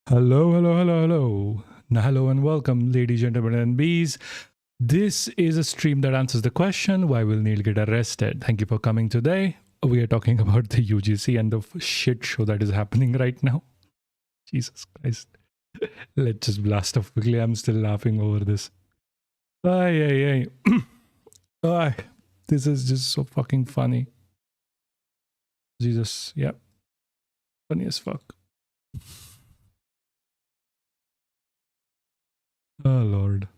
Hello, hello, hello, hello. Hello and welcome, ladies, gentlemen, and bees. This is a stream that answers the question, why will Neil get arrested? Thank you for coming today. We are talking about the UGC and the shit show that is happening right now. Jesus Christ. Let's just blast off quickly. I'm still laughing over this. Ay, ay, ay. Ay, this is just so fucking funny. Jesus, yeah. Funny as fuck. Oh, Lord.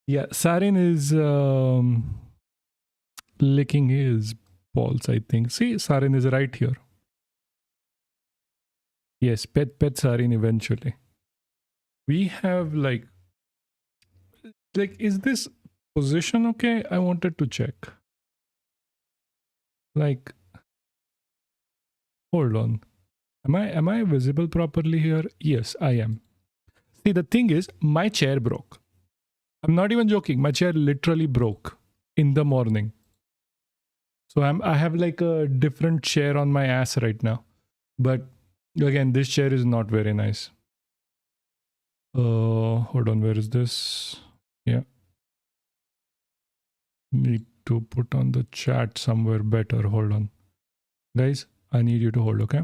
Yeah, Sarin is licking his balls, I think. See, Sarin is right here. Yes, pet Sarin eventually. We have like, is this position okay? I wanted to check. Like, hold on. Am I visible properly here? Yes, I am. See, the thing is, my chair broke. I'm not even joking. My chair literally broke in the morning. So I have like a different chair on my ass right now. But again, this chair is not very nice. Hold on, where is this? Yeah. Need to put on the chat somewhere better. Hold on. Guys, I need you to hold, okay?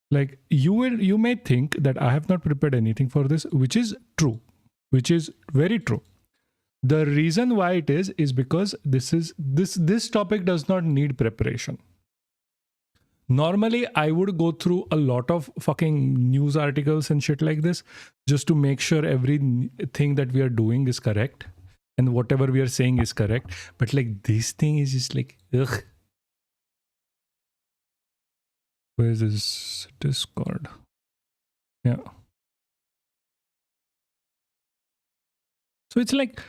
Like you may think that I have not prepared anything for this, which is true, which is very true. The reason why it is because this topic does not need preparation. Normally, I would go through a lot of fucking news articles and shit like this just to make sure everything that we are doing is correct and whatever we are saying is correct. But like this thing is just like, ugh. Where is this Discord? Yeah. So it's like,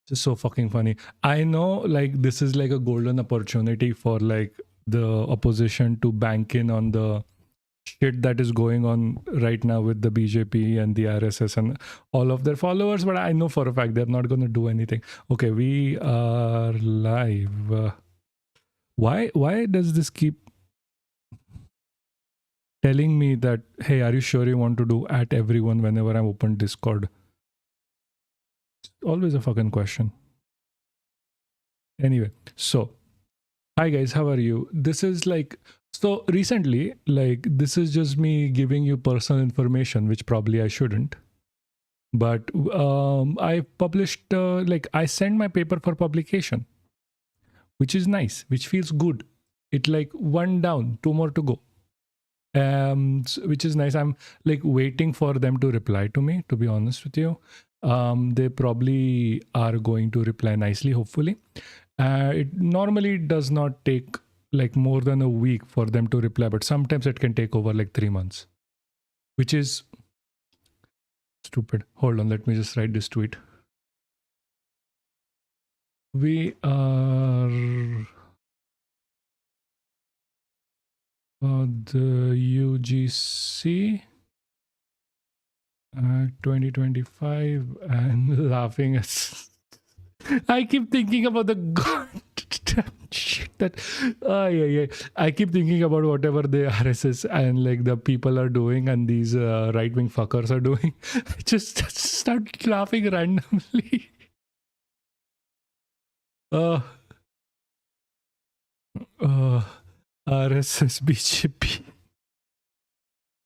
just so fucking funny. I know like this is like a golden opportunity for like the opposition to bank in on the shit that is going on right now with the BJP and the RSS and all of their followers, but I know for a fact they're not going to do anything. Okay, we are live. Why does this keep telling me that, hey, are you sure you want to do at everyone whenever I'm open Discord? It's always a fucking question. Anyway, so hi guys, how are you? This is like, so recently, like this is just me giving you personal information, which probably I shouldn't. But I published, like I sent my paper for publication, which is nice, which feels good. It like one down, two more to go. Which is nice. I'm like waiting for them to reply to me, to be honest with you. They probably are going to reply nicely, hopefully. It normally does not take like more than a week for them to reply, but sometimes it can take over like 3 months, which is stupid. Hold on, let me just write this tweet. We are the UGC 2025 and laughing at. I keep thinking about the goddamn shit that. Yeah. I keep thinking about whatever the RSS and like the people are doing and these right wing fuckers are doing. I just start laughing randomly. RSS BJP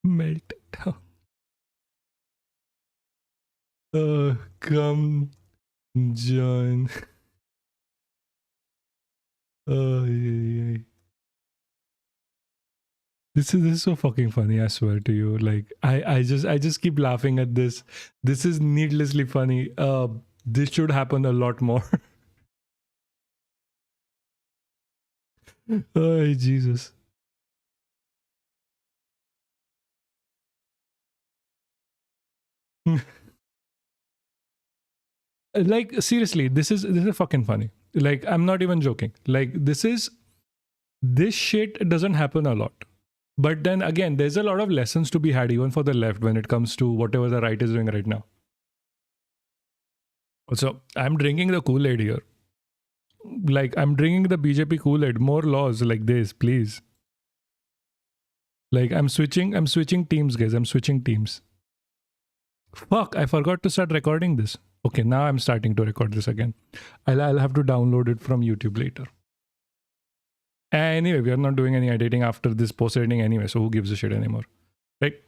melt down. Come join. Yeah. This is so fucking funny, I swear to you. Like I just keep laughing at this. This is needlessly funny. This should happen a lot more. Oh Jesus. Like seriously, this is fucking funny. Like I'm not even joking. Like this shit doesn't happen a lot. But then again, there's a lot of lessons to be had even for the left when it comes to whatever the right is doing right now. So I'm drinking the Kool-Aid here. Like I'm drinking the BJP Kool-Aid. More laws like this, please. Like I'm switching teams, guys. I'm switching teams. Fuck, I forgot to start recording this. Okay, now I'm starting to record this again. I'll have to download it from YouTube later. Anyway, we are not doing any editing after this post-editing anyway, so who gives a shit anymore? Right?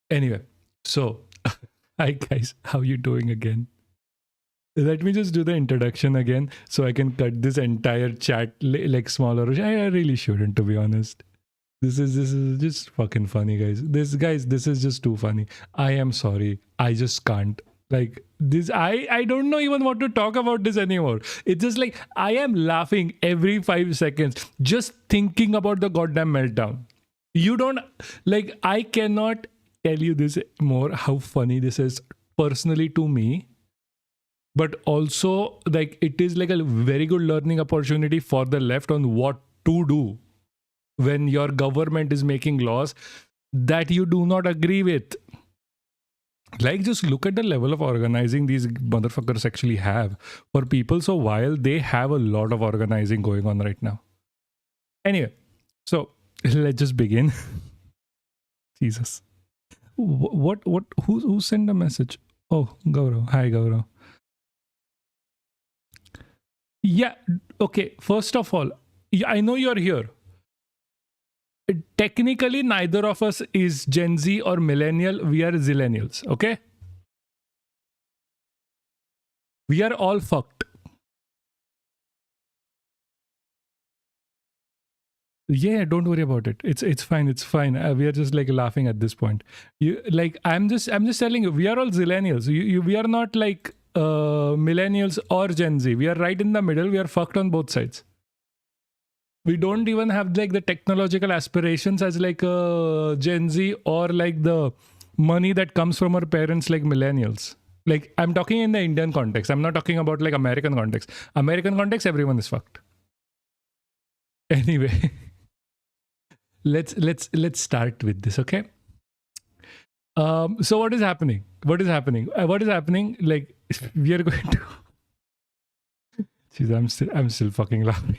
Anyway, so, hi guys, how you doing again? Let me just do the introduction again so I can cut this entire chat like smaller. I really shouldn't, to be honest. This is just fucking funny, guys. This is just too funny. I am sorry. I just can't. Like this, I don't know even what to talk about this anymore. It's just like I am laughing every 5 seconds just thinking about the goddamn meltdown. You don't like. I cannot tell you this more how funny this is personally to me. But also, like, it is like a very good learning opportunity for the left on what to do when your government is making laws that you do not agree with. Like, just look at the level of organizing these motherfuckers actually have for people. So while they have a lot of organizing going on right now. Anyway, so let's just begin. Jesus. Who sent a message? Oh, Gaurav. Hi, Gaurav. Yeah, okay. First of all, I know you're here. Technically, neither of us is Gen Z or millennial. We are zillennials, okay? We are all fucked. Yeah, don't worry about it. It's fine. It's fine. We are just like laughing at this point. You like I'm just telling you, we are all zillennials. We are not like millennials or Gen Z. We are right in the middle. We are fucked on both sides. We don't even have like the technological aspirations as like a Gen Z or like the money that comes from our parents like millennials. Like I'm talking in the Indian context. I'm not talking about like American context. American context, everyone is fucked. Anyway, let's start with this, okay? So what is happening? What is happening? Like we are going to. Jeez, I'm still fucking laughing.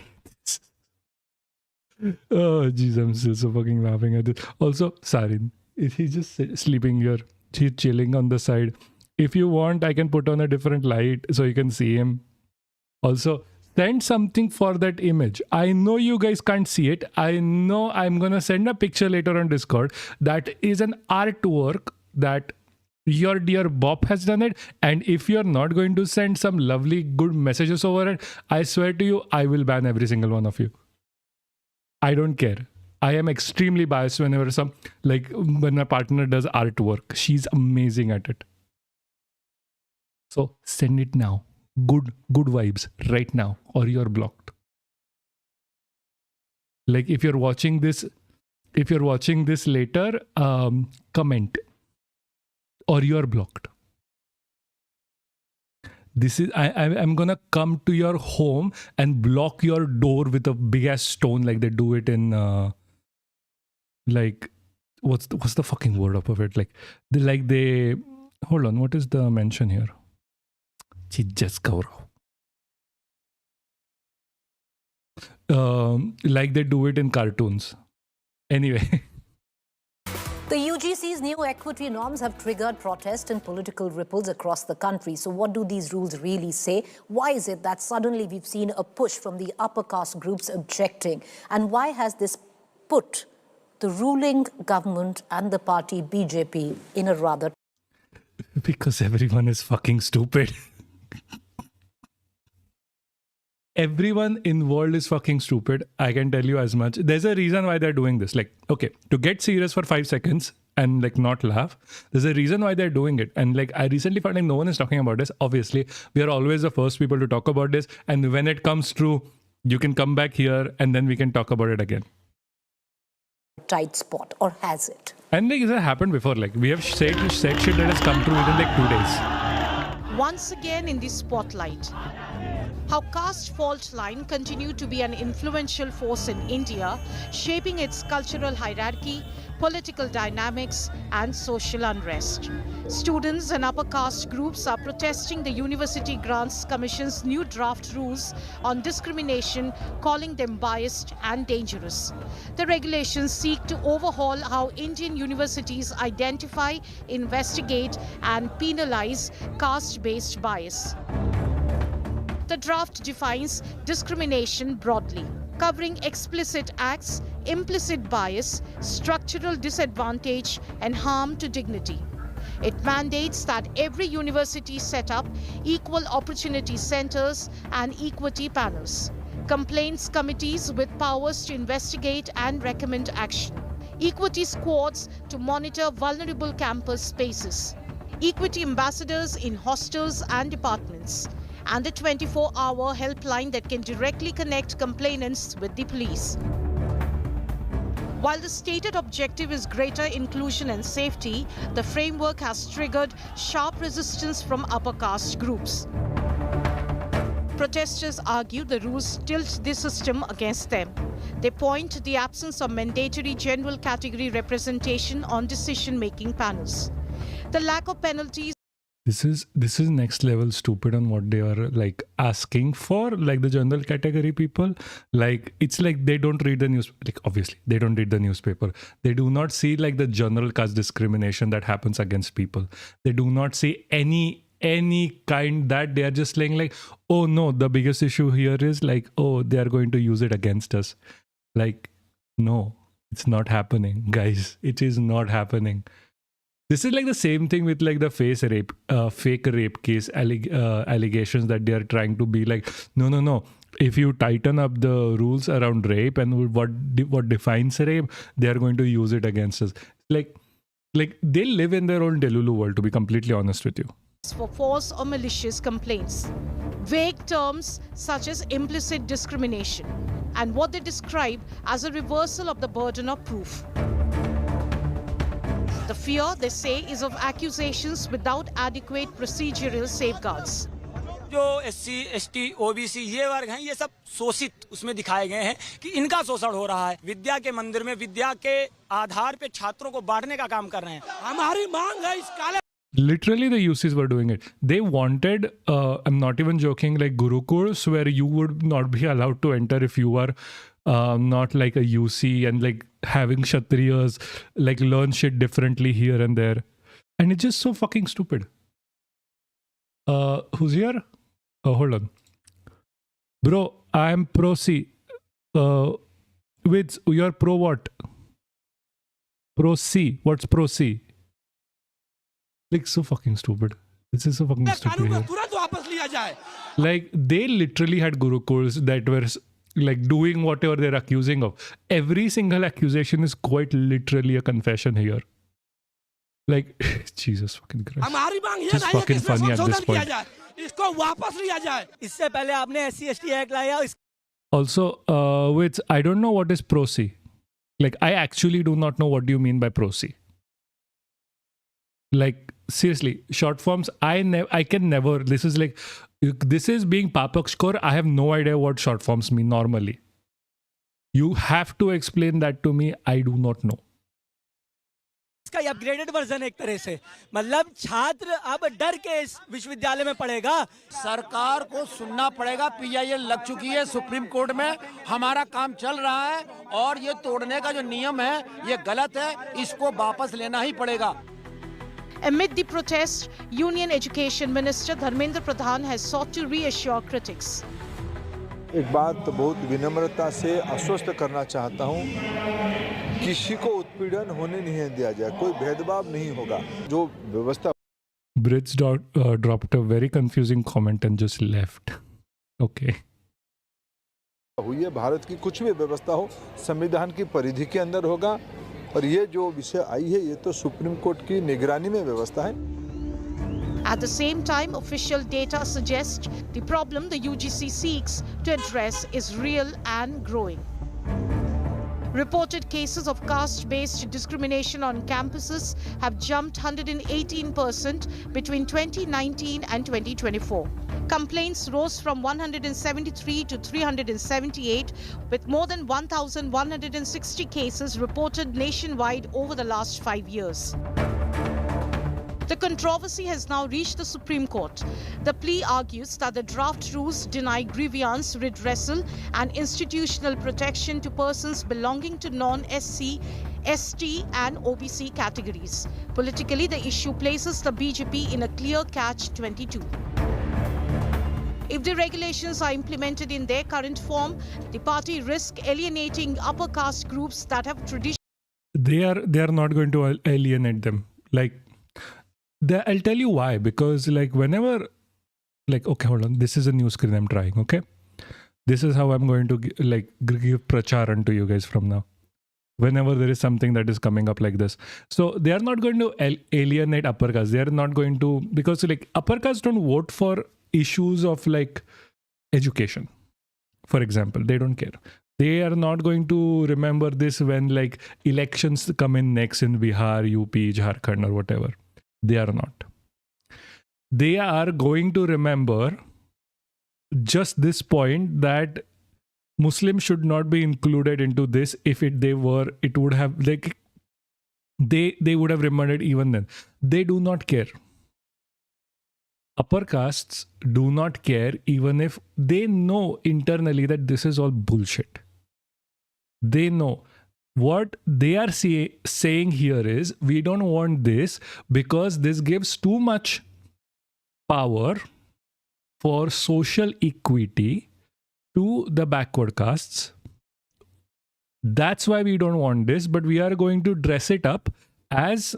Oh, jeez, I'm still so fucking laughing at this. Also, Sarin, is he just sleeping here? He's chilling on the side. If you want, I can put on a different light so you can see him. Also, send something for that image. I know you guys can't see it. I know I'm gonna send a picture later on Discord. That is an artwork that your dear Bob has done it. And if you're not going to send some lovely good messages over it, I swear to you, I will ban every single one of you. I don't care. I am extremely biased whenever when my partner does artwork. She's amazing at it. So send it now. Good vibes right now, or you're blocked. Like if you're watching this later, comment, or you're blocked. This is I'm gonna come to your home and block your door with a big ass stone like they do it in like what's the fucking word of it? Like they hold on, what is the mention here? Just Gaurav. Like they do it in cartoons. Anyway. The UGC's new equity norms have triggered protest and political ripples across the country. So what do these rules really say? Why is it that suddenly we've seen a push from the upper caste groups objecting? And why has this put the ruling government and the party BJP in a rather... Because everyone is fucking stupid. Everyone involved is fucking stupid. I can tell you as much. There's a reason why they're doing this. Like, okay, to get serious for 5 seconds and like not laugh, there's a reason why they're doing it. And like, I recently found like no one is talking about this. Obviously, we are always the first people to talk about this. And when it comes true, you can come back here and then we can talk about it again. Tight spot, or has it? And like, it happened before. Like, we have said shit that has come true within like 2 days. Once again in the spotlight. How caste fault line continued to be an influential force in India, shaping its cultural hierarchy, political dynamics, and social unrest. Students and upper caste groups are protesting the University Grants Commission's new draft rules on discrimination, calling them biased and dangerous. The regulations seek to overhaul how Indian universities identify, investigate, and penalize caste-based bias. The draft defines discrimination broadly, covering explicit acts, implicit bias, structural disadvantage, and harm to dignity. It mandates that every university set up equal opportunity centers and equity panels, complaints committees with powers to investigate and recommend action, equity squads to monitor vulnerable campus spaces, equity ambassadors in hostels and departments, and a 24-hour helpline that can directly connect complainants with the police. While the stated objective is greater inclusion and safety, the framework has triggered sharp resistance from upper caste groups. Protesters argue the rules tilt the system against them. They point to the absence of mandatory general category representation on decision-making panels, the lack of penalties. This is next level stupid on what they are like asking for, like the general category people. Like it's like they don't read the news. Like obviously they don't read the newspaper. They do not see like the general caste discrimination that happens against people. They do not see any kind that they are just saying like, oh no, the biggest issue here is like, oh, they are going to use it against us. Like, no, it's not happening, guys. It is not happening. This is like the same thing with like the fake rape case allegations that they are trying to be like, no. If you tighten up the rules around rape and what defines rape, they are going to use it against us. Like they live in their own Delulu world, to be completely honest with you. For false or malicious complaints, vague terms such as implicit discrimination, and what they describe as a reversal of the burden of proof. The fear, they say, is of accusations without adequate procedural safeguards. जो SC, ST, OBC ये वर्ग हैं, ये सब शोषित उसमें दिखाए गए हैं कि इनका शोषण हो रहा है। विद्या के मंदिर में विद्या के आधार पे छात्रों को बांटने का काम कर रहे हैं। हमारी मांग है इस काले Literally, the UCs were doing it. They wanted, I'm not even joking, like Gurukuls where you would not be allowed to enter if you are not like a UC, and like having Kshatriyas like learn shit differently here and there. And it's just so fucking stupid. Who's here? Hold on. Bro, I am pro C. With you're pro what? Pro C. What's pro C? Like so fucking stupid. This is so fucking stupid here. Like they literally had Gurukuls that were like doing whatever they're accusing of. Every single accusation is quite literally a confession here. Like Jesus fucking Christ. Just fucking funny at this point. Also, wait, I don't know what is pro C. Like I actually do not know what do you mean by pro C. Like seriously, short forms, I can never, this is being Papaksh core. I have no idea what short forms mean normally. You have to explain that to me. I do not know. इसका upgraded version एक तरह से, मतलब छात्र अब डर के इस विश्वविद्यालय में पढ़ेगा। सरकार को सुनना पड़ेगा। PIL लग चुकी है सुप्रीम कोर्ट में, हमारा काम चल रहा है और ये तोड़ने का जो नियम है ये गलत है, इसको वापस लेना ही पड़ेगा। Amid the protest, Union Education Minister Dharmendra Pradhan has sought to reassure critics. एक बात बहुत विनम्रता से आश्वस्त करना चाहता हूं, किसी को उत्पीड़न होने नहीं दिया जाए, कोई भेदभाव नहीं होगा। जो व्यवस्था Brits dropped a very confusing comment and just left. Okay. हुई है, भारत की कुछ भी व्यवस्था हो संविधान की परिधि के अंदर होगा, और ये जो विषय आई है ये तो सुप्रीम कोर्ट की निगरानी में व्यवस्था है। At the same time, official data suggests the problem the UGC seeks to address is real and growing. Reported cases of caste-based discrimination on campuses have jumped 118% between 2019 and 2024. Complaints rose from 173 to 378, with more than 1,160 cases reported nationwide over the last 5 years. The controversy has now reached the Supreme Court. The plea argues that the draft rules deny grievance redressal and institutional protection to persons belonging to non-SC, ST and OBC categories. Politically, the issue places the BJP in a clear catch-22. If the regulations are implemented in their current form, the party risks alienating upper caste groups that have traditionally... They are not going to alienate them. I'll tell you why. Because whenever, okay, hold on. This is a new screen I'm trying, okay? This is how I'm going to give pracharan to you guys from now. Whenever there is something that is coming up like this. So they are not going to alienate upper caste. They are not going to, because upper caste don't vote for issues of education, for example. They don't care. They are not going to remember this when elections come in next in Bihar, UP, Jharkhand or whatever. They are not. They are going to remember just this point that Muslims should not be included into this. If they were, it would have they would have remembered even then. They do not care. Upper castes do not care even if they know internally that this is all bullshit. They know. What they are saying here is, we don't want this because this gives too much power for social equity to the backward castes. That's why we don't want this, but we are going to dress it up as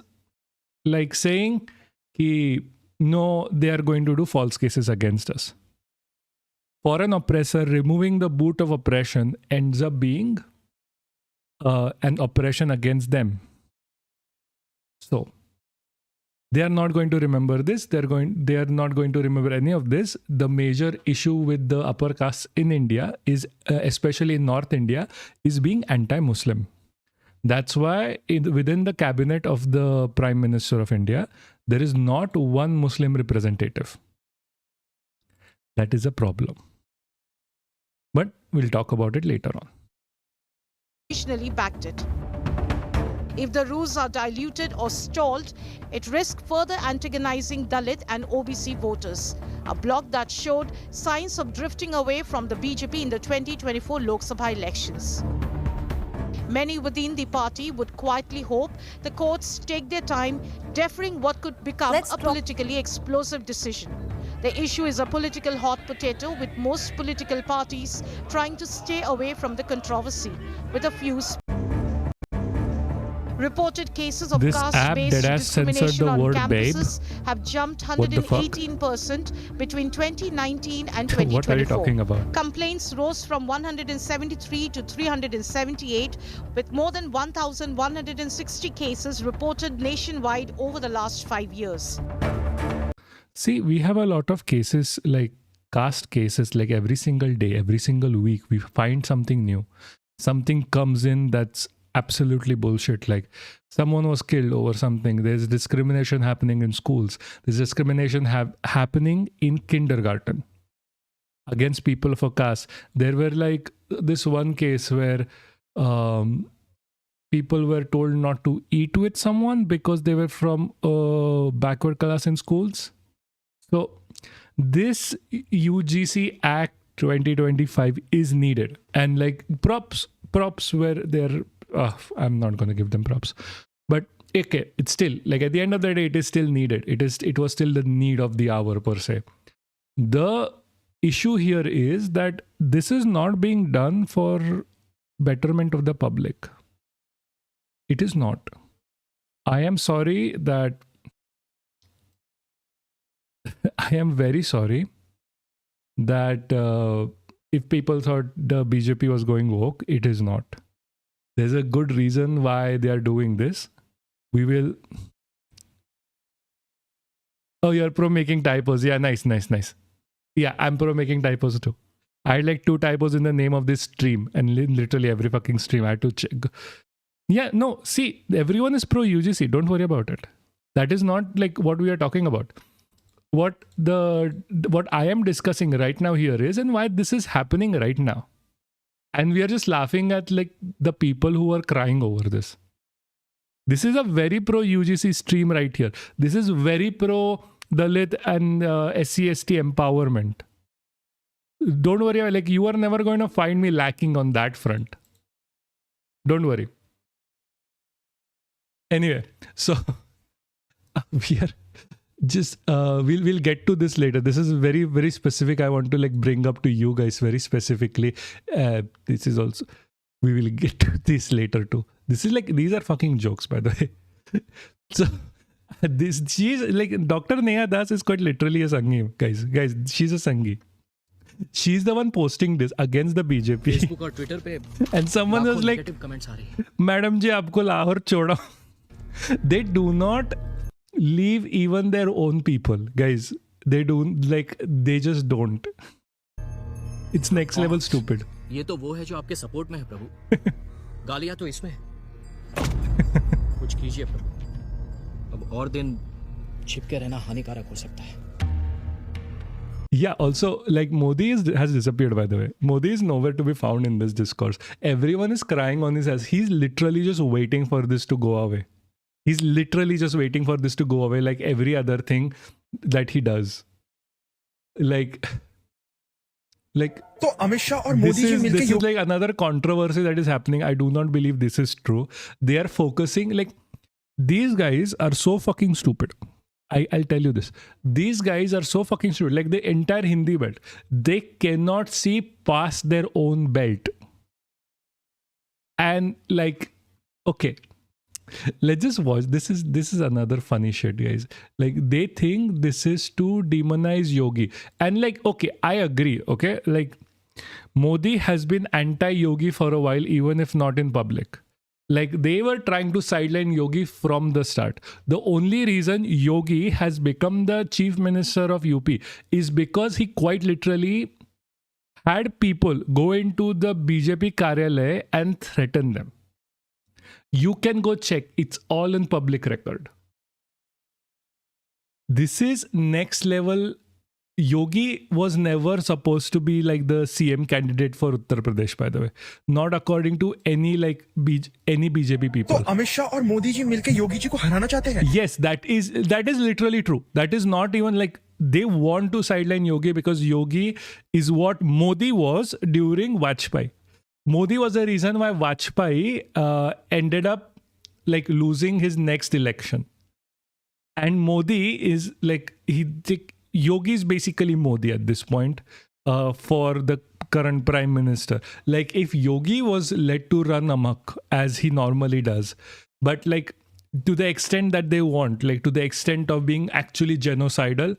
saying, no, they are going to do false cases against us. For an oppressor, removing the boot of oppression ends up being an oppression against them. So they are not going to remember this. They are not going to remember any of this. The major issue with the upper castes in India is, especially in North India, is being anti-Muslim. That's why within the cabinet of the Prime Minister of India, there is not one Muslim representative. That is a problem. But we'll talk about it later on. Traditionally backed it. If the rules are diluted or stalled, it risks further antagonizing Dalit and OBC voters, a bloc that showed signs of drifting away from the BJP in the 2024 Lok Sabha elections. Many within the party would quietly hope the courts take their time, deferring what could become a politically explosive decision. The issue is a political hot potato, with most political parties trying to stay away from the controversy, with a few reported cases of caste-based discrimination on campuses have jumped 118% between 2019 and 2024. What are you talking about? Complaints rose from 173 to 378, with more than 1,160 cases reported nationwide over the last 5 years. See, we have a lot of cases, caste cases, every single day, every single week, we find something new. Something comes in that's absolutely bullshit. Someone was killed over something. There's discrimination happening in schools. There's discrimination happening in kindergarten against people of a caste. There were this one case where people were told not to eat with someone because they were from a backward class in schools. So this UGC Act 2025 is needed. And props were there. I'm not going to give them props. But okay, it's still, at the end of the day, it is still needed. It was still the need of the hour per se. The issue here is that this is not being done for betterment of the public. It is not. I am sorry that I am very sorry that if people thought the BJP was going woke, it is not. There's a good reason why they are doing this. We will... Oh, you're pro making typos. Yeah, nice. Yeah, I'm pro making typos too. I had 2 typos in the name of this stream, and literally every fucking stream I had to check. Yeah, no, see, everyone is pro UGC. Don't worry about it. That is not what we are talking about. what I am discussing right now here is, and why this is happening right now. And we are just laughing at like the people who are crying over this. This is a very pro UGC stream right here. This is very pro Dalit and SC/ST empowerment. Don't worry, like you are never going to find me lacking on that front. Don't worry. Anyway, so we are just we'll get to this later. This is very, very specific. I want to like bring up to you guys very specifically. This is also, we will get to this later too. This is like, these are fucking jokes, by the way. So this, she's like, Dr. Neha Das is quite literally a Sanghi, guys. She's a Sanghi. She's the one posting this against the BJP. Facebook और Twitter पे and someone was like, comments आ रही हैं. Madam ji, आपको लाहौर छोड़ा. They do not leave even their own people, guys. They don't, like, they just don't. It's next level stupid. ये तो वो है जो आपके सपोर्ट में है प्रभु. गालियां तो इसमें है. कुछ कीजिए प्रभु. अब और दिन छिपके रहना हानिकारक हो सकता है. Yeah, also, like Modi has disappeared, by the way. Modi is nowhere to be found in this discourse. Everyone is crying on his ass. He's literally just waiting for this to go away. He's literally just waiting for this to go away, like every other thing that he does. Like तो अमित शाह और मोदी जी मिलके this is like another controversy that is happening. I do not believe this is true. They are focusing, like, these guys are so fucking stupid. I'll tell you this. These guys are so fucking stupid. Like the entire Hindi belt, they cannot see past their own belt. And like, okay, let's just watch. This is another funny shit, guys. Like they think this is to demonize Yogi. And like, okay, I agree. Okay, like Modi has been anti-Yogi for a while, even if not in public. Like they were trying to sideline Yogi from the start. The only reason Yogi has become the chief minister of UP is because he quite literally had people go into the BJP Karyalaya and threaten them. You can go check. It's all in public record. This is next level. Yogi was never supposed to be like the CM candidate for Uttar Pradesh, by the way. Not according to any like any BJP people. तो अमित शाह और मोदी जी मिलके योगी जी को हराना चाहते हैं. Yes, that is literally true. That is not even like they want to sideline Yogi because Yogi is what Modi was during Vajpayee. Modi was the reason why Vajpayee ended up like losing his next election. And Modi is like, Yogi is basically Modi at this point for the current prime minister. Like if Yogi was let to run amok as he normally does, but like to the extent that they want, like to the extent of being actually genocidal,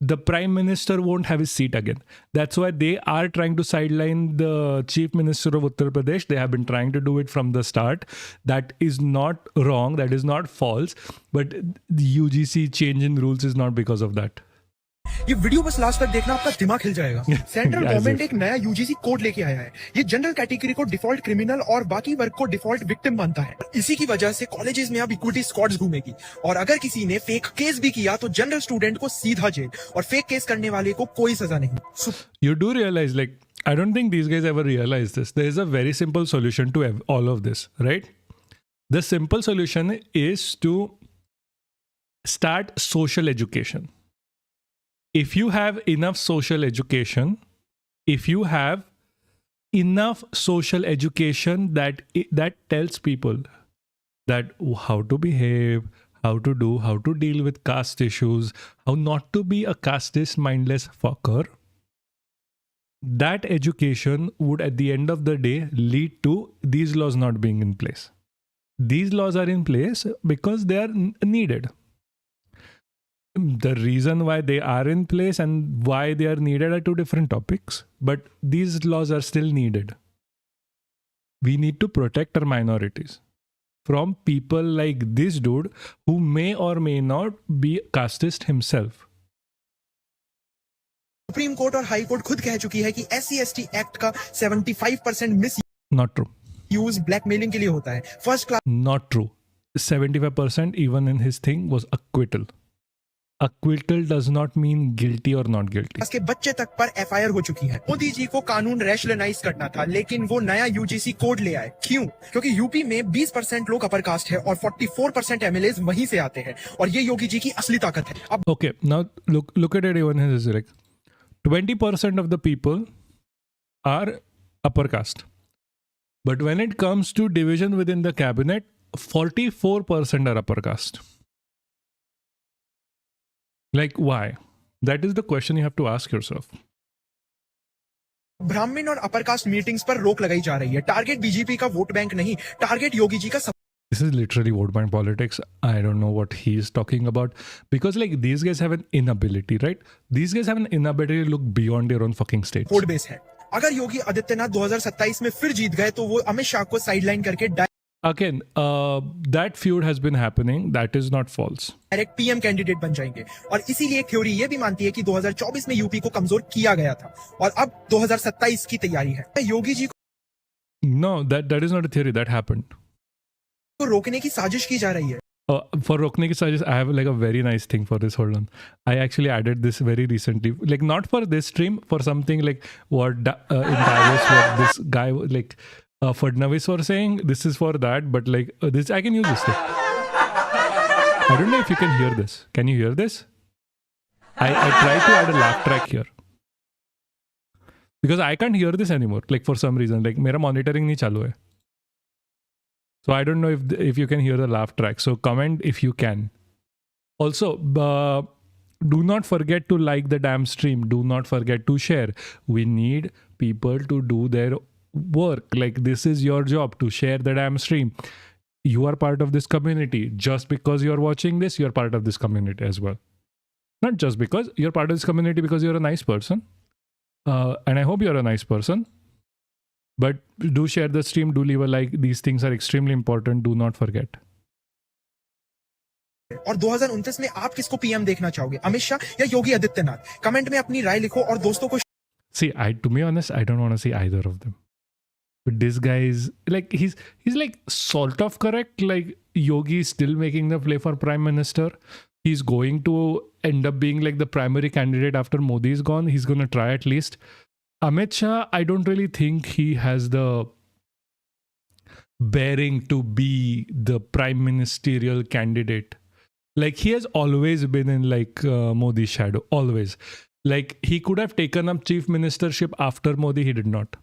the prime minister won't have his seat again. That's why they are trying to sideline the chief minister of Uttar Pradesh. They have been trying to do it from the start. That is not wrong. That is not false. But the UGC change in rules is not because of that. ये video बस last तक देखना, आपका दिमाग हिल जाएगा. Central government एक नया UGC code लेके आया है. ये जनरल कैटेगरी को डिफॉल्ट क्रिमिनल और बाकी वर्ग को डिफॉल्ट विक्टिम मानता है. इसी की वजह से कॉलेजेस में अब इक्विटी स्क्वाड्स घूमेगी और अगर किसी ने फेक केस भी किया तो जनरल स्टूडेंट को सीधा जेल और फेक केस करने वाले को कोई सजा नहीं. You do realize, like, I don't think these guys ever realize this. There is a very simple solution to all of this, right? The simple solution is to start social education. If you have enough social education, that tells people that how to behave, how to do, how to deal with caste issues, how not to be a casteist mindless fucker, that education would at the end of the day lead to these laws not being in place. These laws are in place because they are needed. The reason why they are in place and why they are needed are two different topics, but these laws are still needed. We need to protect our minorities from people like this dude who may or may not be casteist himself. Supreme court और high court खुद कह चुकी है कि SC/ST act का 75% miss Not true. Use blackmailing के लिए होता है. First class. Not true. 75% even in his thing was acquittal. acquittal does not mean guilty or not guilty. के बच्चे तक पर एफआईआर हो चुकी है। मोदी जी को कानून रैशनलाइज करना था, लेकिन वो नया यूजीसी कोड ले आए। क्यों? क्योंकि यूपी में 20% लोग अपर कास्ट है और 44% एमएलएज वहीं से आते हैं, और ये योगी जी की असली ताकत है। अब Okay, now look at it even as like 20% of the people are upper caste. But when it comes to division within the cabinet, 44% are upper caste. Like, why? That is the question you have to ask yourself. ब्राह्मण और upper caste meetings पर रोक लगाई जा रही है। Target BJP का vote bank नहीं, टारगेट योगी जी का This is literally vote bank politics. I don't know what he is talking about. Because like these guys have an inability, right? These guys have an inability to look beyond their own fucking states. Code base है। अगर योगी आदित्यनाथ 2027 में फिर जीत गए तो वो अमित शाह को sideline करके Again, that feud has been happening. That is not false. Direct PM candidate बन जाएंगे। और इसीलिए एक थ्योरी ये भी मानती है कि 2024 में यूपी को कमजोर किया गया था और अब 2027 की तैयारी है। Yogi ji No, that is not a theory. That happened. को रोकने की साजिश की जा रही है। For Rokne ki Sajish, I have like a very nice thing for this. Hold on. I actually added this very recently. Like not for this stream, for something like what in Davos, what this guy like Fadnavis were saying. This is for that, but like this, I can use this thing. I don't know if you can hear this. Can you hear this? I tried to add a laugh track here. Because I can't hear this anymore. Like for some reason. Like mera monitoring nahi chalu hai. So I don't know if you can hear the laugh track. So comment if you can. Also, do not forget to like the damn stream. Do not forget to share. We need people to do their work. Like this is your job to share the damn stream. You are part of this community. Just because you're watching this, you're part of this community as well. Not just because you're part of this community because you're a nice person. And I hope you're a nice person. But do share the stream, do leave a like. These things are extremely important. Do not forget. और 2029 में आप किसको PM देखना चाहोगे, अमित शाह या Yogi Adityanath? Comment में अपनी राय लिखो और दोस्तों को See, to be honest, I don't want to see either of them. But this guy is like he's like sort of correct. Like Yogi is still making the play for prime minister. He's going to end up being like the primary candidate after Modi is gone. He's going to try at least. Amit Shah, I don't really think he has the bearing to be the prime ministerial candidate. Like he has always been in like Modi's shadow, always. Like he could have taken up chief ministership after Modi, he did not.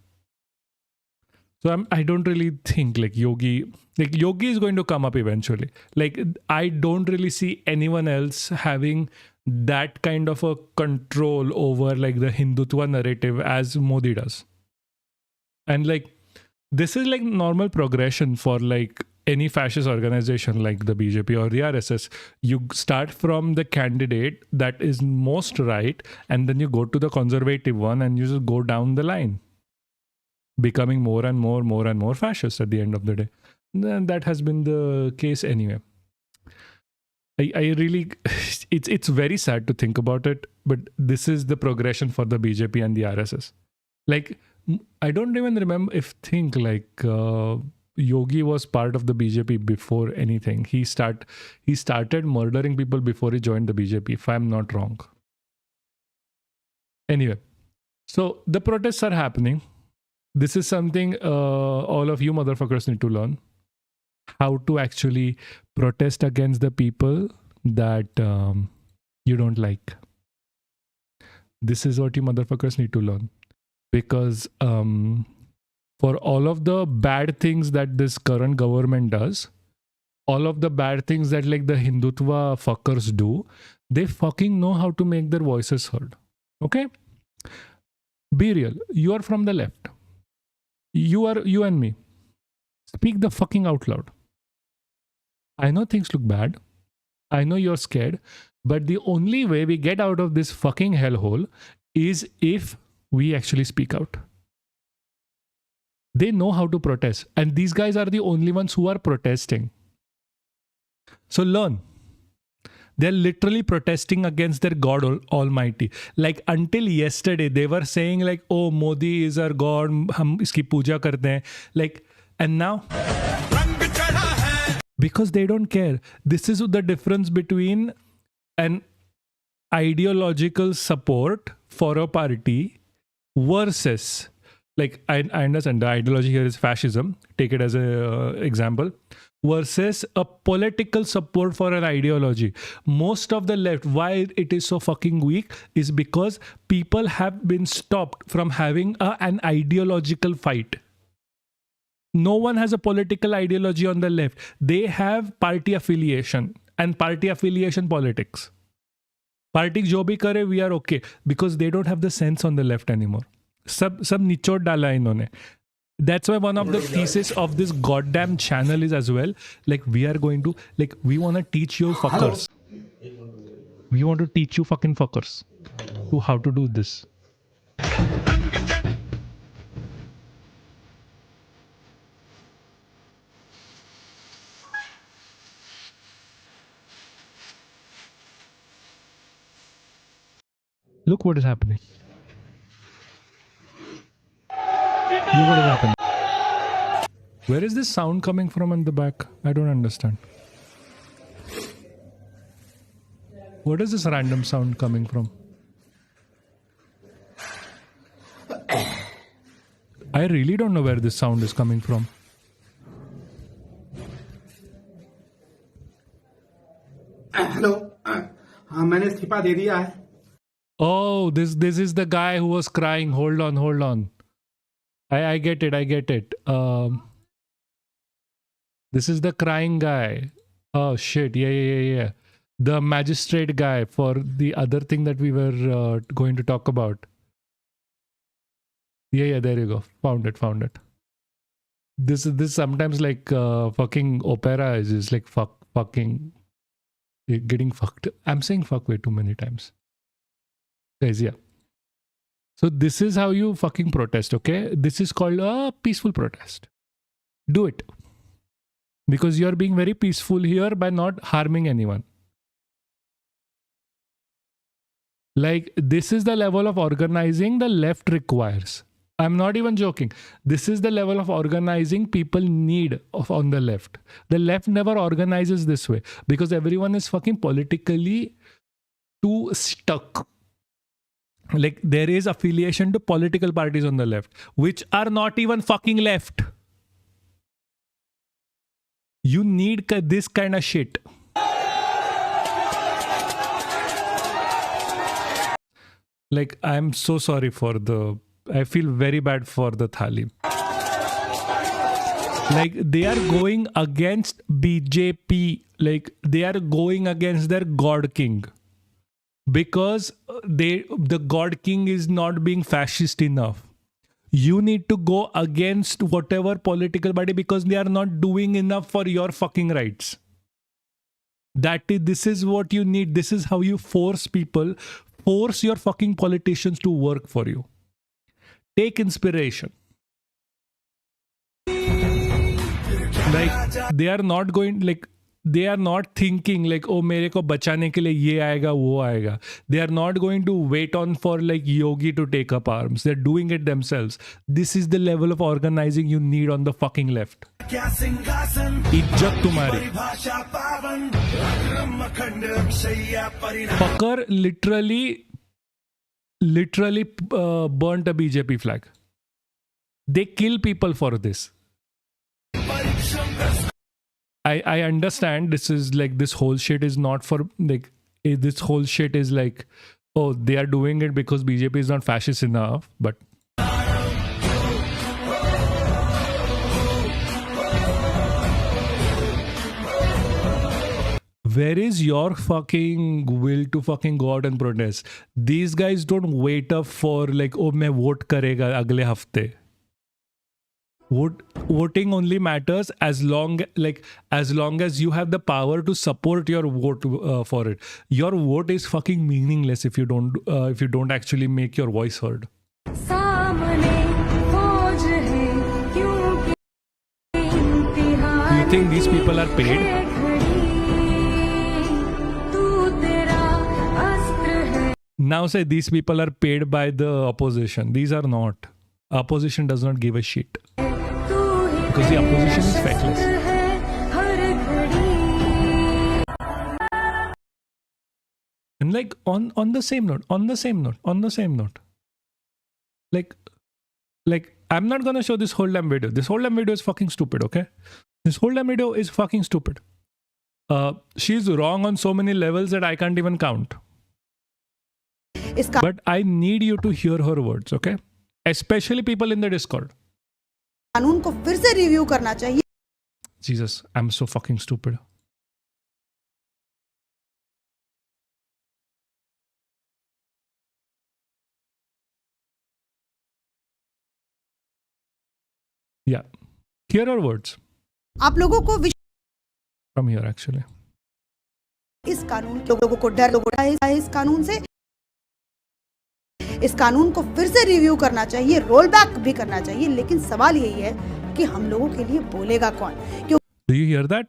So I don't really think like Yogi is going to come up eventually. Like I don't really see anyone else having that kind of a control over like the Hindutva narrative as Modi does. And like this is like normal progression for like any fascist organization like the BJP or the RSS. You start from the candidate that is most right and then you go to the conservative one and you just go down the line, becoming more and more fascist at the end of the day. And that has been the case anyway. I really, it's very sad to think about it, but this is the progression for the BJP and the RSS. Like, I don't even think like Yogi was part of the BJP before anything. He started murdering people before he joined the BJP, if I'm not wrong. Anyway, so the protests are happening. This is something all of you motherfuckers need to learn. How to actually protest against the people that you don't like. This is what you motherfuckers need to learn. Because for all of the bad things that this current government does, all of the bad things that like the Hindutva fuckers do, they fucking know how to make their voices heard. Okay? Be real. You are from the left. You and me. Speak the fucking out loud. I know things look bad. I know you're scared. But the only way we get out of this fucking hellhole is if we actually speak out. They know how to protest. And these guys are the only ones who are protesting. So learn. They're literally protesting against their God Almighty. Like until yesterday, they were saying like, oh, Modi is our God. Hum iski puja karte hain. Like, and now... Because they don't care. This is the difference between an ideological support for a party versus, like, I understand the ideology here is fascism, take it as an example, versus a political support for an ideology. Most of the left, why it is so fucking weak, is because people have been stopped from having an ideological fight. No one has a political ideology on the left. They have party affiliation and party affiliation politics. Party jo bhi kare, we are okay, because they don't have the sense on the left anymore. Sab nichod dala inhone. That's why one of the thesis of this goddamn channel is as well, like, we are going to, like, we want to teach you fuckers. We want to teach you fucking fuckers to how to do this. Look what is happening. Look what is happening. Where is this sound coming from in the back? I don't understand. What is this random sound coming from? I really don't know where this sound is coming from. Hello हाँ मैंने इस्तीफा दे दिया है. Oh, this is the guy who was crying. Hold on. I get it. This is the crying guy. Oh shit, yeah. The magistrate guy for the other thing that we were going to talk about. Yeah, there you go. Found it. This sometimes like fucking opera is just like fucking getting fucked. I'm saying fuck way too many times. Guys, yeah. So this is how you fucking protest, okay? This is called a peaceful protest. Do it. Because you're being very peaceful here by not harming anyone. Like, this is the level of organizing the left requires. I'm not even joking. This is the level of organizing people need on the left. The left never organizes this way because everyone is fucking politically too stuck. Like, there is affiliation to political parties on the left, which are not even fucking left. You need this kind of shit. Like, I'm so sorry for I feel very bad for the Thali. Like, they are going against BJP. Like, they are going against their God King. Because the God King is not being fascist enough. You need to go against whatever political party because they are not doing enough for your fucking rights. This is what you need. This is how you force people, force your fucking politicians to work for you. Take inspiration. Like, they are not going, like, they are not thinking like, oh, मेरे को बचाने के लिए ये आएगा वो आएगा. They are not going to wait on for like Yogi to take up arms. They're doing it themselves. This is the level of organizing you need on the fucking left. इज्जत तुम्हारी. Fucker literally burnt a BJP flag. They kill people for this. I understand this is like, this whole shit is not for like, this whole shit is like, oh, they are doing it because BJP is not fascist enough, but where is your fucking will to fucking go out and protest? These guys don't wait up for like, oh, मैं vote करेगा अगले हफ्ते. Voting only matters as long as you have the power to support your vote for it. Your vote is fucking meaningless if you don't actually make your voice heard. You think these people are paid? Now say these people are paid by the opposition. These are not. Opposition does not give a shit. Because the opposition is feckless. And like on the same note, like I'm not gonna show this whole damn video. This whole damn video is fucking stupid, okay? This whole damn video is fucking stupid. She's wrong on so many levels that I can't even count. But I need you to hear her words, okay? Especially people in the Discord. कानून को फिर से review करना चाहिए. Jesus, I'm so fucking stupid. Yeah. Hear her words. आप लोगों को From here, actually. इस कानून के लोगों को डर है इस कानून से. इस कानून को फिर से रिव्यू करना चाहिए, रोल बैक भी करना चाहिए, लेकिन सवाल यही है कि हम लोगों के लिए बोलेगा कौन? Do you hear that?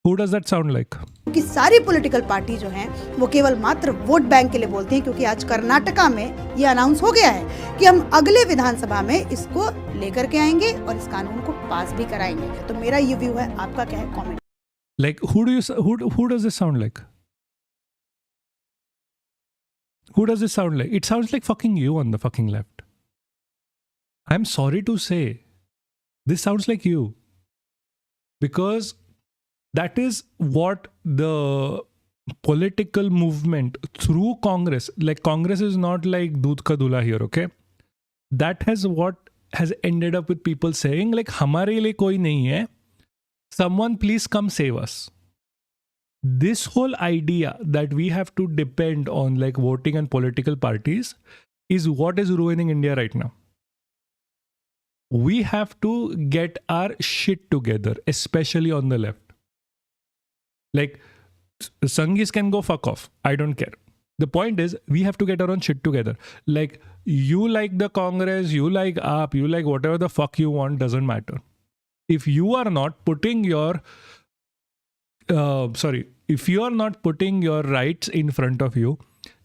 Who does that sound like? क्योंकि सारी पॉलिटिकल पार्टी जो हैं वो केवल मात्र वोट बैंक के लिए बोलते हैं, क्योंकि आज कर्नाटका में ये अनाउंस हो गया है कि हम अगले विधानसभा में इसको लेकर के आएंगे और इस कानून को पास भी कराएंगे. तो मेरा ये व्यू है, आपका क्या है? Comment. Like who does this sound like? Who does this sound like? It sounds like fucking you on the fucking left. I'm sorry to say, this sounds like you. Because that is what the political movement through Congress, like Congress is not like Doodh Ka Dula here, okay? That has what has ended up with people saying like, hamare liye koi nahi hai. Someone please come save us. This whole idea that we have to depend on like voting and political parties is what is ruining India right now. We have to get our shit together, especially on the left. Like, Sanghis can go fuck off. I don't care. The point is, we have to get our own shit together. Like, you like the Congress, you like AAP, you like whatever the fuck you want, doesn't matter. If you are not putting your if you are not putting your rights in front of you,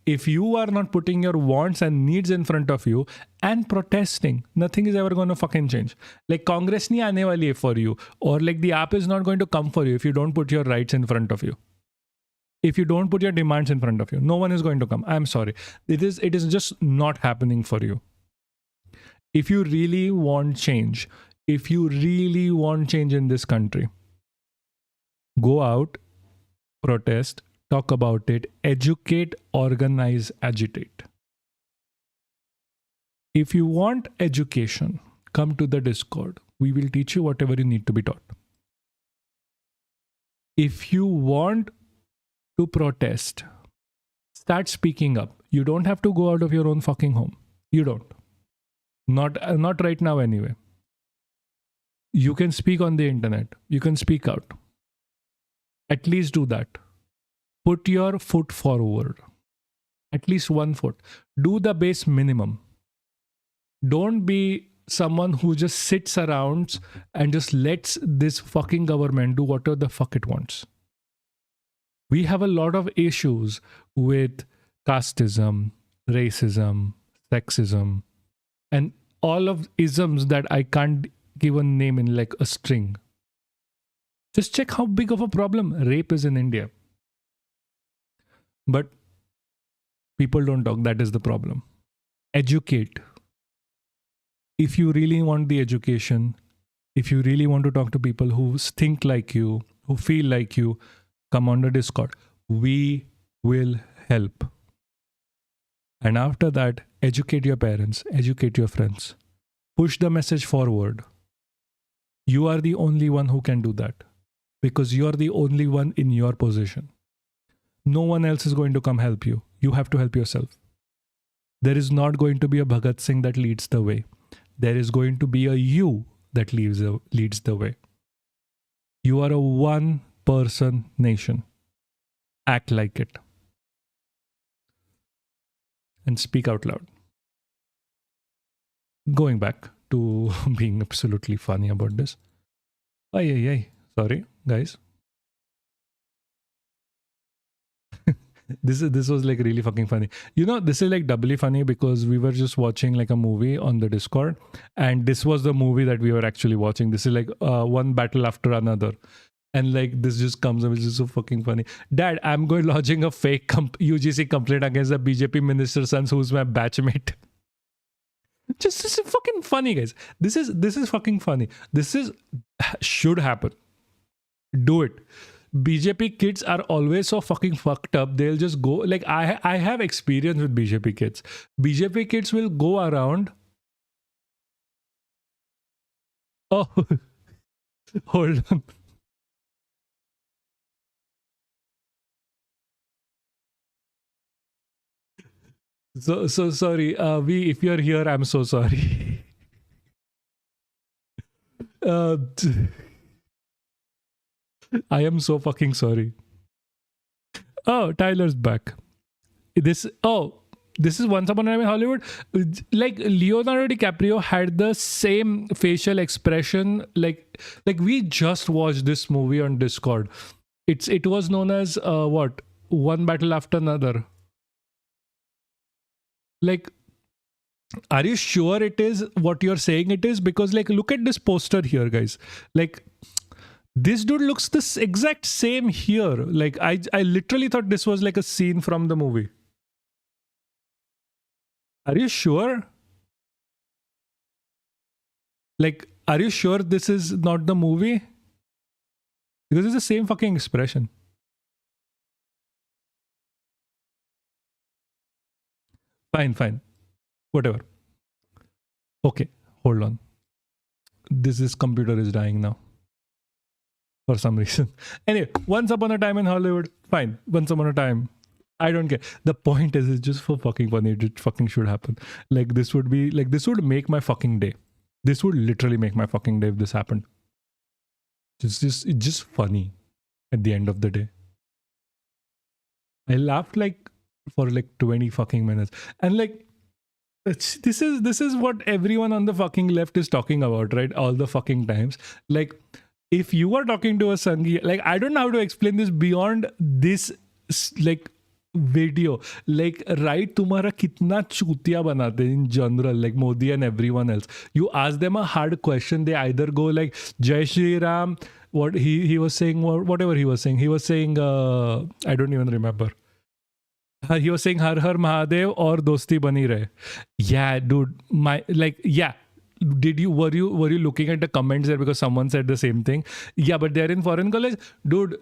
if you are not putting your wants and needs in front of you and protesting, nothing is ever going to fucking change. Like Congress nahi aane wali hai for you, or like the app is not going to come for you if you don't put your rights in front of you. If you don't put your demands in front of you, no one is going to come. I'm sorry. It is just not happening for you. If you really want change, if you really want change in this country, go out, protest, talk about it, educate, organize, agitate. If you want education, come to the Discord. We will teach you whatever you need to be taught. If you want to protest, start speaking up. You don't have to go out of your own fucking home. You don't. Not right now anyway. You can speak on the internet. You can speak out. At least do that. Put your foot forward. At least 1 foot. Do the base minimum. Don't be someone who just sits around and just lets this fucking government do whatever the fuck it wants. We have a lot of issues with casteism, racism, sexism, and all of isms that I can't give a name in like a string. Just check how big of a problem rape is in India. But people don't talk. That is the problem. Educate. If you really want the education, if you really want to talk to people who think like you, who feel like you, come on the Discord. We will help. And after that, educate your parents, educate your friends. Push the message forward. You are the only one who can do that. Because you are the only one in your position. No one else is going to come help you. You have to help yourself. There is not going to be a Bhagat Singh that leads the way. There is going to be a you that leads the way. You are a one-person nation. Act like it. And speak out loud. Going back to being absolutely funny about this. Sorry, guys. This was like really fucking funny. You know, this is like doubly funny because we were just watching like a movie on the Discord, and this was the movie that we were actually watching. This is like one battle after another. And like this just comes up, which is so fucking funny. Dad, I'm going lodging a fake UGC complaint against the BJP minister's son who's my batchmate. Just this is fucking funny, guys. This is fucking funny. This is should happen. Do it. BJP kids are always so fucking fucked up. They'll just go like I have experience with BJP kids. BJP kids will go around. Oh, hold on. So sorry. If you're here, I'm so sorry. I am so fucking sorry. Oh, Tyler's back. This is Once Upon a Time in Hollywood. Like Leonardo DiCaprio had the same facial expression. Like we just watched this movie on Discord. It was known as what? One Battle After Another. Like, are you sure it is what you're saying it is? Because like, look at this poster here, guys. Like, this dude looks this exact same here. Like, I literally thought this was like a scene from the movie. Are you sure? Like, are you sure this is not the movie? Because it's the same fucking expression. Fine. Whatever. Okay, hold on. This computer is dying now. For some reason. Anyway, Once Upon a Time in Hollywood. Fine. Once Upon a Time. I don't care. The point is, it's just for fucking funny. It fucking should happen. Like, this would make my fucking day. This would literally make my fucking day if this happened. It's just funny at the end of the day. I laughed like for like 20 fucking minutes. And like, this is what everyone on the fucking left is talking about, right? All the fucking times. Like, if you are talking to a Sanghi, like, I don't know how to explain this beyond this, like, video. Like, right, तुम्हारा कितना चूतिया बनाते in general, like Modi and everyone else. You ask them a hard question, they either go like, Jai Shri Ram, what he was saying, whatever he was saying. He was saying, I don't even remember. He was saying Har Har Mahadev or Dosti Bani Rahe. Yeah, dude. Were you looking at the comments there because someone said the same thing? Yeah, but they're in foreign college. Dude,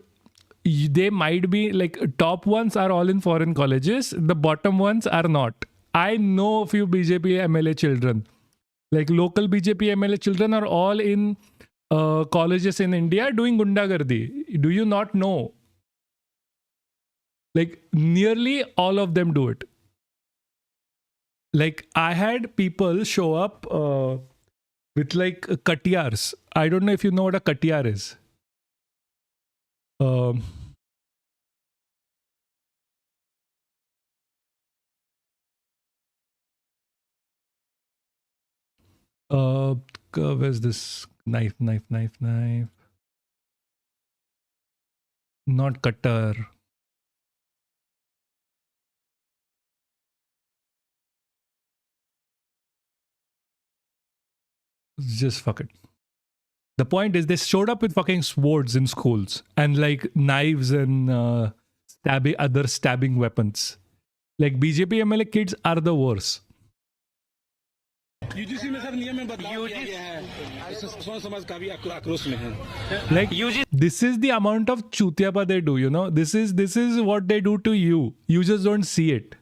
they might be like top ones are all in foreign colleges. The bottom ones are not. I know a few BJP MLA children. Like local BJP MLA children are all in colleges in India doing gundagardi. Do you not know? Like nearly all of them do it. Like I had people show up with like katiyars. I don't know if you know what a katiyar is. Where's this knife? Not cutter. Just fuck it. The point is, they showed up with fucking swords in schools and like knives and other stabbing weapons. Like BJP MLA kids are the worst. UGC में sir नियम में बदलाव किया गया है। इससे समाज का भी आक्रोश में है। Like this is the amount of chutiapa they do, you know. This is what they do to you. You just don't see it.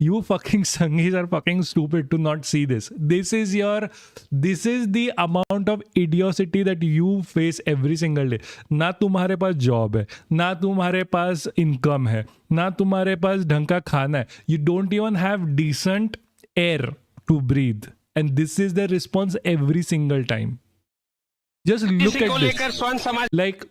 You fucking Sanghis are fucking stupid to not see this. This is the amount of idiocy that you face every single day. ना तुम्हारे पास job है, ना तुम्हारे पास income है, ना तुम्हारे पास ढंग का खाना है. You don't even have decent air to breathe. And this is the response every single time. Just look at this. Like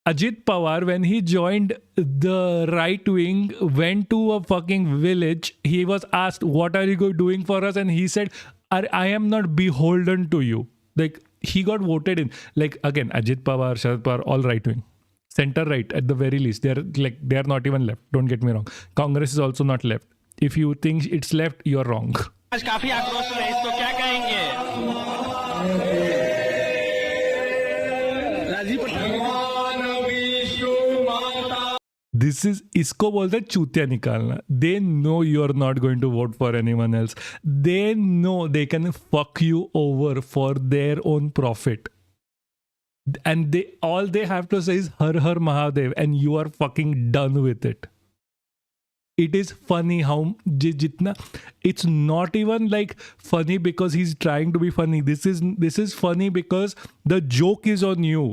Ajit Pawar, when he joined the right wing, went to a fucking village. He was asked, what are you doing for us? And he said, I am not beholden to you. Like, he got voted in. Like, again, Ajit Pawar, Sharad Pawar, all right wing. Center right, at the very least. They are not even left. Don't get me wrong. Congress is also not left. If you think it's left, you're wrong. काफी आक्रोश में इसको क्या कहेंगे? Rajiv This is इसको बोलते हैं चूतिया निकालना. They know you're not going to vote for anyone else. They know they can fuck you over for their own profit. And all they have to say is Har Har Mahadev, and you are fucking done with it. It is funny how jitna, it's not even like funny because he's trying to be funny. This is funny because the joke is on you.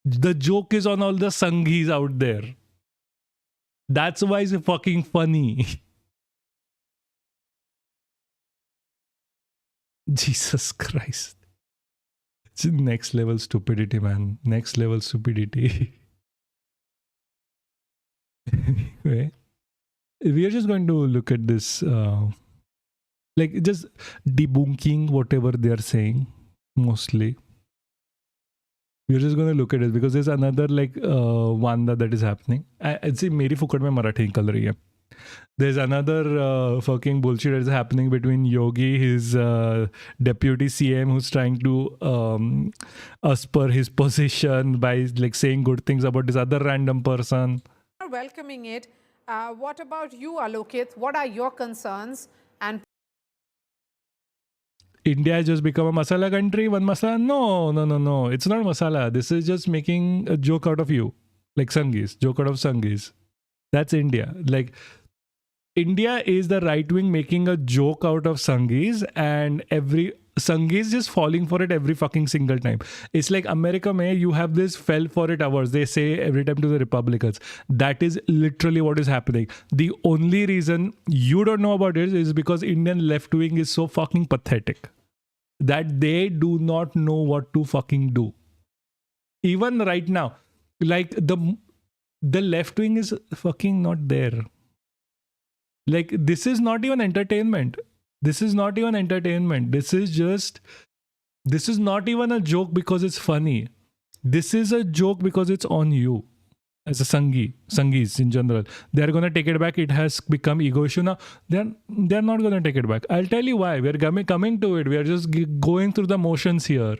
The joke is on all the Sanghis out there. That's why it's fucking funny. Jesus Christ. It's next level stupidity, man. Next level stupidity. Anyway, we are just going to look at this, like just debunking whatever they are saying, mostly. We're just going to look at it because there's another like Wanda that is happening. I'd say मेरी फुकट में मराठी निकल रही है. There's another fucking bullshit that is happening between Yogi, his deputy CM, who's trying to spur his position by like saying good things about this other random person. Welcoming it. What about you, Alokit? What are your concerns? And India has just become a masala country. One masala? No. It's not masala. This is just making a joke out of you. Like Sanghis. Joke out of Sanghis. That's India. Like, India is the right wing making a joke out of Sanghis, and every Sanghis just falling for it every fucking single time. It's like America mein, you have this fell for it hours. They say every time to the Republicans. That is literally what is happening. The only reason you don't know about it is because Indian left wing is so fucking pathetic that they do not know what to fucking do. Even right now, like the left wing is fucking not there. Like, this is not even entertainment. This is not even entertainment. This is not even a joke because it's funny. This is a joke because it's on you. As a Sanghis in general. They're going to take it back. It has become ego issue now. They're not going to take it back. I'll tell you why. We're coming to it. We are just going through the motions here.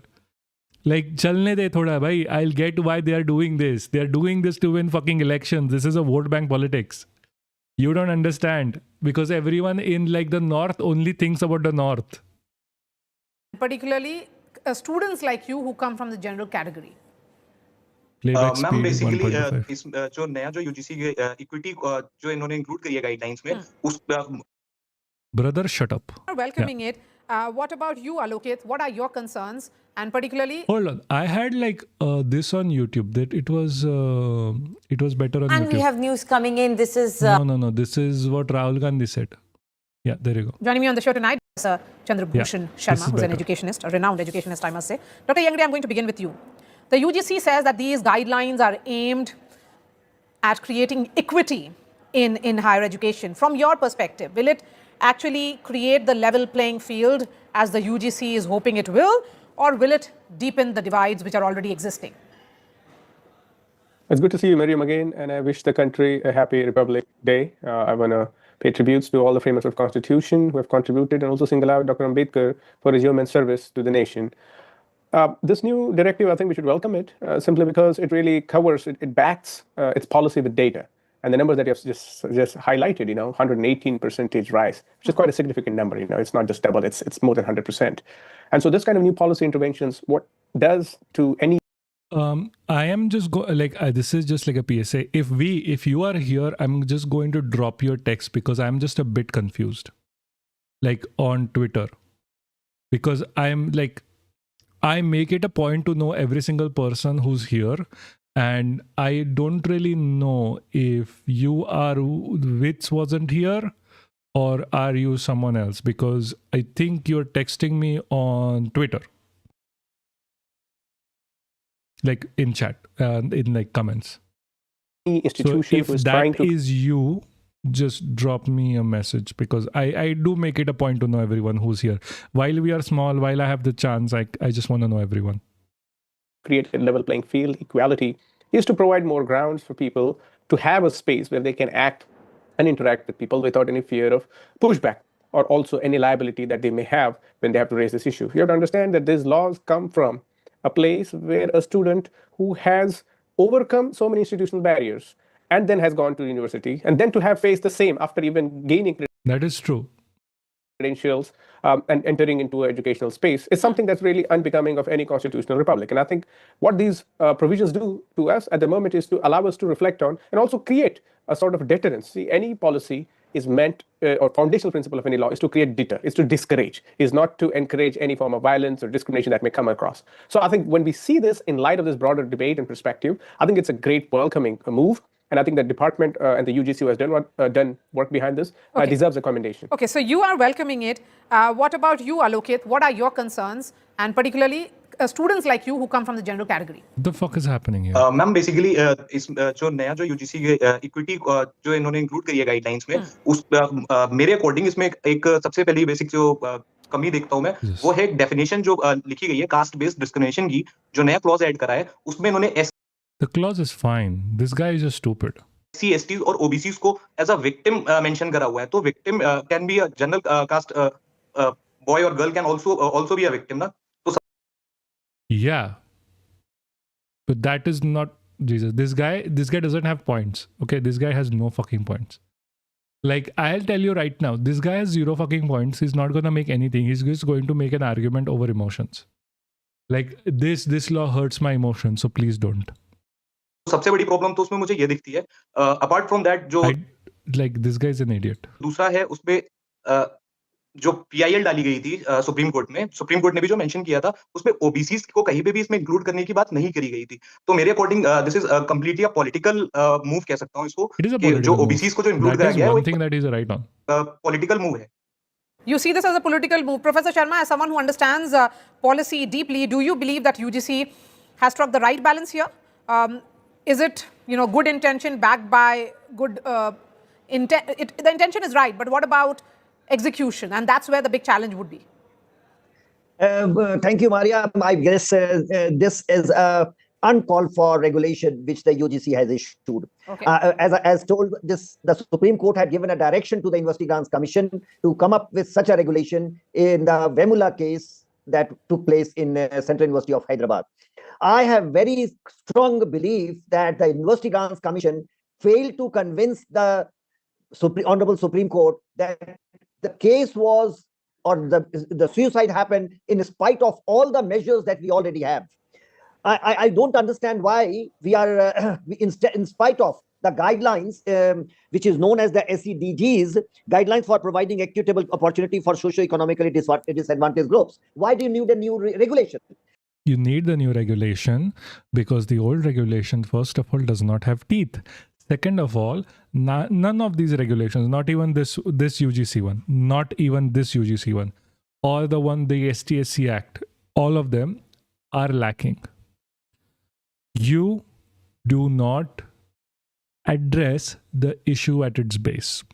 Like, chalne de thoda bhai. I'll get why they are doing this. They are doing this to win fucking elections. This is a vote bank politics. You don't understand. Because everyone in like the north only thinks about the north. students like you who come from the general category. Ma'am basically इस जो नया जो UGC equity जो इन्होंने include करी है guidelines में उस Brother, shut up. Welcoming it. What about you, Alokit? What are your concerns? And particularly... Hold on. I had like this on YouTube. That it was better on YouTube. And we have news coming in. This is... No. This is what Rahul Gandhi said. Yeah, there you go. Joining me on the show tonight, Sir Chandrabhushan Sharma, who's an educationist, a renowned educationist, I must say. Dr. Yangde, I'm going to begin with you. The UGC says that these guidelines are aimed at creating equity in higher education. From your perspective, will it actually create the level playing field as the UGC is hoping it will, or will it deepen the divides which are already existing? It's good to see you, Miriam, again, and I wish the country a happy Republic Day. I want to pay tributes to all the framers of the Constitution who have contributed, and also single out Dr. Ambedkar for his yeoman's service to the nation. This new directive, I think we should welcome it, simply because it really covers, it backs its policy with data. And the numbers that you have just highlighted, 118% rise, which is quite a significant number. It's not just double, it's more than 100%. And so this kind of new policy interventions, what does to any... I am just this is just like a PSA. If you are here, I'm just going to drop your text because I'm just a bit confused. Like on Twitter. Because I'm like, I make it a point to know every single person who's here. And I don't really know if you are Wits wasn't here or are you someone else, because I think you're texting me on Twitter. Like in chat and in like comments. Institution so if that is you, just drop me a message, because I do make it a point to know everyone who's here. While we are small, while I have the chance, I just want to know everyone. Create a level playing field, equality, is to provide more grounds for people to have a space where they can act and interact with people without any fear of pushback or also any liability that they may have when they have to raise this issue. You have to understand that these laws come from a place where a student who has overcome so many institutional barriers and then has gone to university, and then to have faced the same after even gaining That is true. credentials and entering into an educational space is something that's really unbecoming of any constitutional republic. And I think what these provisions do to us at the moment is to allow us to reflect on and also create a sort of deterrence. See, any policy is meant, or foundational principle of any law is to create deter, is to discourage, is not to encourage any form of violence or discrimination that may come across. So I think when we see this in light of this broader debate and perspective, I think it's a great welcoming move. And I think the department and the UGC who has done work behind this deserves a commendation. Okay, so you are welcoming it. What about you, Alokit? What are your concerns? And particularly students like you who come from the general category. What the fuck is happening here? Ma'am basically इस जो नया जो UGC equity जो इन्होंने include करी है guidelines में उस मेरे अकॉर्डिंग इसमें एक सबसे पहली बेसिक जो कमी देखता हूं मैं वो है एक डेफिनेशन जो लिखी गई है कास्ट बेस्ड डिस्क्रिमिनेशन की जो नया क्लॉज ऐड करा है उसमें इन्होंने The clause is fine. This guy is just stupid. SC, और OBCs को एज अ विक्टिम मेंशन करा हुआ है तो victim can be a general caste boy और girl can also be a victim ना तो Yeah, but that is not Jesus. This guy doesn't have points. Okay, this guy has no fucking points. Like, I'll tell you right now, this guy has 0 fucking points. He's not gonna make anything. He's just going to make an argument over emotions. Like, this law hurts my emotions, so please don't. सबसे बड़ी problem तो उसमें मुझे ये दिखती है apart from that जो like this guy is an idiot. दूसरा है उसमें जो पीआईएल डाली गई थी सुप्रीम कोर्ट ने भी जो मेंशन किया था उसमें ओबीसीज को कहीं पे भी इसमें इंक्लूड करने की बात नहीं करी गई थी तो मेरे according this is completely a political move कह सकता हूं इसको कि जो ओबीसीज को जो इंक्लूड करा गया है वो thing that is right on political move है. You see this as a political move. Professor Sharma, as someone who understands policy deeply, do you believe that UGC has struck the right balance here? Is it, good intention backed by good intent? The intention is right, but what about execution? And that's where the big challenge would be. Thank you, Maria. I guess this is a uncalled for regulation which the UGC has issued. Okay. As told, the Supreme Court had given a direction to the Investigation Commission to come up with such a regulation in the Vemula case that took place in Central University of Hyderabad. I have very strong belief that the Investigation Commission failed to convince the Honorable Supreme Court that the case was, or the suicide happened in spite of all the measures that we already have. I don't understand why we are, in spite of the guidelines, which is known as the SEDGs, guidelines for providing equitable opportunity for socio-economically disadvantaged groups. Why do you need a new regulation? You need the new regulation because the old regulation, first of all, does not have teeth. Second of all, none of these regulations, not even this UGC one, not even this UGC one, or the one, the STSC Act, all of them are lacking. You do not address the issue at its base.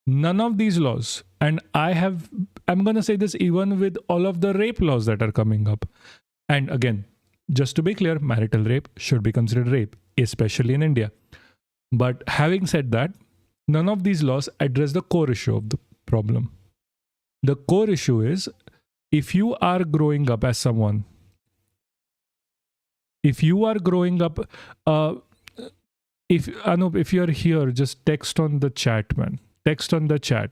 None of these laws, and I'm going to say this even with all of the rape laws that are coming up. And again, just to be clear, marital rape should be considered rape, especially in India. But having said that, none of these laws address the core issue of the problem. The core issue is, if you are growing up as someone, if you are growing up, if Anup, if you're here, just text on the chat, man. Text on the chat.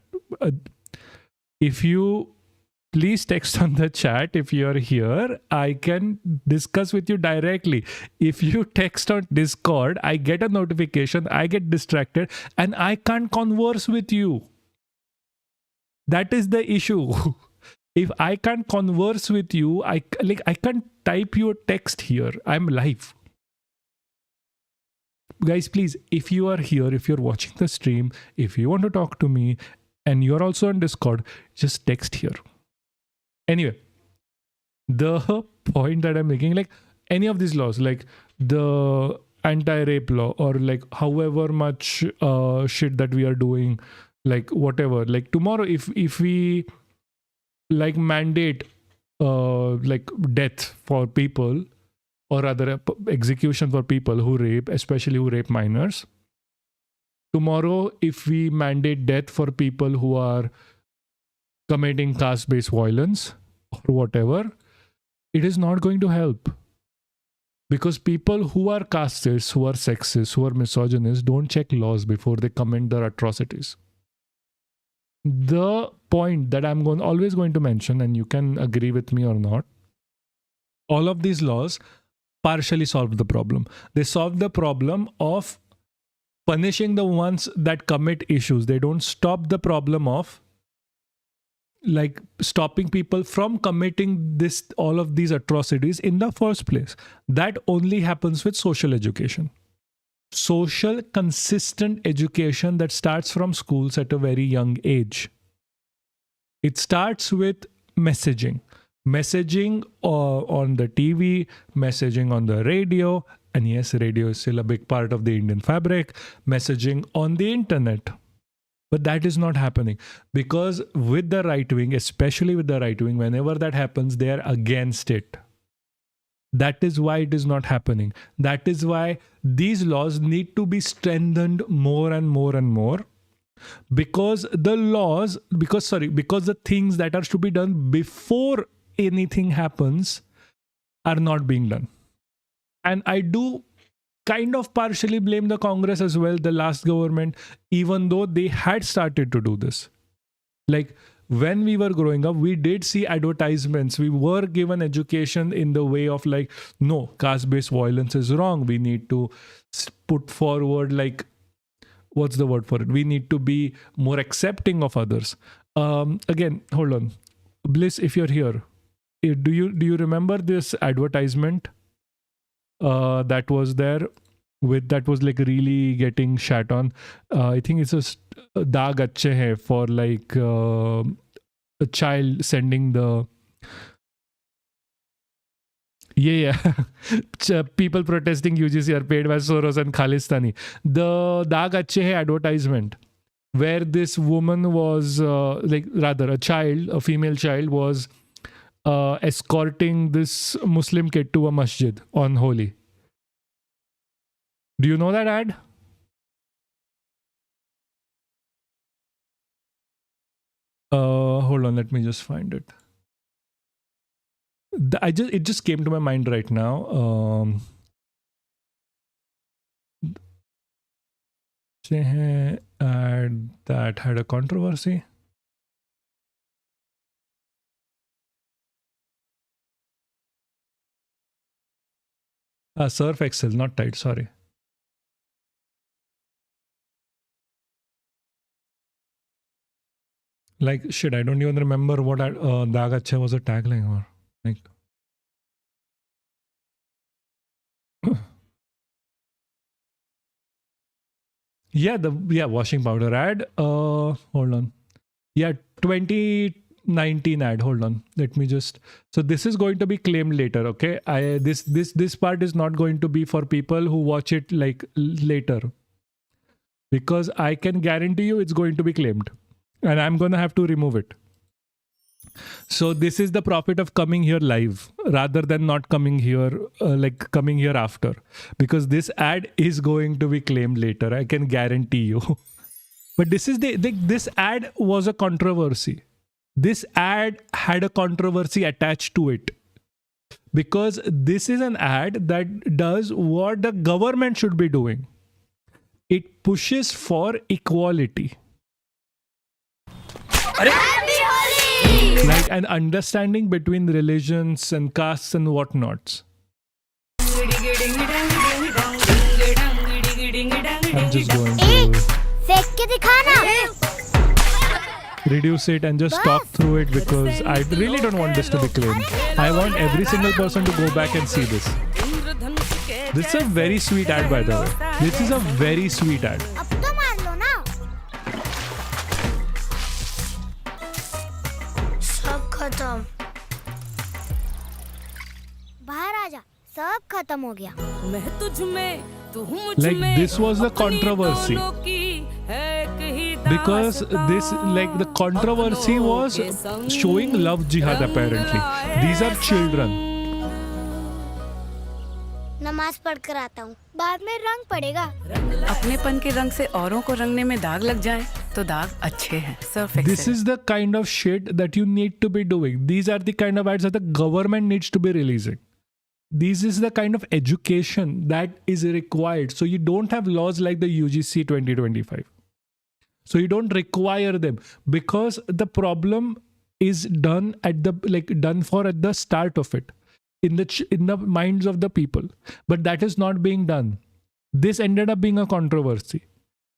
Please text on the chat if you're here. I can discuss with you directly. If you text on Discord, I get a notification, I get distracted, and I can't converse with you. That is the issue. If I can't converse with you, I can't type your text here. I'm live. Guys, please, if you are here, if you're watching the stream, if you want to talk to me, and you're also on Discord, just text here. Anyway, the point that I'm making, like any of these laws, like the anti-rape law, or like however much shit that we are doing, like whatever, like tomorrow if we like mandate like death for people, or rather execution for people who rape, especially who rape minors. Tomorrow, if we mandate death for people who are committing caste-based violence or whatever, it is not going to help. Because people who are castists, who are sexists, who are misogynists don't check laws before they commit their atrocities. The point that I'm always going to mention, and you can agree with me or not, all of these laws partially solve the problem. They solve the problem of punishing the ones that commit issues. They don't stop the problem of like stopping people from committing all of these atrocities in the first place. That only happens with social education. Social, consistent education that starts from schools at a very young age. It starts with messaging. Messaging on the TV, messaging on the radio, and yes, radio is still a big part of the Indian fabric, messaging on the internet. But that is not happening because with the right wing, especially with the right wing, whenever that happens, they are against it. That is why it is not happening. That is why these laws need to be strengthened more and more and more. Because the things that are to be done before anything happens are not being done. And I do kind of partially blame the Congress as well, the last government, even though they had started to do this. Like when we were growing up, we did see advertisements. We were given education in the way of like, no, caste-based violence is wrong. We need to put forward like, what's the word for it? We need to be more accepting of others. Again, hold on. Bliss, if you're here, do you remember this advertisement that was there that was like really getting shat on? I think it's a daag achhe hai for like a child sending the people protesting UGC are paid by Soros and Khalistani. The daag achhe hai advertisement where this woman was a female child was escorting this Muslim kid to a masjid on Holi. Do you know that ad? Hold on, let me just find it. It just came to my mind right now. Ad that had a controversy. Surf Excel, not Tide, sorry. Like, shit, I don't even remember what Daag Achhe was a tagline or like. Washing powder ad. Hold on. 2019 ad. Hold on. Let me just. So this is going to be claimed later. Okay. This part is not going to be for people who watch it like later, because I can guarantee you it's going to be claimed, and I'm going to have to remove it. So this is the profit of coming here live rather than not coming here, coming here after, because this ad is going to be claimed later. I can guarantee you. But this is this ad was a controversy. This ad had a controversy attached to it, because this is an ad that does what the government should be doing. It pushes for equality. Like an understanding between religions and castes and whatnots. I'm just going to reduce it and just talk through it, because I really don't want this to be claimed. I want every single person to go back and see this. This is a very sweet ad, by the way. This is a very sweet ad. Like, this was the controversy, because this, like, the controversy was showing love jihad. Apparently these are children. नमाज पढ़ कर आता हूँ, बाद में रंग पड़ेगा। अपनेपन के रंग से औरों को रंगने में दाग लग जाए तो दाग अच्छे हैं। This is the kind of shit that you need to be doing. These are the kind of ads that the government needs to be releasing. This is the kind of education that is required. So you don't have laws like the UGC 2025. So you don't require them because the problem is done at the at the start of it in the minds of the people. But that is not being done. This ended up being a controversy.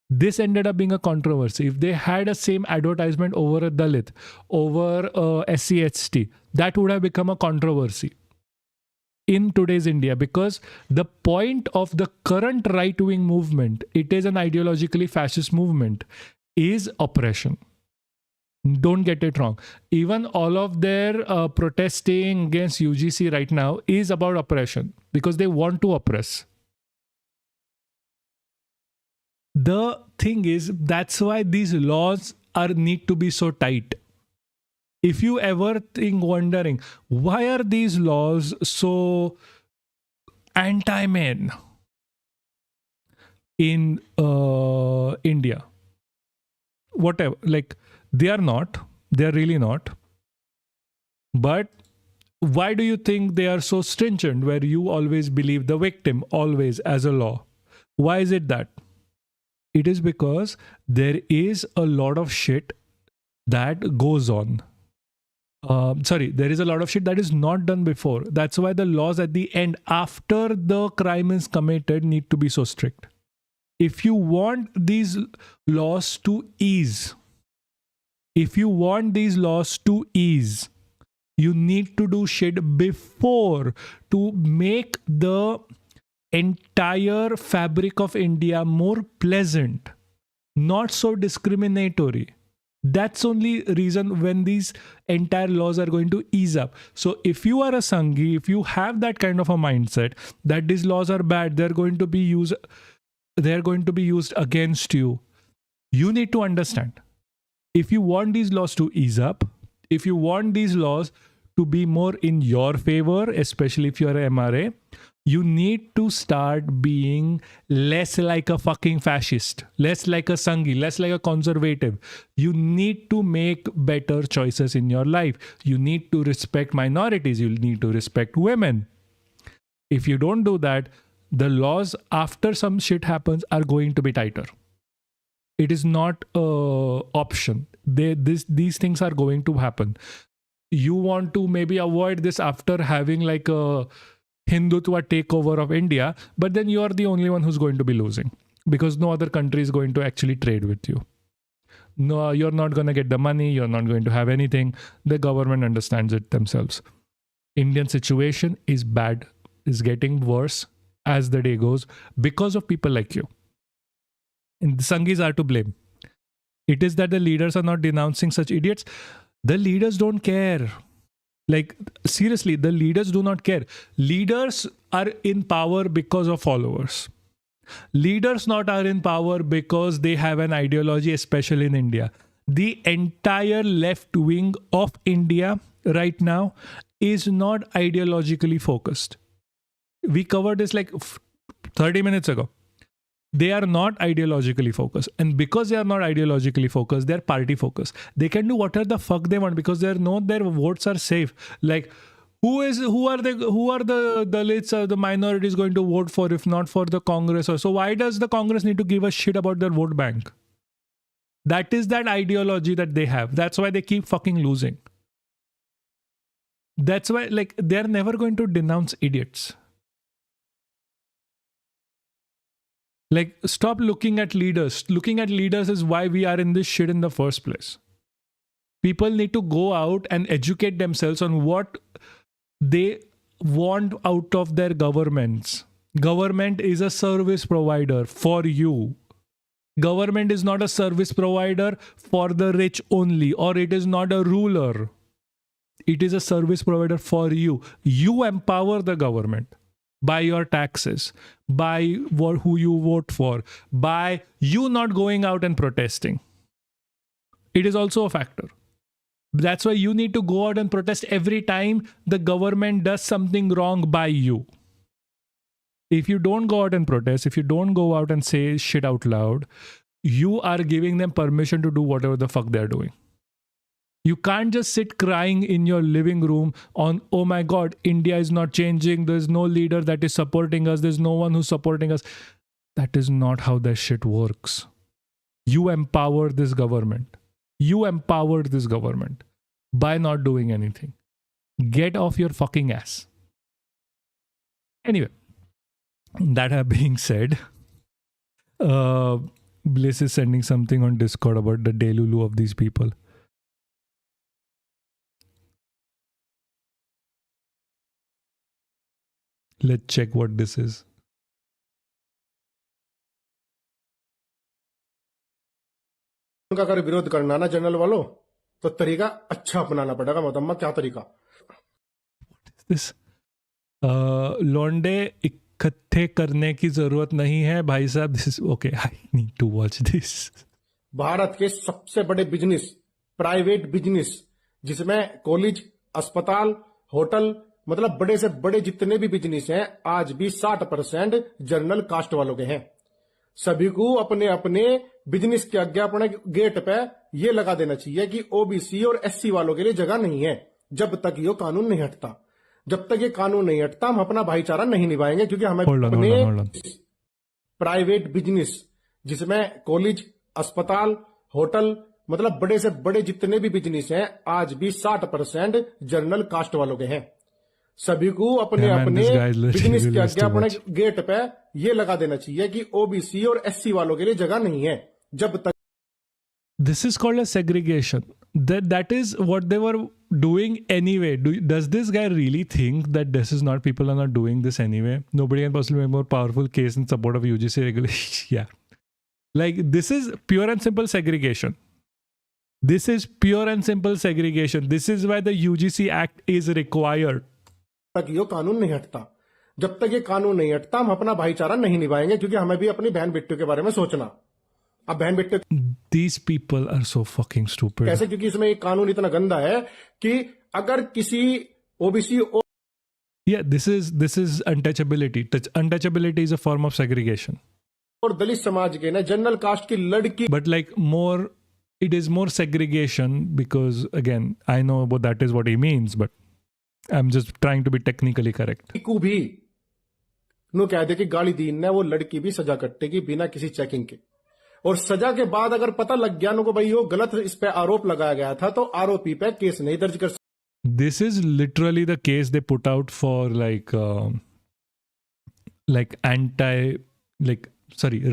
If they had a same advertisement over a Dalit, over SC/ST, that would have become a controversy in today's India, because the point of the current right-wing movement, it is an ideologically fascist movement, is oppression. Don't get it wrong. Even all of their protesting against UGC right now is about oppression because they want to oppress. The thing is, that's why these laws need to be so tight. If you ever wondering, why are these laws so anti-men in India? Whatever, they are not. They are really not. But why do you think they are so stringent, where you always believe the victim always as a law? Why is it that? It is because there is a lot of shit that goes on. There is a lot of shit that is not done before. That's why the laws at the end, after the crime is committed, need to be so strict. If you want these laws to ease, you need to do shit before to make the entire fabric of India more pleasant, not so discriminatory. That's only reason when these entire laws are going to ease up. So if you are a Sanghi, if you have that kind of a mindset that these laws are bad, they're going to be used against you, you need to understand. If you want these laws to ease up, if you want these laws to be more in your favor, especially if you're a MRA, you need to start being less like a fucking fascist, less like a Sanghi, less like a conservative. You need to make better choices in your life. You need to respect minorities. You need to respect women. If you don't do that, the laws after some shit happens are going to be tighter. It is not an option. These things are going to happen. You want to maybe avoid this after having like a Hindutva takeover of India, but then you are the only one who's going to be losing because no other country is going to actually trade with you. No, you're not going to get the money. You're not going to have anything. The government understands it themselves. Indian situation is bad, is getting worse as the day goes because of people like you. And the Sanghis are to blame. It is that the leaders are not denouncing such idiots. The leaders don't care. Seriously, the leaders do not care. Leaders are in power because of followers. Leaders not are in power because they have an ideology, especially in India. The entire left wing of India right now is not ideologically focused. We covered this 30 minutes ago. They are not ideologically focused. And because they are not ideologically focused, they're party focused. They can do whatever the fuck they want because they know their votes are safe. Who are the Dalits or the minorities going to vote for if not for the Congress? So why does the Congress need to give a shit about their vote bank? That is that ideology that they have. That's why they keep fucking losing. That's why they're never going to denounce idiots. Stop looking at leaders. Looking at leaders is why we are in this shit in the first place. People need to go out and educate themselves on what they want out of their governments. Government is a service provider for you. Government is not a service provider for the rich only, or it is not a ruler. It is a service provider for you. You empower the government. By your taxes, by who you vote for, by you not going out and protesting. It is also a factor. That's why you need to go out and protest every time the government does something wrong by you. If you don't go out and protest, if you don't go out and say shit out loud, you are giving them permission to do whatever the fuck they're doing. You can't just sit crying in your living room on, oh my God, India is not changing. There's no leader that is supporting us. There's no one who's supporting us. That is not how that shit works. You empower this government. You empowered this government by not doing anything. Get off your fucking ass. Anyway, that being said, Bliss is sending something on Discord about the delulu of these people. Let's check what this is. उनका अगर विरोध करना ना general वालों तो तरीका अच्छा अपनाना पड़ेगा। मतम्मा क्या तरीका? This लौंडे इकट्ठे करने की जरूरत नहीं है भाई साहब. This is okay. I need to watch this. Bharat के सबसे बड़े बिजनेस, प्राइवेट बिजनेस, जिसमें कॉलेज, अस्पताल, होटल, मतलब बड़े से बड़े जितने भी बिजनेस हैं, आज भी 60% जनरल कास्ट वालों के हैं. सभी को अपने अपने बिजनेस के आगे अपने गेट पे ये लगा देना चाहिए कि ओबीसी और एससी वालों के लिए जगह नहीं है जब तक ये कानून नहीं हटता. जब तक ये कानून नहीं हटता हम अपना भाईचारा नहीं निभाएंगे, क्योंकि हमें अपने प्राइवेट बिजनेस, जिसमें कॉलेज, अस्पताल, होटल, मतलब बड़े से बड़े जितने भी बिजनेस हैं, आज भी 60% जनरल कास्ट वालों के हैं. सभी को अपने अपने बिजनेस के आगे अपने गेट पे ये लगा देना चाहिए कि ओबीसी और एससी वालों के लिए जगह नहीं है जब तक. This is called a segregation. That is what they were doing anyway. Does this guy really think that this is not, people are not doing this anyway? Nobody can possibly make a more powerful case in support of UGC regulation. Yeah. Like, this is pure and simple segregation. This is pure and simple segregation. This is why the UGC Act is required. तक ये कानून नहीं हटता. जब तक ये कानून नहीं हटता हम अपना भाईचारा नहीं निभाएंगे, क्योंकि हमें भी अपनी बहन बेटियों के बारे में सोचना. अब बहन बेटे, these people are so fucking stupid. कैसे? क्योंकि इसमें एक कानून इतना गंदा है कि अगर किसी OBC, yeah, this is untouchability. Untouchability is a form of segregation. और दलित समाज के ना जनरल कास्ट की लड़की, but like more, it is more segregation because again I know what that is, what he means, but I'm just trying to be technically correct. को भी no कह दे कि गाली दी ने, वो लड़की भी सजा कटेगी बिना किसी चेकिंग के. और सजा के बाद अगर पता लग गया को भाई वो गलत इस पे आरोप लगाया गया था, तो आरोपी पे केस नहीं दर्ज कर. This is literally the case they put out for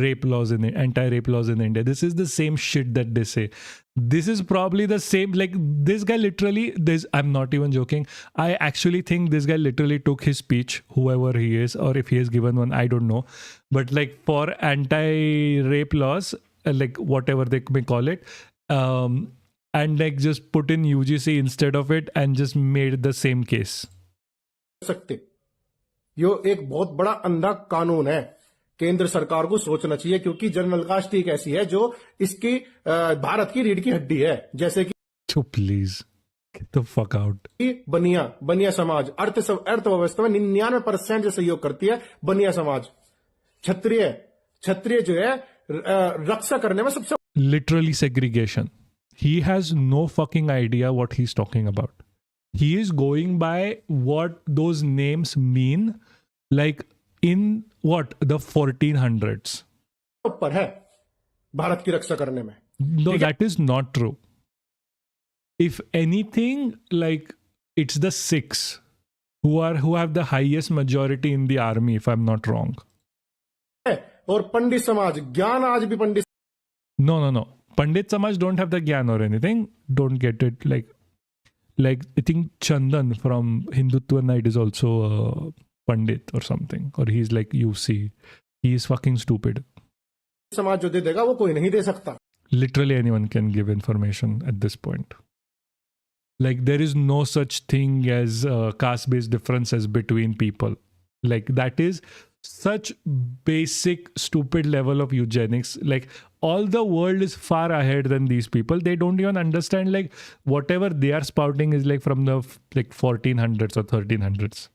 rape laws in anti-rape laws in India. This is the same shit that they say. This is probably the same, like this guy literally, I'm not even joking. I actually think this guy literally took his speech, whoever he is, or if he has given one, I don't know. But like for anti-rape laws, like whatever they may call it, and like just put in UGC instead of it and just made the same case. सकते. यो एक बहुत बड़ा अंधा कानून है. केंद्र सरकार को सोचना चाहिए, क्योंकि जनरल कास्ट एक ऐसी है जो इसकी भारत की रीढ़ की हड्डी है. जैसे कि तो please get the fuck out. बनिया समाज अर्थव्यवस्था में 99% जो सहयोग करती है बनिया समाज. क्षत्रिय जो है रक्षा करने में सबसे, literally segregation. He has no fucking idea what he's talking about. He is going by what those names mean, like in what, the 1400s. ऊपर है भारत की रक्षा करने में. No, that is not true. If anything, like it's the Sikhs who have the highest majority in the army, if I'm not wrong. और पंडित समाज, ज्ञान आज भी पंडित. No. Pandit Samaj don't have the gyan or anything. Don't get it. Like I think Chandan from Hindutva Night is also a Pandit or something. Or he's like UC. He is fucking stupid. समाज जो दे देगा वो कोई नहीं दे सकता. Literally anyone can give information at this point. Like there is no such thing as caste-based differences between people. Like that is such basic stupid level of eugenics. Like all the world is far ahead than these people. They don't even understand, like whatever they are spouting is like from the like 1400s or 1300s.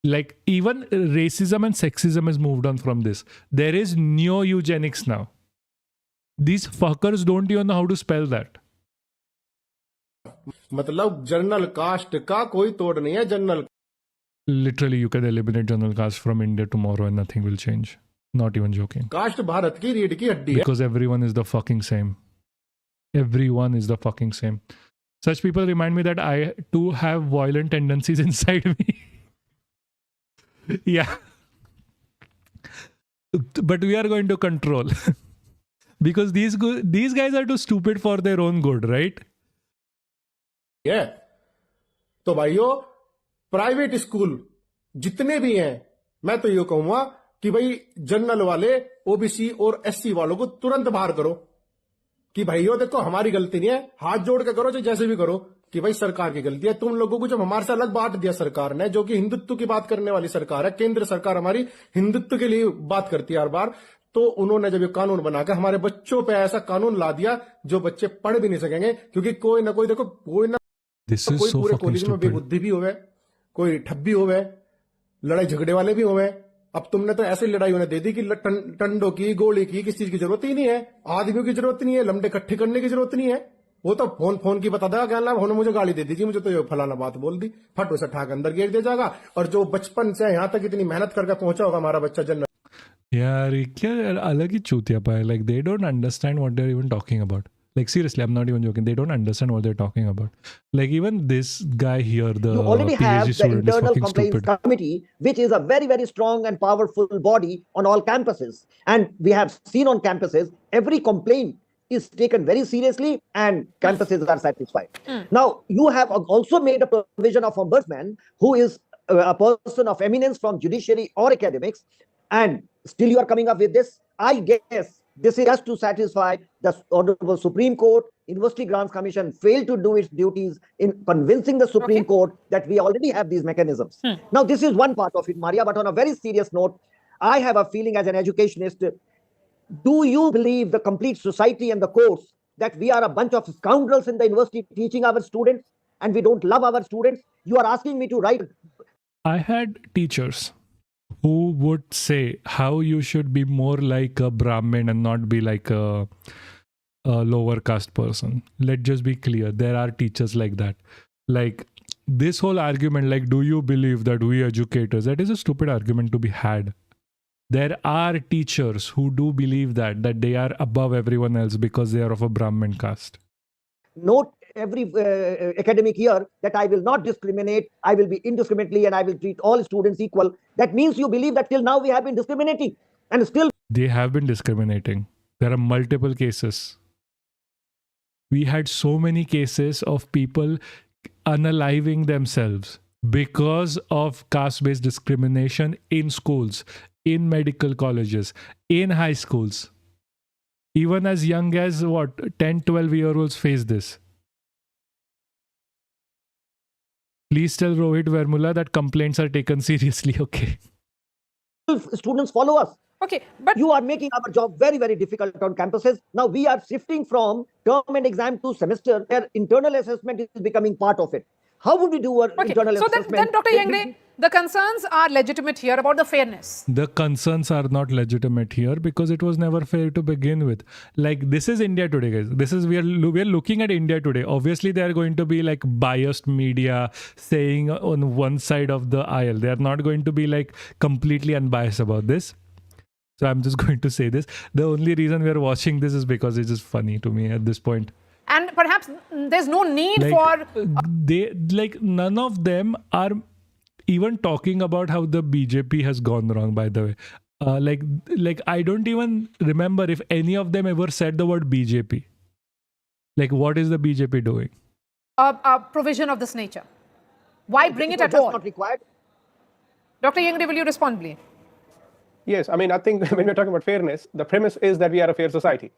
Like even racism and sexism has moved on from this. There is neo-eugenics now. These fuckers don't even know how to spell that. मतलब general caste का कोई तोड़ नहीं है। General Literally, you can eliminate general caste from India tomorrow and nothing will change. Not even joking. Caste Bharat की रीढ़ की हड्डी है। Because everyone is the fucking same. Everyone is the fucking same. Such people remind me that I too have violent tendencies inside me. Yeah. But we are going to control. Because these guys are too stupid for their own good, right? है तो भाइयों, private school जितने भी हैं, मैं तो ये कहूंगा कि भाई जनरल वाले, ओबीसी और एससी वालों को तुरंत बाहर करो। कि भाइयों देखो, हमारी गलती नहीं है, हाथ जोड़ के करो, चाहे जैसे भी करो, कि भाई सरकार की गलती है। तुम लोगों को जब हमारे से अलग बांट दिया सरकार ने, जो कि हिंदुत्व की बात करने वाली सरकार है, केंद्र सरकार हमारी हिंदुत्व के लिए बात करती है हर बार, तो उन्होंने जब ये कानून बनाकर हमारे बच्चों पे ऐसा कानून ला दिया जो बच्चे पढ़ भी नहीं सकेंगे। क्योंकि कोई ना कोई, देखो, कोई ना कोई पूरे कॉलेज में बेबुद्धि भी होवे, कोई ठब्बी होवे, लड़ाई झगड़े वाले भी होवे। अब तुमने तो ऐसी लड़ाई उन्हें दे दी कि टंडों की, गोली की, किस चीज की जरूरत ही नहीं है, आदमियों की जरूरत नहीं है, लंबे इकट्ठे करने की जरूरत नहीं है। वो तो फोन की बता देगा, क्या उन्होंने मुझे गाली दे दी, मुझे तो ये फलाना बात बोल दी, फट उसे ठाक अंदर गिर दिया जाएगा। और जो बचपन से यहाँ तक इतनी मेहनत करके पहुंचा होगा हमारा बच्चा जनरल, यार क्या अलग ही चूतिया पाए. Like they don't understand what they're even talking about. Like seriously, I'm not even joking. They don't understand what they're talking about. Like even this guy here, the you already have PhD the student is internal fucking complaints stupid. committee, which is a very, very strong and powerful body on all campuses. And we have seen on campuses, every complaint is taken very seriously and campuses are satisfied. Now, you have also made a provision of ombudsman, who is a person of eminence from judiciary or academics, and still you are coming up with this. I guess this is just to satisfy the Honorable Supreme Court. University Grants Commission failed to do its duties in convincing the Supreme Court that we already have these mechanisms. Now, this is one part of it, Maria, but on a very serious note, I have a feeling as an educationist, do you believe the complete society and the courts that we are a bunch of scoundrels in the university teaching our students and we don't love our students? You are asking me to write. I had teachers who would say how you should be more like a Brahmin and not be like a lower caste person. Let's just be clear. There are teachers like that. Like this whole argument, like, do you believe that we educators, that is a stupid argument to be had. There are teachers who do believe that they are above everyone else because they are of a Brahmin caste. Note every academic year that I will not discriminate, I will be indiscriminately and I will treat all students equal. That means you believe that till now we have been discriminating and still... They have been discriminating. There are multiple cases. We had so many cases of people unaliving themselves because of caste-based discrimination in schools, in medical colleges, in high schools. Even as young as 10, 12-year-olds face this. Please tell Rohit Vermula that complaints are taken seriously, okay? Students follow us. Okay, but you are making our job very, very difficult on campuses. Now we are shifting from term and exam to semester, where internal assessment is becoming part of it. How would we do our internal assessment? Then Dr. Yengde, the concerns are legitimate here about the fairness. The concerns are not legitimate here because it was never fair to begin with. Like, this is India today, guys. This is, we are looking at India today. Obviously, there are going to be like biased media saying on one side of the aisle. They are not going to be like completely unbiased about this. So I'm just going to say this. The only reason we are watching this is because it's just funny to me at this point. And perhaps there's no need none of them are even talking about how the BJP has gone wrong, by the way. Like I don't even remember if any of them ever said the word BJP. Like, what is the BJP doing? A provision of this nature. Why bring it at all? That's not required. Dr. Yengde, will you respond, please? Yes, I mean, I think when we're talking about fairness, the premise is that we are a fair society.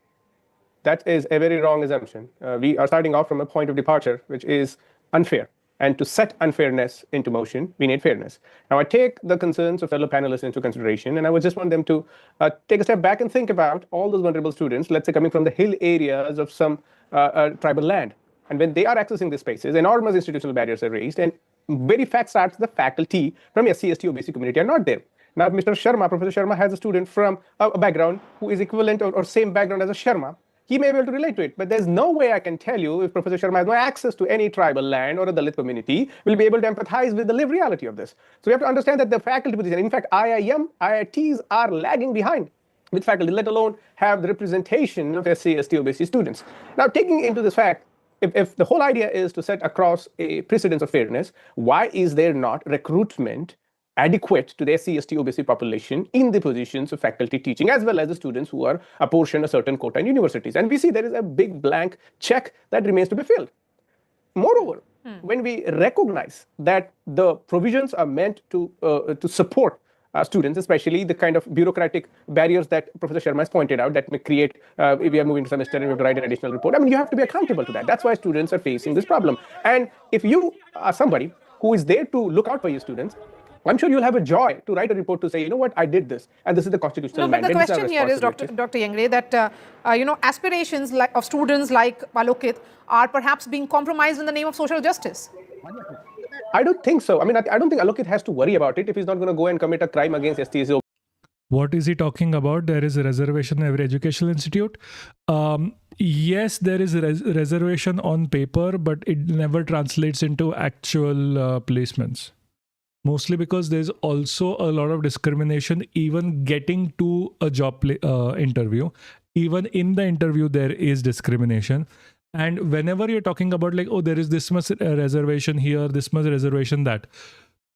That is a very wrong assumption. We are starting off from a point of departure, which is unfair. And to set unfairness into motion, we need fairness. Now, I take the concerns of fellow panelists into consideration, and I would just want them to take a step back and think about all those vulnerable students, let's say coming from the hill areas of some tribal land. And when they are accessing these spaces, enormous institutional barriers are raised, and very fact starts the faculty from SC, ST, OBC community are not there. Now, Mr. Sharma, Professor Sharma has a student from a background who is equivalent or same background as a Sharma. he may be able to relate to it. But there's no way I can tell you if Professor Sharma has no access to any tribal land or a Dalit community will be able to empathize with the lived reality of this. So we have to understand that the faculty position, in fact, IITs are lagging behind with faculty, let alone have the representation of SC, ST, OBC students. Now, taking into this fact, if the whole idea is to set across a precedence of fairness, why is there not recruitment adequate to the SC, ST, OBC population in the positions of faculty teaching, as well as the students who are apportioned a certain quota in universities? And we see there is a big blank check that remains to be filled. Moreover, when we recognize that the provisions are meant to support students, especially the kind of bureaucratic barriers that Professor Sharma has pointed out that may create, if we are moving to semester and we have to write an additional report. I mean, you have to be accountable to that. That's why students are facing this problem. And if you are somebody who is there to look out for your students, I'm sure you'll have a joy to write a report to say, you know what, I did this, and this is the constitutional mandate. But the question here is, Dr. Yengre, that aspirations of students like Alokit are perhaps being compromised in the name of social justice. I don't think so. I mean, I don't think Alokit has to worry about it if he's not going to go and commit a crime against STs. What is he talking about? There is a reservation in every educational institute. Yes, there is a reservation on paper, but it never translates into actual placements. Mostly because there's also a lot of discrimination even getting to a job interview. Even in the interview, there is discrimination. And whenever you're talking about like, oh, there is this much reservation here, this much reservation that,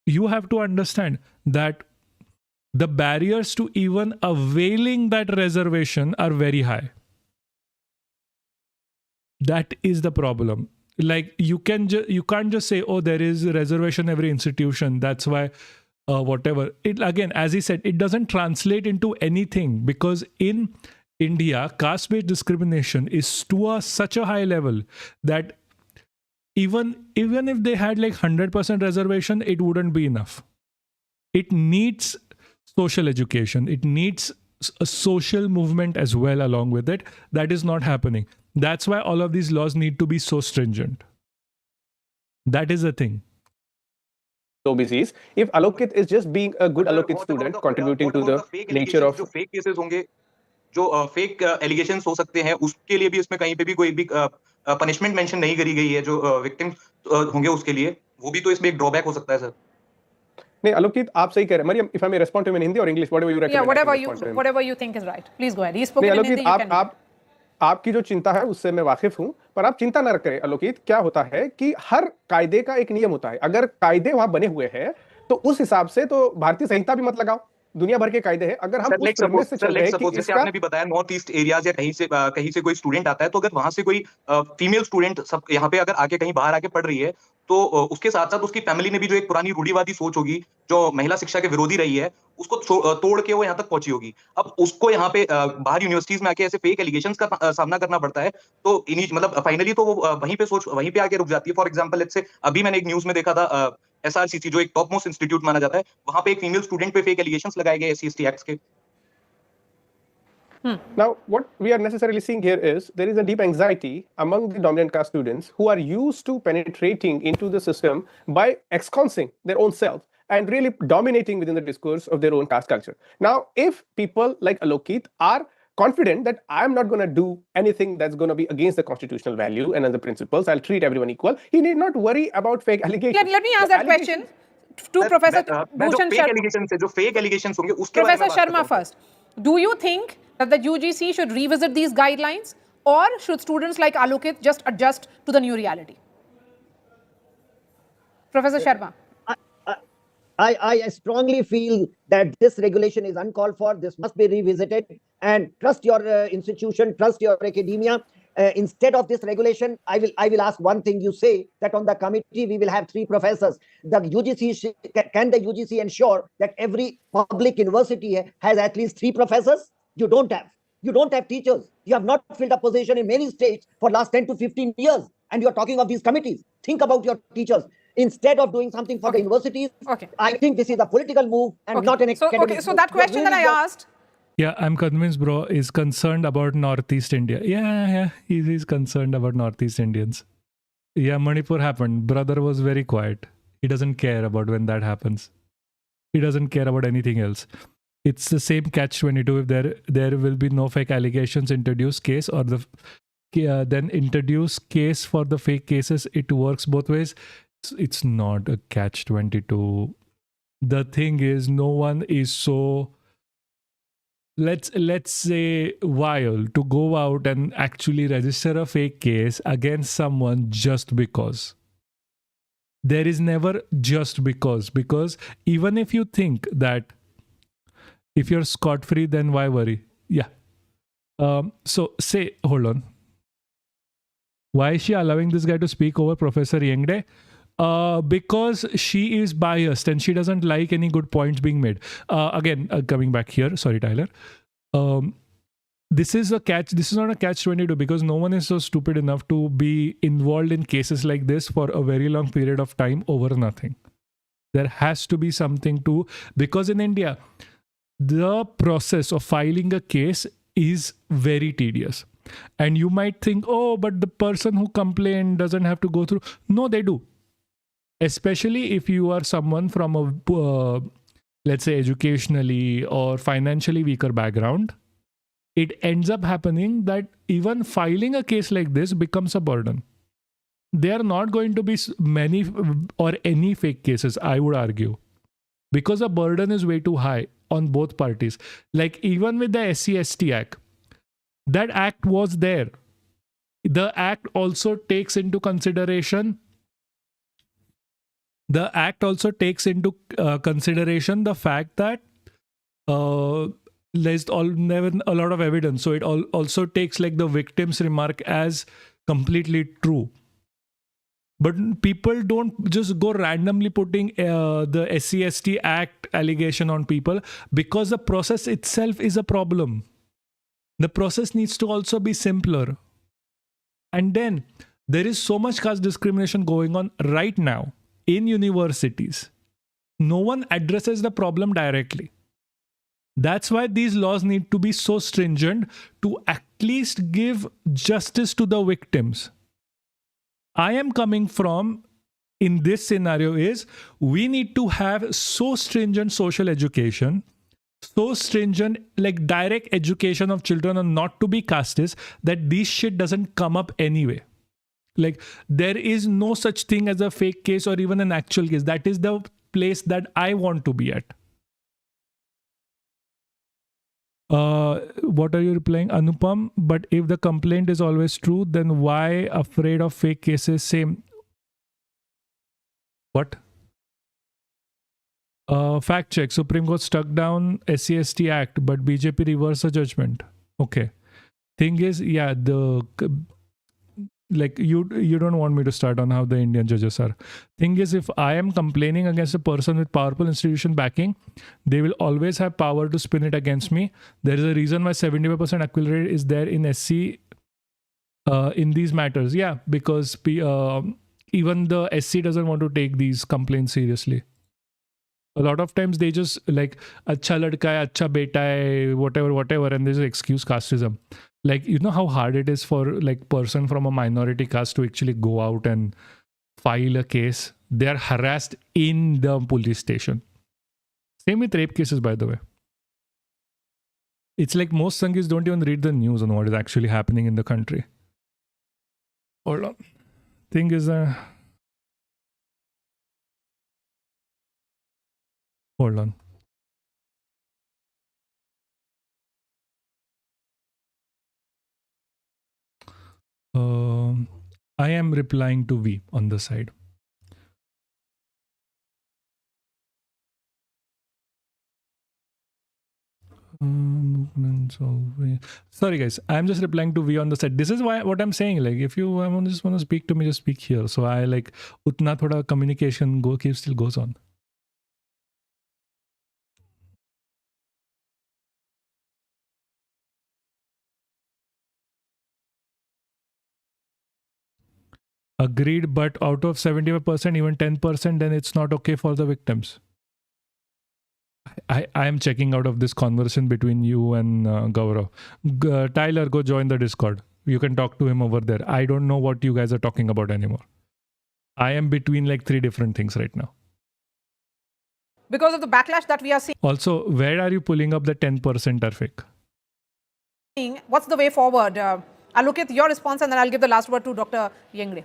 you have to understand that the barriers to even availing that reservation are very high. That is the problem. Like you can't just say, oh, there is a reservation every institution, that's why whatever. It again, as he said, it doesn't translate into anything, because in India, caste-based discrimination is to such a high level that even if they had like 100% reservation, it wouldn't be enough. It needs social education. It needs a social movement as well along with it. That is not happening. That's why all of these laws need to be so stringent. That is the thing. OBCs, if Alokit is just being a good Alokit student, contributing to the nature of... जो fake cases होंगे, जो fake allegations हो सकते हैं, उसके लिए भी इसमें कहीं पे भी कोई भी punishment mention नहीं करी गई है, जो victims होंगे उसके लिए, वो भी तो इसमें एक drawback हो सकता है, सर. नहीं, Alokit, आप सही कह रहे हैं. Mariam, if I may respond to him in Hindi or English, whatever you recommend. Yeah, whatever you think is right. Please go ahead. He spoke in Hindi. You can. आपकी जो चिंता है उससे मैं वाकिफ हूं, पर आप चिंता न करें अलोकित. क्या होता है कि हर कायदे का एक नियम होता है. अगर कायदे वहां बने हुए हैं तो उस हिसाब से तो भारतीय संहिता भी मत लगाओ. दुनिया भर के कायदे हैं. अगर हम उस प्रेमिस से चल रहे हैं कि जैसे आपने भी बताया नॉर्थ ईस्ट एरियाज या कहीं से कोई स्टूडेंट आता है, तो अगर वहां से कोई फीमेल स्टूडेंट सब यहाँ पे अगर आके कहीं बाहर आके पढ़ रही है, तो उसके साथ साथ उसकी फैमिली ने भी जो एक पुरानी रूढ़िवादी सोच होगी, जो महिला शिक्षा के विरोधी रही है, उसको तोड़ के वो यहाँ तक पहुंची होगी. अब उसको यहाँ पे बाहर यूनिवर्सिटीज में आके ऐसे फेक एलिगेशंस का सामना करना पड़ता है, तो मतलब फाइनली तो वो वहीं पे आके रुक जाती है. फॉर एग्जांपल लेट्स से अभी मैंने एक न्यूज में देखा था, SRCC जो एक टॉप मोस्ट इंस्टीट्यूट माना जाता है, वहां पे एक फीमेल स्टूडेंट पे फेक एलिगेशंस लगाए गए SC/ST एक्ट्स के. Now, what we are necessarily seeing here is there is a deep anxiety among the dominant caste students who are used to penetrating into the system by ensconcing their own self and really dominating within the discourse of their own caste culture. Now, if people like Alokit are confident that I'm not going to do anything that's going to be against the constitutional value and the principles, I'll treat everyone equal, he need not worry about fake allegations. Let me ask that question to Professor Bhushan Sharma. Professor Sharma first. Do you think that the UGC should revisit these guidelines, or should students like Alokit just adjust to the new reality? Professor Sharma. I strongly feel that this regulation is uncalled for. This must be revisited, and trust your institution, trust your academia. Instead of this regulation, I will ask one thing. You say that on the committee we will have 3 professors. The UGC can the UGC ensure that every public university has at least 3 professors? You don't have. You don't have teachers. You have not filled a position in many states for last 10 to 15 years, and you are talking of these committees. Think about your teachers. Instead of doing something for the universities, I think this is a political move and not an academic move. So that question that I asked. Yeah, I'm convinced bro is concerned about Northeast India. Yeah, he's concerned about Northeast Indians. Yeah, Manipur happened. Brother was very quiet. He doesn't care about when that happens. He doesn't care about anything else. It's the same catch-22. If there will be no fake allegations, introduce case, or then introduce case for the fake cases. It works both ways. It's not a catch-22. The thing is, no one is so, let's say, vile to go out and actually register a fake case against someone just because. There is never just because even if you think that if you're scot-free, then why worry? Yeah. So say, hold on. Why is she allowing this guy to speak over Professor Yengde? Because she is biased and she doesn't like any good points being made. Again, coming back here. Sorry, Tyler. This is not a catch-22 because no one is so stupid enough to be involved in cases like this for a very long period of time over nothing. There has to be something to, because in India, the process of filing a case is very tedious. And you might think, oh, but the person who complained doesn't have to go through. No, they do. Especially if you are someone from a, let's say, educationally or financially weaker background. It ends up happening that even filing a case like this becomes a burden. There are not going to be many or any fake cases, I would argue, because the burden is way too high on both parties. Like even with the SC/ST Act, that act was there. The act also takes into consideration the fact that there's never a lot of evidence. So it also takes like the victim's remark as completely true. But people don't just go randomly putting the SC/ST Act allegation on people because the process itself is a problem. The process needs to also be simpler. And then there is so much caste discrimination going on right now in universities. No one addresses the problem directly. That's why these laws need to be so stringent to at least give justice to the victims. I am coming from, in this scenario, is we need to have so stringent social education, so stringent like direct education of children on not to be casteist, that this shit doesn't come up anyway. Like there is no such thing as a fake case or even an actual case. That is the place that I want to be at. What are you replying, Anupam? But if the complaint is always true, then why afraid of fake cases? Same. What? Fact check. Supreme Court struck down SC/ST Act, but BJP reversed the judgment. Okay. Thing is, yeah, like you don't want me to start on how the Indian judges are. Thing is, if I am complaining against a person with powerful institution backing, they will always have power to spin it against me. There is a reason why 75% acquittal rate is there in SC in these matters. Yeah, because even the SC doesn't want to take these complaints seriously. A lot of times they just like acha ladka hai, acha beta hai, whatever, and there's excuse casteism. Like, you know how hard it is for like person from a minority caste to actually go out and file a case. They are harassed in the police station. Same with rape cases, by the way. It's like most Sanghis don't even read the news on what is actually happening in the country. Hold on. Thing is, hold on. I am replying to V on the side. Sorry guys, I'm just replying to V on the side. This is what I'm saying. Like, if you just want to speak to me, just speak here. So I like utna thoda communication still goes on. Agreed, but out of 75%, even 10%, then it's not okay for the victims. I am checking out of this conversation between you and Gaurav. Tyler, go join the Discord. You can talk to him over there. I don't know what you guys are talking about anymore. I am between like 3 different things right now. because of the backlash that we are Also, where are you pulling up the 10% are fake? seeing, what's the way forward? I'll look at your response and then I'll give the last word to Dr. Yengre.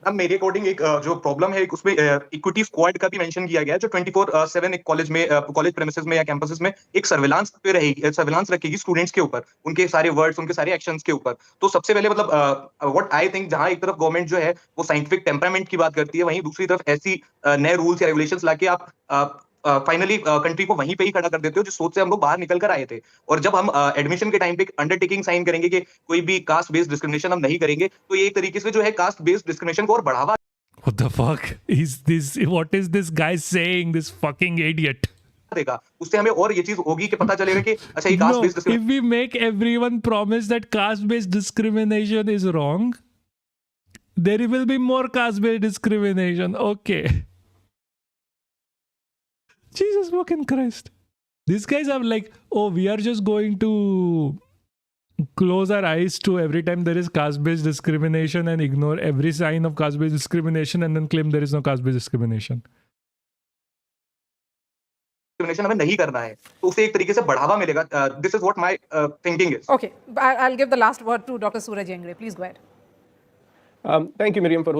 अब मेरे according एक जो problem है, एक उसमें equity squad का भी mention किया गया है, जो 24/7 एक कॉलेज में कॉलेज प्रेमिसेस में या कैंपसेस में एक सर्विलांस पे रहेगी, सर्विलांस रखेगी स्टूडेंट्स के ऊपर, उनके सारे वर्ड्स, उनके सारे एक्शंस के ऊपर। तो सबसे पहले मतलब व्हाट आई थिंक, जहां एक तरफ गवर्नमेंट जो है वो साइंटिफिक टेम्परामेंट की बात करती है, वहीं दूसरी तरफ ऐसी नए रूल्स या रेगुलेशंस लाके आप फाइनली कंट्री को वहीं पे ही खड़ा कर देते हो जिस सोच से हम लोग बाहर निकल कर आए थे। और जब हम एडमिशन के टाइम पे अंडरटेकिंग साइन करेंगे कि कोई भी कास्ट बेस्ड डिस्क्रिमिनेशन हम नहीं करेंगे, तो ये एक तरीके से जो है कास्ट बेस्ड डिस्क्रिमिनेशन को और बढ़ावा। What the fuck is this? What is this guy saying? This fucking idiot. देगा, उससे हमें और ये चीज होगी कि पता चलेगा कि अच्छा ये caste based if we make everyone promise that caste based discrimination is wrong, there will be more caste based discrimination. Okay. Jesus fucking Christ. These guys are like, oh, we are just going to close our eyes to every time there is caste-based discrimination and ignore every sign of caste-based discrimination and then claim there is no caste-based discrimination. Discrimination हमें नहीं करना है, तो उसे एक तरीके से बढ़ावा मिलेगा। This is what my thinking is. Okay, I'll give the last word to Dr. Suraj Yengre. Please go ahead. Thank you, Miriam, for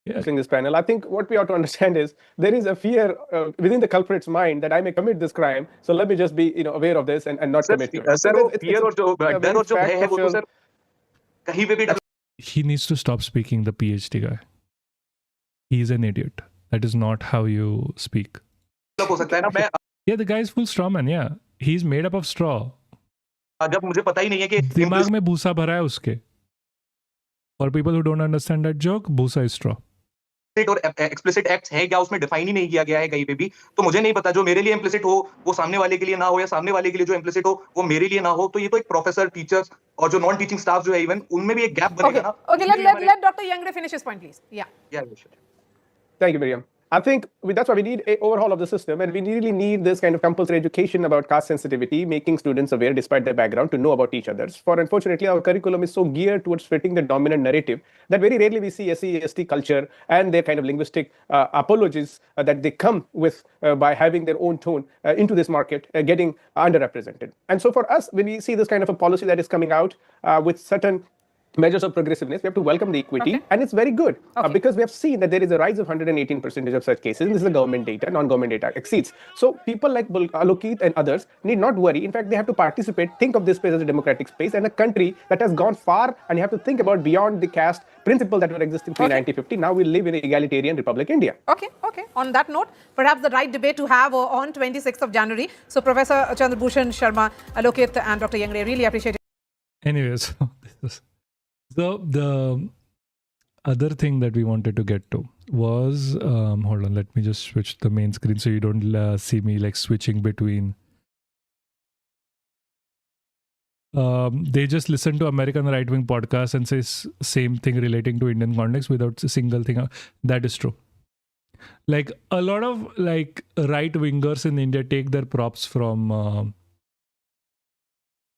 hosting this panel. I think what we ought to understand is there is a fear within the culprit's mind that I may commit this crime, so let me just be aware of this and not commit it. Sir वो fear और जो डर और जो भय है वो तो सर कहीं पे भी He needs to stop speaking, the PhD guy. He is an idiot. That is not how you speak. हो सकता है ना। मैं Yeah, the guy is full straw man. Yeah, he's made up of straw. जब मुझे पता ही नहीं है कि दिमाग में भूसा भरा है उसके. For people who don't understand that joke, भूसा is straw. और एक्सप्लिसिट एक्ट्स है क्या, उसमें डिफाइन ही नहीं किया गया है कहीं पे भी, तो मुझे नहीं पता जो मेरे लिए इम्प्लिसिट हो वो सामने वाले के लिए ना हो, या सामने वाले के लिए जो इम्प्लिसिट हो वो मेरे लिए ना हो। तो ये तो एक प्रोफेसर, टीचर्स और जो नॉन टीचिंग स्टाफ जो है इवन उनमें भी एक गैप बनेगा ना। Okay, let Dr. Yengre finish his point, please. Yeah. Sure. Thank you, Miriam. I think that's why we need an overhaul of the system, and we really need this kind of compulsory education about caste sensitivity, making students aware despite their background to know about each other. For unfortunately, our curriculum is so geared towards fitting the dominant narrative that very rarely we see SC/ST culture and their kind of linguistic apologies that they come with by having their own tone into this market getting underrepresented. And so for us, when we see this kind of a policy that is coming out with certain measures of progressiveness, we have to welcome the equity, and it's very good because we have seen that there is a rise of 118% of such cases. This is the government data, non-government data exceeds. So people like Alokit and others need not worry. In fact, they have to participate, think of this space as a democratic space and a country that has gone far, and you have to think about beyond the caste principle that were existing pre-1950. Now we live in an egalitarian republic, India. Okay. On that note, perhaps the right debate to have on 26th of January. So Professor Chandrabhushan Sharma, Alokit and Dr. Yengre, really appreciate it. Anyways, so the other thing that we wanted to get to was, hold on, let me just switch the main screen so you don't see me like switching between. They just listen to American right-wing podcasts and say same thing relating to Indian context without a single thing. That is true. Like a lot of like right-wingers in India take their props from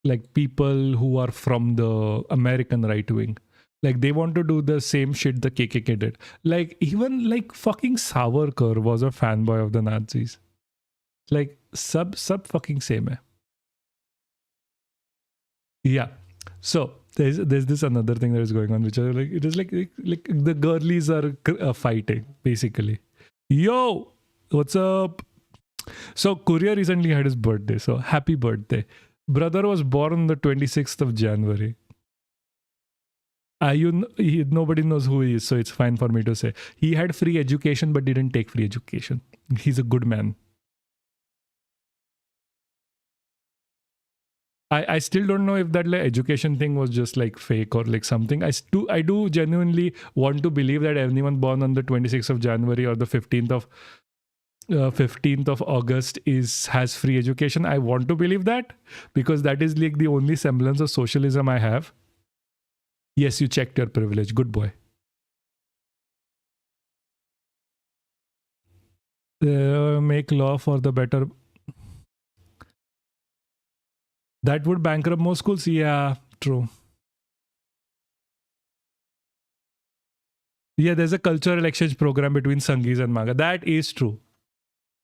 like people who are from the American right wing. Like they want to do the same shit the KKK did. Like even like fucking Savarkar was a fanboy of the Nazis. Like sub fucking same hai. Yeah. So there's this another thing that is going on, which are like it is like the girlies are fighting basically. Yo, what's up? So Korea recently had his birthday. So happy birthday. Brother was born on the 26th of January. Nobody knows who he is, so it's fine for me to say. He had free education but didn't take free education. He's a good man. I still don't know if that like, education thing was just like fake or like something. I do genuinely want to believe that anyone born on the 26th of January or the 15th of August has free education. I want to believe that because that is like the only semblance of socialism I have. Yes, you checked your privilege. Good boy. Make law for the better. That would bankrupt most schools. Yeah, true. Yeah, there's a cultural exchange program between Sanghis and Maga. That is true.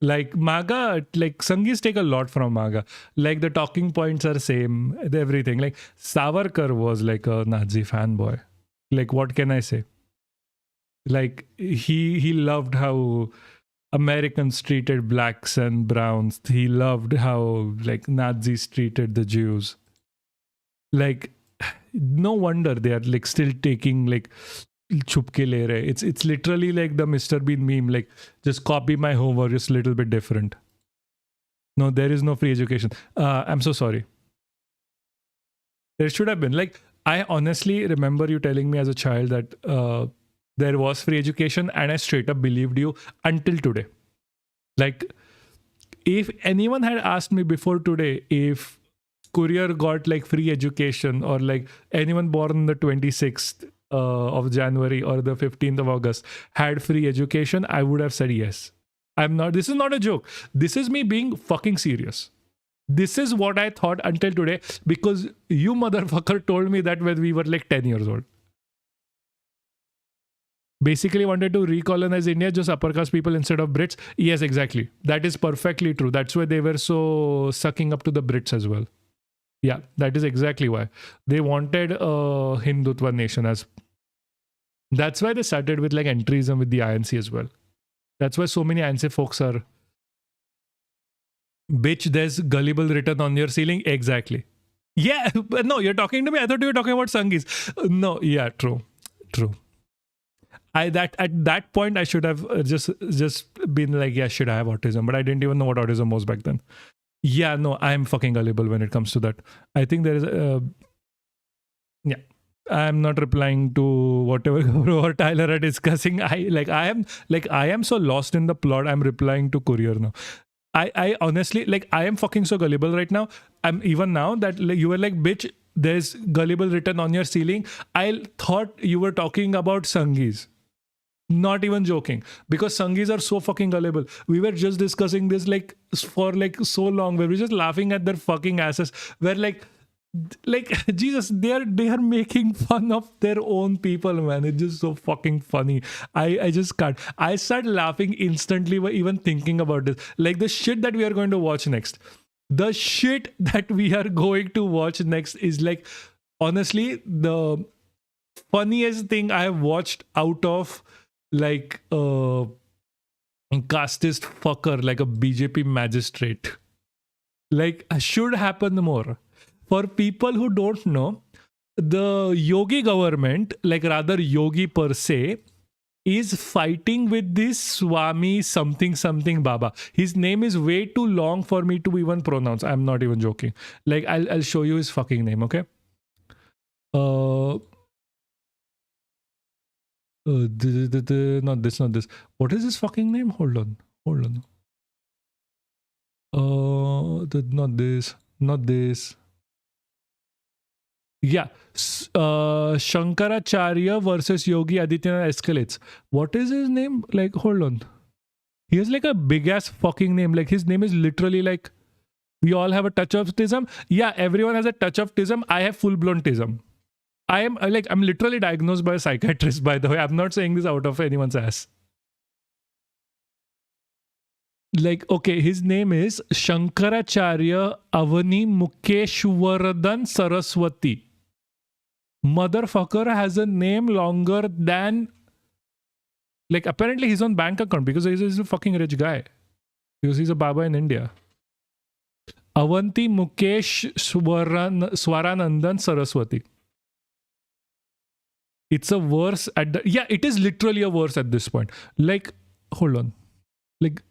Like MAGA, like Sanghis take a lot from MAGA. Like the talking points are same, everything. Like Savarkar was like a Nazi fanboy. Like what can I say? Like he loved how Americans treated blacks and browns. He loved how like Nazis treated the Jews. Like no wonder they are like still taking like chupke le rahe. It's literally like the Mr. Bean meme, like just copy my homework, just a little bit different. No, there is no free education. I'm so sorry. There should have been. Like, I honestly remember you telling me as a child that there was free education, and I straight up believed you until today. Like, if anyone had asked me before today if Courier got like free education, or like anyone born on the 26th of January or the 15th of August had free education, I would have said yes. This is not a joke. This is me being fucking serious. This is what I thought until today, because you motherfucker told me that when we were like 10 years old. Basically wanted to recolonize India, just upper caste people instead of Brits. Yes, exactly. That is perfectly true. That's why they were so sucking up to the Brits as well. Yeah, that is exactly why. They wanted a Hindutva nation as... That's why they started with like entryism with the INC as well. That's why so many INC folks are... Bitch, there's gullible written on your ceiling. Exactly. Yeah, but no, you're talking to me. I thought you were talking about Sanghis. No, yeah, true. At that point, I should have just been like, yeah, should I have autism? But I didn't even know what autism was back then. Yeah, no, I'm fucking gullible when it comes to that. I think there is yeah. I'm not replying to whatever Gaurav or Tyler are discussing. I am so lost in the plot. I'm replying to Courier now. I honestly, like, I am fucking so gullible right now. I'm even now that like, you were like, bitch, there's gullible written on your ceiling. I thought you were talking about Sanghis. Not even joking, because Sanghis are so fucking gullible. We were just discussing this like for like so long, where we're just laughing at their fucking asses. We're like Jesus, they are making fun of their own people, man. It's just so fucking funny. I just can't. I start laughing instantly by even thinking about this. Like the shit that we are going to watch next. The shit that we are going to watch next is like, honestly, the funniest thing I have watched out of like a casteist fucker, like a BJP magistrate. Like, should happen more. For people who don't know, the Yogi government, like rather Yogi per se, is fighting with this Swami something Baba. His name is way too long for me to even pronounce. I'm not even joking. Like, I'll show you his fucking name, okay? Not this. What is his fucking name? Hold on. Not this. Yeah. Shankaracharya versus Yogi Adityanath escalates. What is his name? Like, hold on. He has like a big ass fucking name. Like, his name is literally like, we all have a touch of tism. Yeah, everyone has a touch of tism. I have full blown tism. I'm literally diagnosed by a psychiatrist, by the way. I'm not saying this out of anyone's ass. Like, okay, his name is Shankaracharya Avani Mukeshwaradan Saraswati. Motherfucker has a name longer than, like, apparently he's on bank account because he's a fucking rich guy. Because he's a Baba in India. Avanti Mukesh Swaranandan Saraswati. It's a verse at the... Yeah, it is literally a verse at this point. Like, hold on. Like,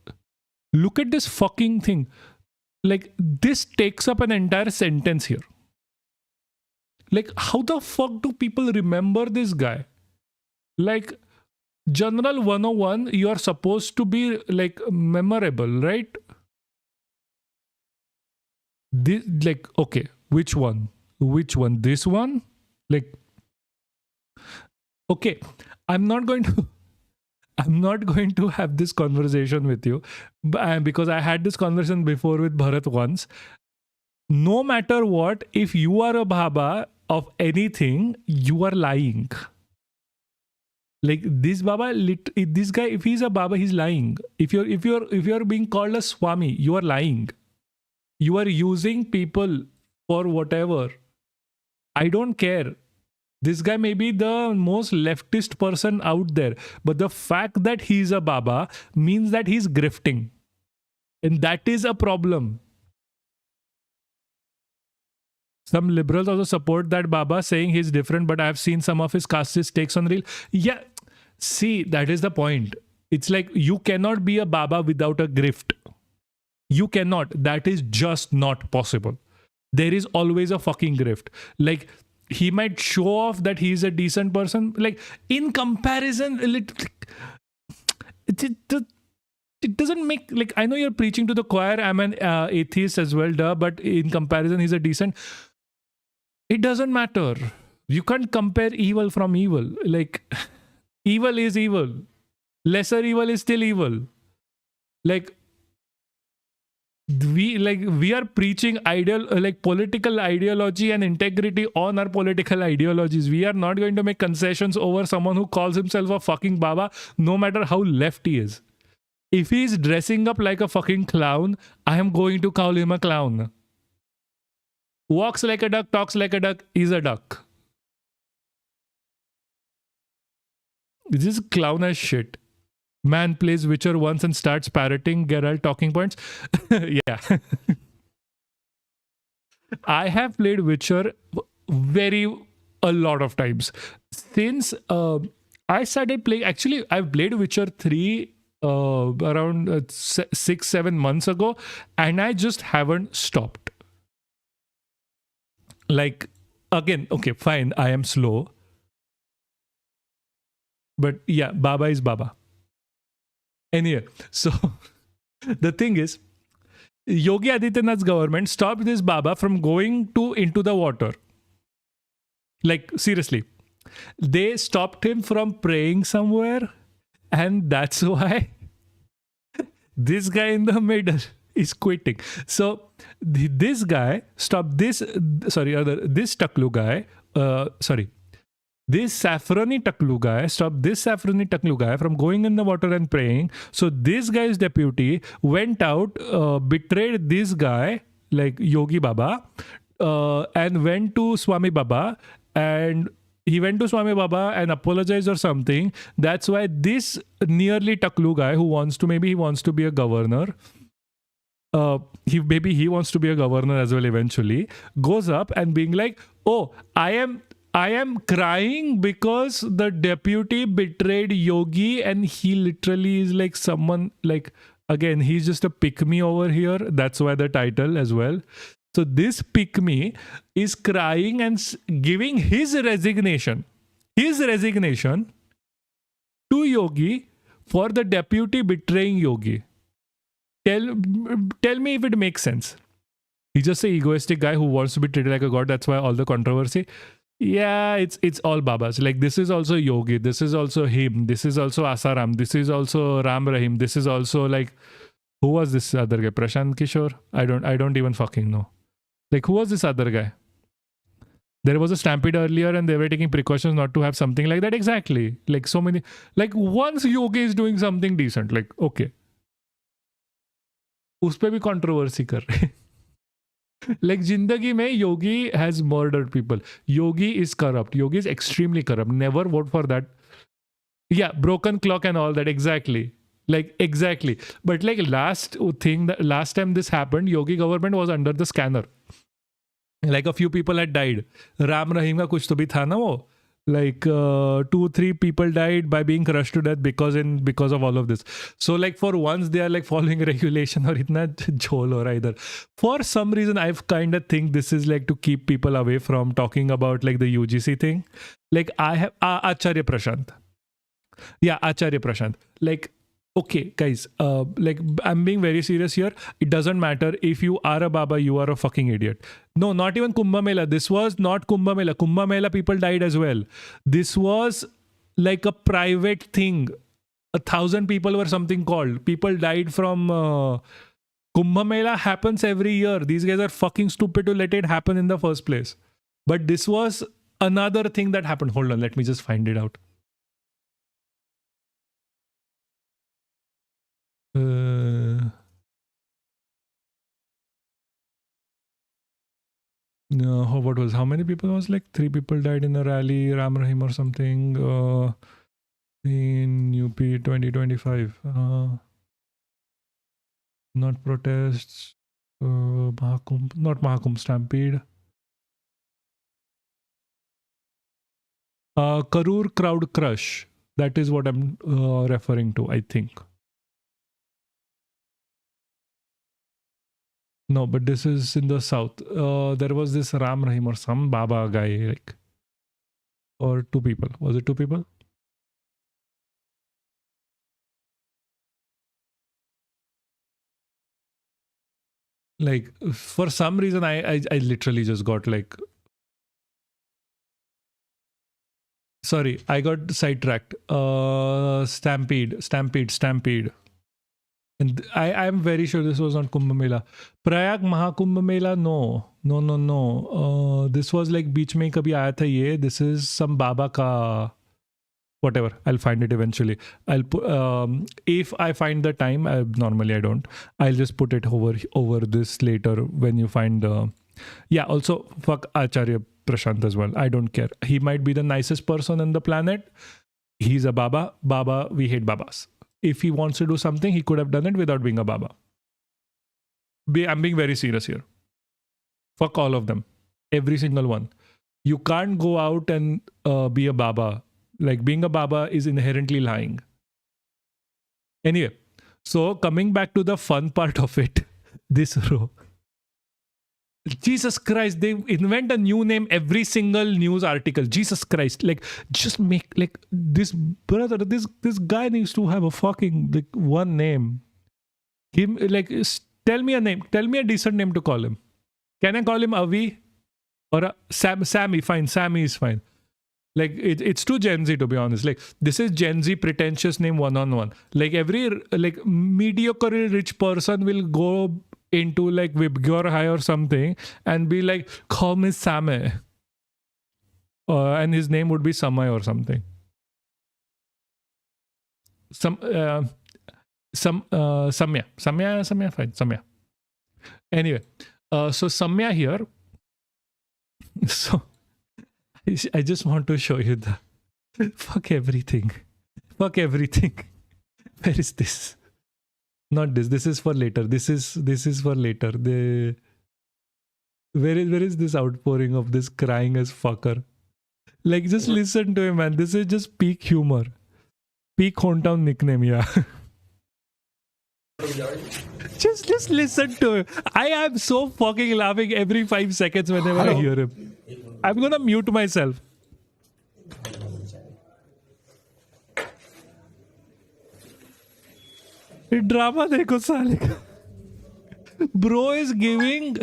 look at this fucking thing. Like, this takes up an entire sentence here. Like, how the fuck do people remember this guy? Like, General 101, you are supposed to be, like, memorable, right? This, like, okay, which one? This one? Like, okay, I'm not going to have this conversation with you because I had this conversation before with Bharat once. No matter what, if you are a Baba of anything, you are lying. Like this Baba, this guy, if he's a Baba, he's lying. If you're being called a Swami, you are lying. You are using people for whatever. I don't care. This guy may be the most leftist person out there, but the fact that he's a Baba means that he's grifting. And that is a problem. Some liberals also support that Baba, saying he's different, but I've seen some of his casteist takes on reel. Yeah, see, that is the point. It's like you cannot be a Baba without a grift. You cannot. That is just not possible. There is always a fucking grift. Like, he might show off that he's a decent person. Like, in comparison, it doesn't make, like, I know you're preaching to the choir. I'm an atheist as well, duh, but in comparison, he's a decent. It doesn't matter. You can't compare evil from evil. Like, evil is evil. Lesser evil is still evil. Like, we are preaching political ideology and integrity on our political ideologies. We are not going to make concessions over someone who calls himself a fucking Baba, no matter how left he is. If he is dressing up like a fucking clown, I am going to call him a clown. Walks like a duck, talks like a duck, is a duck. This is clown as shit. Man plays Witcher once and starts parroting Geralt talking points. Yeah. I have played Witcher a lot of times. Since I started playing, actually, I've played Witcher 3 around 6-7 months ago, and I just haven't stopped. Like, again, okay, fine, I am slow. But yeah, Baba is Baba. Anyway, so the thing is, Yogi Adityanath's government stopped this Baba from going into the water. Like, seriously. They stopped him from praying somewhere, and that's why this guy in the middle is quitting. So this guy stopped this Taklu guy, this Saffroni Taklu guy stopped this Saffroni Taklu guy from going in the water and praying. So this guy's deputy went out, betrayed this guy, like Yogi Baba, and went to Swami Baba, and he went to Swami Baba and apologized or something. That's why this nearly Taklu guy who wants to be a governor, he wants to be a governor as well eventually, goes up and being like, oh, I am crying because the deputy betrayed Yogi, and he literally is like someone, like, again, he's just a pick-me over here. That's why the title as well. So this pick-me is crying and giving his resignation to Yogi for the deputy betraying Yogi. Tell me if it makes sense. He's just an egoistic guy who wants to be treated like a god. That's why all the controversy. Yeah, it's all Babas. Like, this is also Yogi. This is also him. This is also Asaram. This is also Ram Rahim. This is also, like, who was this other guy? Prashant Kishore? I don't even fucking know. Like, who was this other guy? There was a stampede earlier and they were taking precautions not to have something like that. Exactly. Like, so many, like, once Yogi is doing something decent, like, okay. उस पे भी controversy कर रहे. Like, जिंदगी में Yogi has murdered people. Yogi is corrupt. Yogi is extremely corrupt. Never vote for that. Yeah, broken clock and all that. Exactly. Like, exactly. But like last time this happened, Yogi government was under the scanner. Like, a few people had died. Ram Rahim ka kuch to bhi tha na wo. Like 2-3 people died by being crushed to death because of all of this. So like, for once they are like following regulation or itna jhol ho raha idhar. For some reason I've kind of think this is like to keep people away from talking about like the UGC thing. Like, I have Acharya Prashant. Yeah, Acharya Prashant. Like, okay, guys, like, I'm being very serious here. It doesn't matter if you are a Baba, you are a fucking idiot. No, not even Kumbh Mela. This was not Kumbh Mela. Kumbh Mela people died as well. This was like a private thing. 1,000 people were something called. People died from Kumbh Mela happens every year. These guys are fucking stupid to let it happen in the first place. But this was another thing that happened. Hold on, let me just find it out. how many people was like 3 people died in a rally, Ram Rahim or something in UP 2025. Not protests, Mahakumbh, not Mahakumbh, Stampede. Karur crowd crush. That is what I'm referring to, I think. No, but this is in the south. There was this Ram Rahim or some Baba guy, like, or 2 people. Was it 2 people? Like, for some reason, I literally just got like, sorry, I got sidetracked. Stampede. And I'm very sure this was not Kumbh Mela. Prayag Mahakumbh Mela, no. This was like beach mein kabhi aaya tha ye. This is some Baba ka, whatever. I'll find it eventually. I'll put, if I find the time, normally I don't. I'll just put it over this later when you find the. Yeah, also fuck Acharya Prashant as well. I don't care. He might be the nicest person on the planet. He's a Baba. Baba, we hate Babas. If he wants to do something, he could have done it without being a Baba. I'm being very serious here. Fuck all of them. Every single one. You can't go out and be a Baba. Like, being a Baba is inherently lying. Anyway, so coming back to the fun part of it, this row. Jesus Christ, they invent a new name every single news article. Jesus Christ, like, just make, like, this brother, this guy needs to have a fucking, like, one name. Him, like, tell me a name. Tell me a decent name to call him. Can I call him Avi? Or Sammy? Fine, Sammy is fine. Like, it's too Gen Z, to be honest. Like, this is Gen Z pretentious name one-on-one. Like, every, like, mediocre rich person will go into like Vibgyor High or something and be like, call me Samay. And his name would be Samay or something. Samya, fine, Samya. Anyway, so Samya here. So I just want to show you the fuck everything. Where is this? Not this. This is for later. This is for later. Where is this outpouring of this crying as fucker? Like, just listen to him, man. This is just peak humor. Peak hometown nickname, yeah. just listen to him. I am so fucking laughing every 5 seconds whenever I hear him. I'm gonna mute myself. Drama dekho saale ka. Bro is giving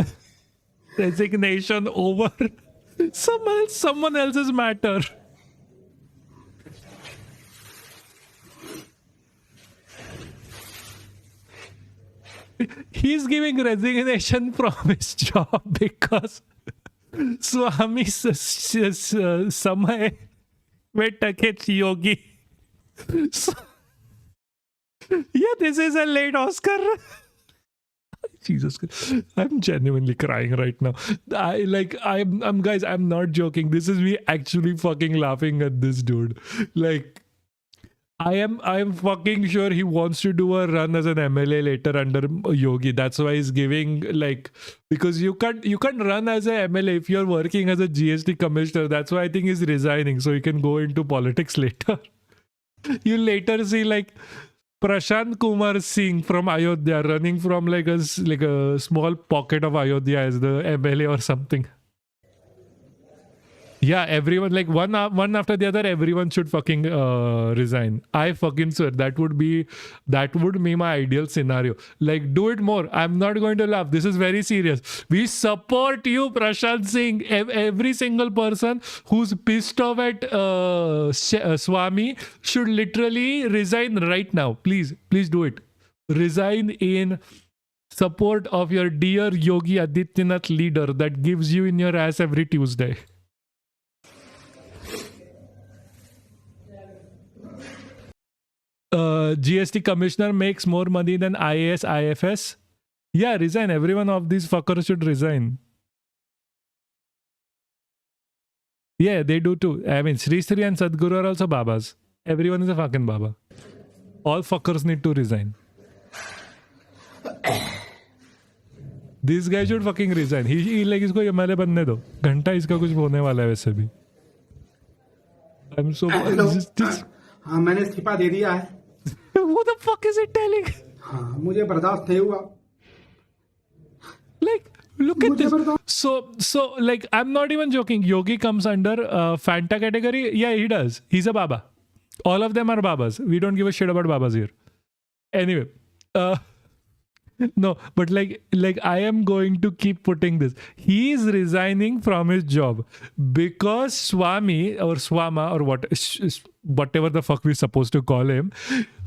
resignation over someone else's matter. He's giving resignation from his job because Swami Samay Vetakech Yogi. Yeah, this is a late Oscar. Jesus Christ. I'm genuinely crying right now. I'm guys, I'm not joking. This is me actually fucking laughing at this dude. Like, I'm fucking sure he wants to do a run as an MLA later under Yogi. That's why he's giving, like, because you can't run as a MLA if you're working as a GST commissioner. That's why I think he's resigning so he can go into politics later. You later see like Prashant Kumar Singh from Ayodhya running from like a small pocket of Ayodhya as the MLA or something. Yeah, everyone, like one after the other, everyone should fucking resign. I fucking swear that would be my ideal scenario. Like, do it more. I'm not going to laugh. This is very serious. We support you, Prashant Singh. Every single person who's pissed off at Swami should literally resign right now. Please do it. Resign in support of your dear Yogi Adityanath leader that gives you in your ass every Tuesday. GST commissioner makes more money than IAS, IFS. Yeah, resign. Every one of these fuckers should resign. Yeah, they do too. I mean, Sri Sri and Sadhguru are also Babas. Everyone is a fucking Baba. All fuckers need to resign. This guy should fucking resign. He like इसको MLA बनने दो. घंटा इसका कुछ होने वाला है वैसे भी. I'm so. हाँ मैंने इस्तीफा दे दिया है. What the fuck is it telling? हाँ मुझे बर्दाश्त नहीं हुआ. Like, look at this. So like, I'm not even joking. Yogi comes under Fanta category. Yeah, he does. He's a Baba. All of them are Babas. We don't give a shit about Babas here. Anyway, no, but like I am going to keep putting this. He is resigning from his job because Swami or Swama or whatever the fuck we're supposed to call him,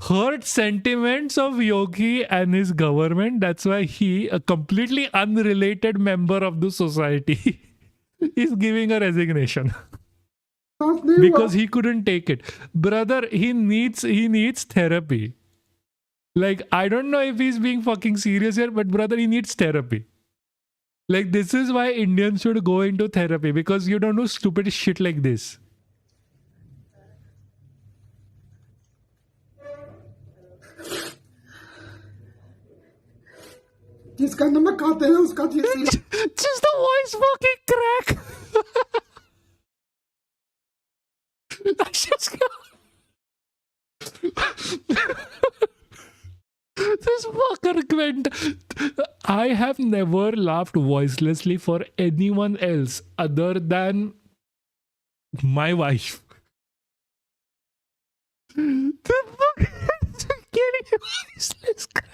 hurt sentiments of Yogi and his government. That's why he, a completely unrelated member of the society, is giving a resignation. Because he couldn't take it. Brother, he needs therapy. Like, I don't know if he's being fucking serious here, but brother, he needs therapy. Like, this is why Indians should go into therapy, because you don't do stupid shit like this. जिसका नमक खाते हैं उसका Just the voice fucking crack. This fucker went. I have never laughed voicelessly for anyone else other than my wife. The fuck is getting voiceless crap.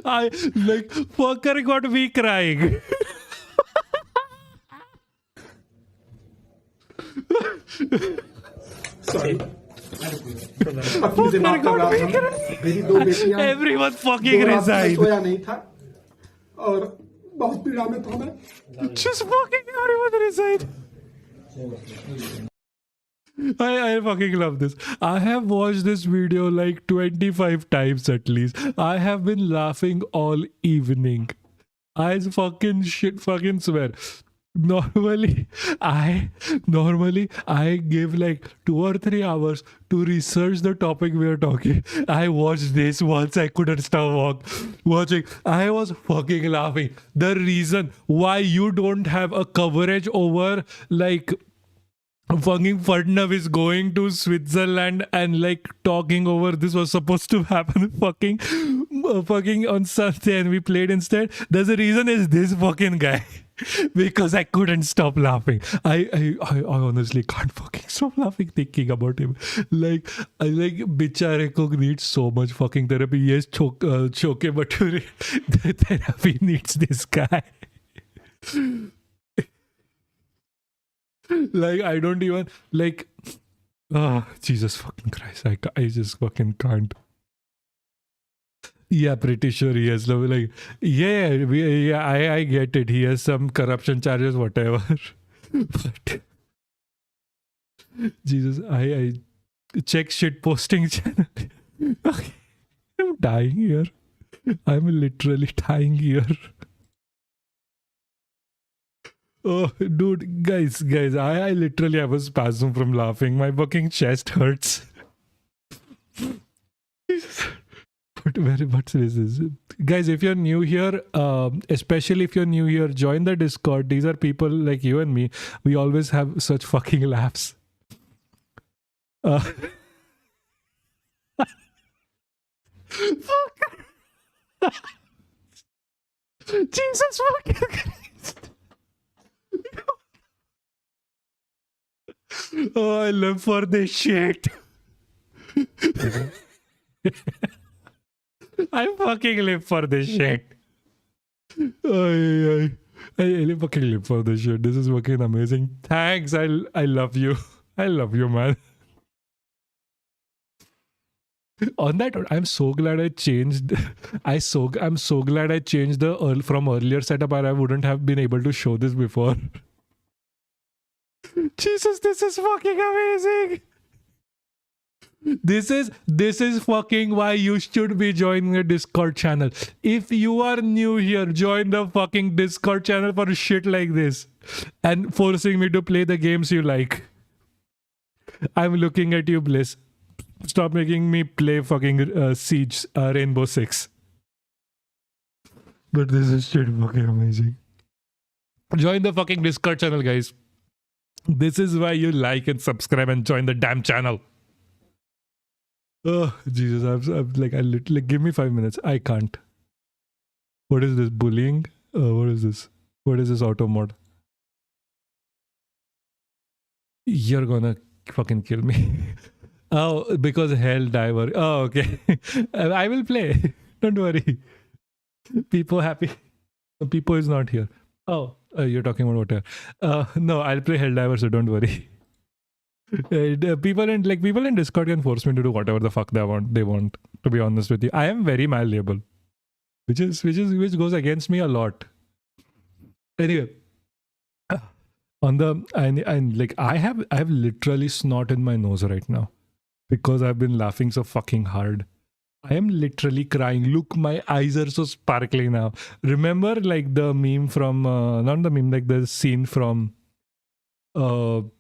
I like fucker got me crying. Sorry. Everyone fucking resigned. सोया नहीं था और बहुत पीड़ा में था मैं. Just fucking everyone resigned. I fucking love this. I have watched this video like 25 times at least. I have been laughing all evening. I fucking swear. Normally I give like 2 or 3 hours to research the topic we are talking. I watched this once. I couldn't stop watching. I was fucking laughing. The reason why you don't have a coverage over like fucking Ferdinand going to Switzerland and like talking over this was supposed to happen fucking on Sunday and we played instead. There's a reason is this fucking guy. Because I couldn't stop laughing. I honestly can't fucking stop laughing thinking about him. Like bichare ko needs so much fucking therapy. Yes, choke bature. The therapy needs this guy. Like I don't even like. Oh, Jesus fucking Christ! I just fucking can't. Yeah, pretty sure he has like I get it. He has some corruption charges, whatever. But Jesus, I check shit posting channel. Okay. I'm dying here. I'm literally dying here. Oh, dude, guys, I literally have a spasm from laughing. My fucking chest hurts. What is this? Guys, if you're new here, especially if you're new here, join the Discord. These are people like you and me. We always have such fucking laughs. Jesus fucking Christ. Oh, I live for this shit. I fucking live for this shit. I fucking live for this shit. This is fucking amazing. Thanks. I love you. I love you, man. On that note, I'm so glad I changed. I'm so glad I changed the from earlier setup, or I wouldn't have been able to show this before. Jesus, this is fucking amazing. This is fucking why you should be joining the Discord channel. If you are new here, join the fucking Discord channel for shit like this and forcing me to play the games you like. I'm looking at you, Bliss. Stop making me play fucking Siege Rainbow Six. But this is shit fucking amazing. Join the fucking Discord channel, guys. This is why you like and subscribe and join the damn channel. Oh, Jesus. I literally, give me 5 minutes. I can't. What is this? Bullying? What is this? What is this auto mod? You're gonna fucking kill me. Oh, because Hell Diver. Oh, okay. I will play. Don't worry. People happy. People is not here. Oh, you're talking about water. No, I'll play Hell Diver, so don't worry. People in Discord can force me to do whatever the fuck they want. To be honest with you, I am very malleable, which goes against me a lot. Anyway, I have literally snot in my nose right now because I've been laughing so fucking hard. I am literally crying. Look, my eyes are so sparkly now. Remember, like the meme from not the meme, like the scene from in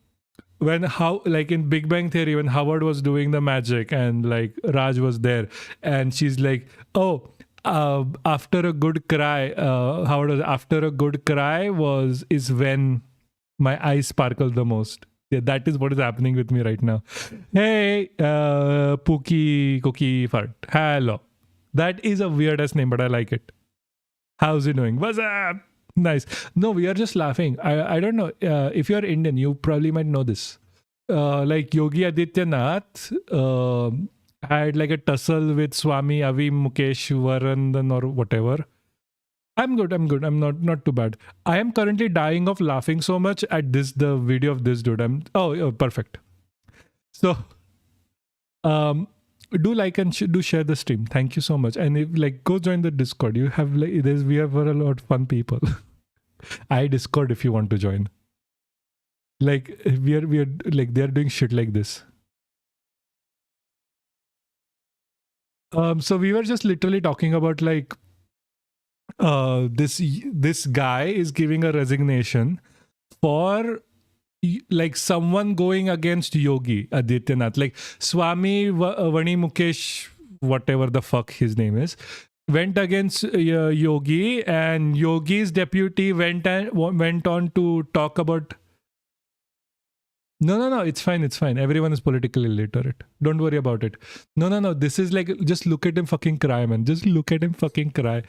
Big Bang Theory, when Howard was doing the magic and like Raj was there and she's like, oh, after a good cry, Howard was, after a good cry is when my eyes sparkle the most. Yeah, that is what is happening with me right now. Hey, Pookie Cookie Fart. Hello. That is a weird ass name, but I like it. How's it doing? What's up? Nice. No, we are just laughing. I don't know. If you're Indian, you probably might know this. Like Yogi Adityanath had like a tussle with Swami Avi Mukesh Varandan or whatever. I'm good. I'm not too bad. I am currently dying of laughing so much at the video of this dude. Oh, perfect. So, do like and do share the stream. Thank you so much. And if go join the Discord. You have we have a lot of fun people. I Discord if you want to join. Like we are like they're doing shit like this. So we were just literally talking about like this guy is giving a resignation for like someone going against Yogi Adityanath, like Swami Vani Mukesh, whatever the fuck his name is, went against Yogi, and Yogi's deputy went on to talk about. No, it's fine. Everyone is politically illiterate. Don't worry about it. No. This is like, just look at him fucking cry, man. Just look at him fucking cry.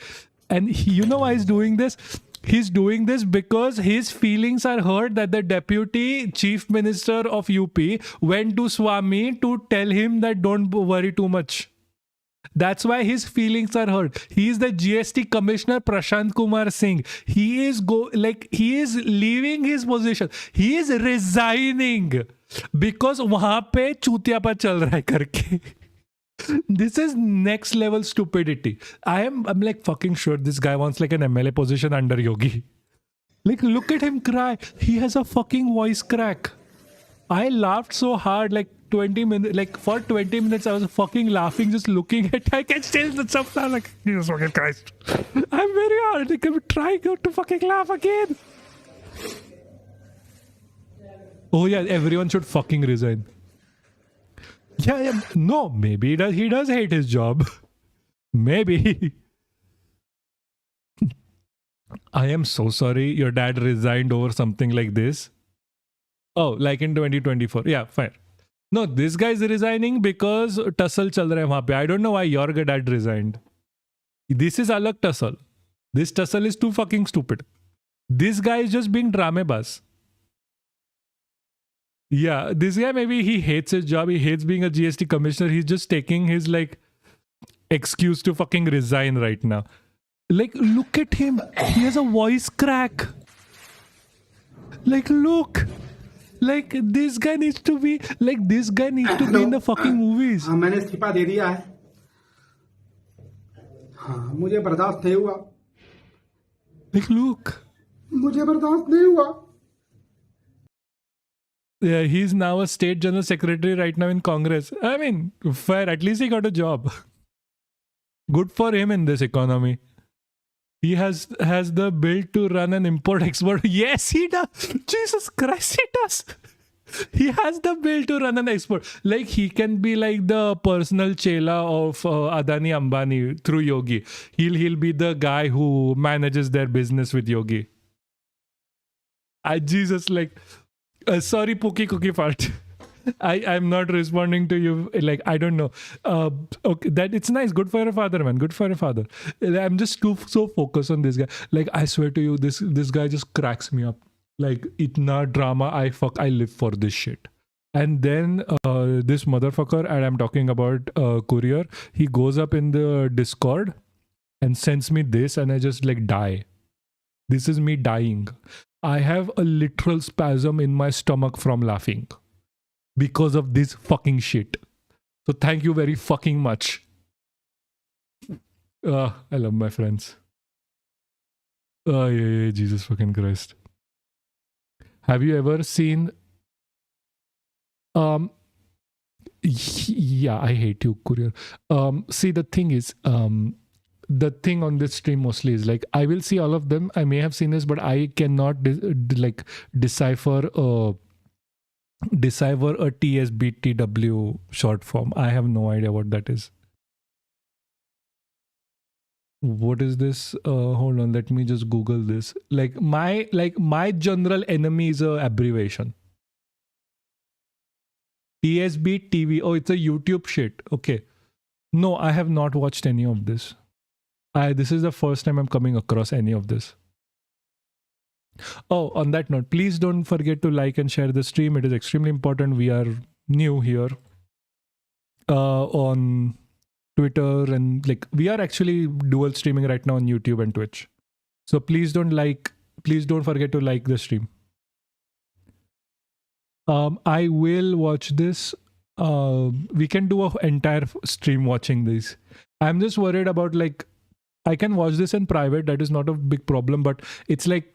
And you know why he's doing this? He's doing this because his feelings are hurt that the deputy chief minister of UP went to Swami to tell him that don't worry too much. That's why his feelings are hurt. He is the GST commissioner Prashant Kumar Singh. He is leaving his position. He is resigning because वहाँ पे चूतियापा चल रहा है करके. This is next level stupidity. I'm like fucking sure this guy wants like an MLA position under Yogi. Like, look at him cry. He has a fucking voice crack. I laughed so hard, like 20 minutes, like for 20 minutes I was fucking laughing just looking at. I can still the stuff now, like, Jesus fucking Christ. I'm very hard. Like, I'm trying not to fucking laugh again. Oh yeah, everyone should fucking resign. Yeah. No, maybe he does hate his job. Maybe. I am so sorry your dad resigned over something like this. Oh, like in 2024. Yeah, fine. No, this guy is resigning because tussle chal raha hai wahan pe. I don't know why your dad resigned. This is alag tussle. This tussle is too fucking stupid. This guy is just being dramebaz. Yeah, this guy, maybe he hates his job. He hates being a GST commissioner. He's just taking his like excuse to fucking resign right now. Like, look at him. He has a voice crack. Like, look. Like, this guy needs to be in the fucking movies. हाँ, मैंने इस्तीफा दे दिया है. हाँ, मुझे बर्दाश्त नहीं हुआ. Like, look. मुझे बर्दाश्त नहीं हुआ. he's now a state general secretary right now in Congress. I mean, fair. At least he got a job. Good for him in this economy. He has the build to run an import-export. Yes, he does. Jesus Christ, he does. He has the build to run an export. Like, he can be like the personal chela of Adani Ambani through Yogi. He'll be the guy who manages their business with Yogi. Jesus, like, sorry, Pookie Cookie Fart. I'm not responding to you. Like, I don't know. Okay, that it's nice. Good for your father, man. Good for your father. I'm just so focused on this guy. Like, I swear to you, this guy just cracks me up. Like, itna drama. I live for this shit. And then this motherfucker, and I'm talking about Courier, he goes up in the Discord and sends me this, and I just like die. This is me dying. I have a literal spasm in my stomach from laughing because of this fucking shit. So thank you very fucking much. I love my friends. Oh, yeah, Jesus fucking Christ. Have you ever seen... Yeah, I hate you, Courier. See, the thing is... the thing on this stream mostly is like, I will see all of them. I may have seen this, but I cannot decipher a TSBTW short form. I have no idea what that is. What is this? Hold on, let me just Google this. Like my general enemy is a abbreviation. TSB TV. Oh, it's a YouTube shit. Okay. No, I have not watched any of this. This is the first time I'm coming across any of this. Oh, on that note, please don't forget to like and share the stream. It is extremely important. We are new here on Twitter, and like we are actually dual streaming right now on YouTube and Twitch. So please don't forget to like the stream. I will watch this. We can do an entire stream watching this. I'm just worried about like, I can watch this in private. That is not a big problem, but it's like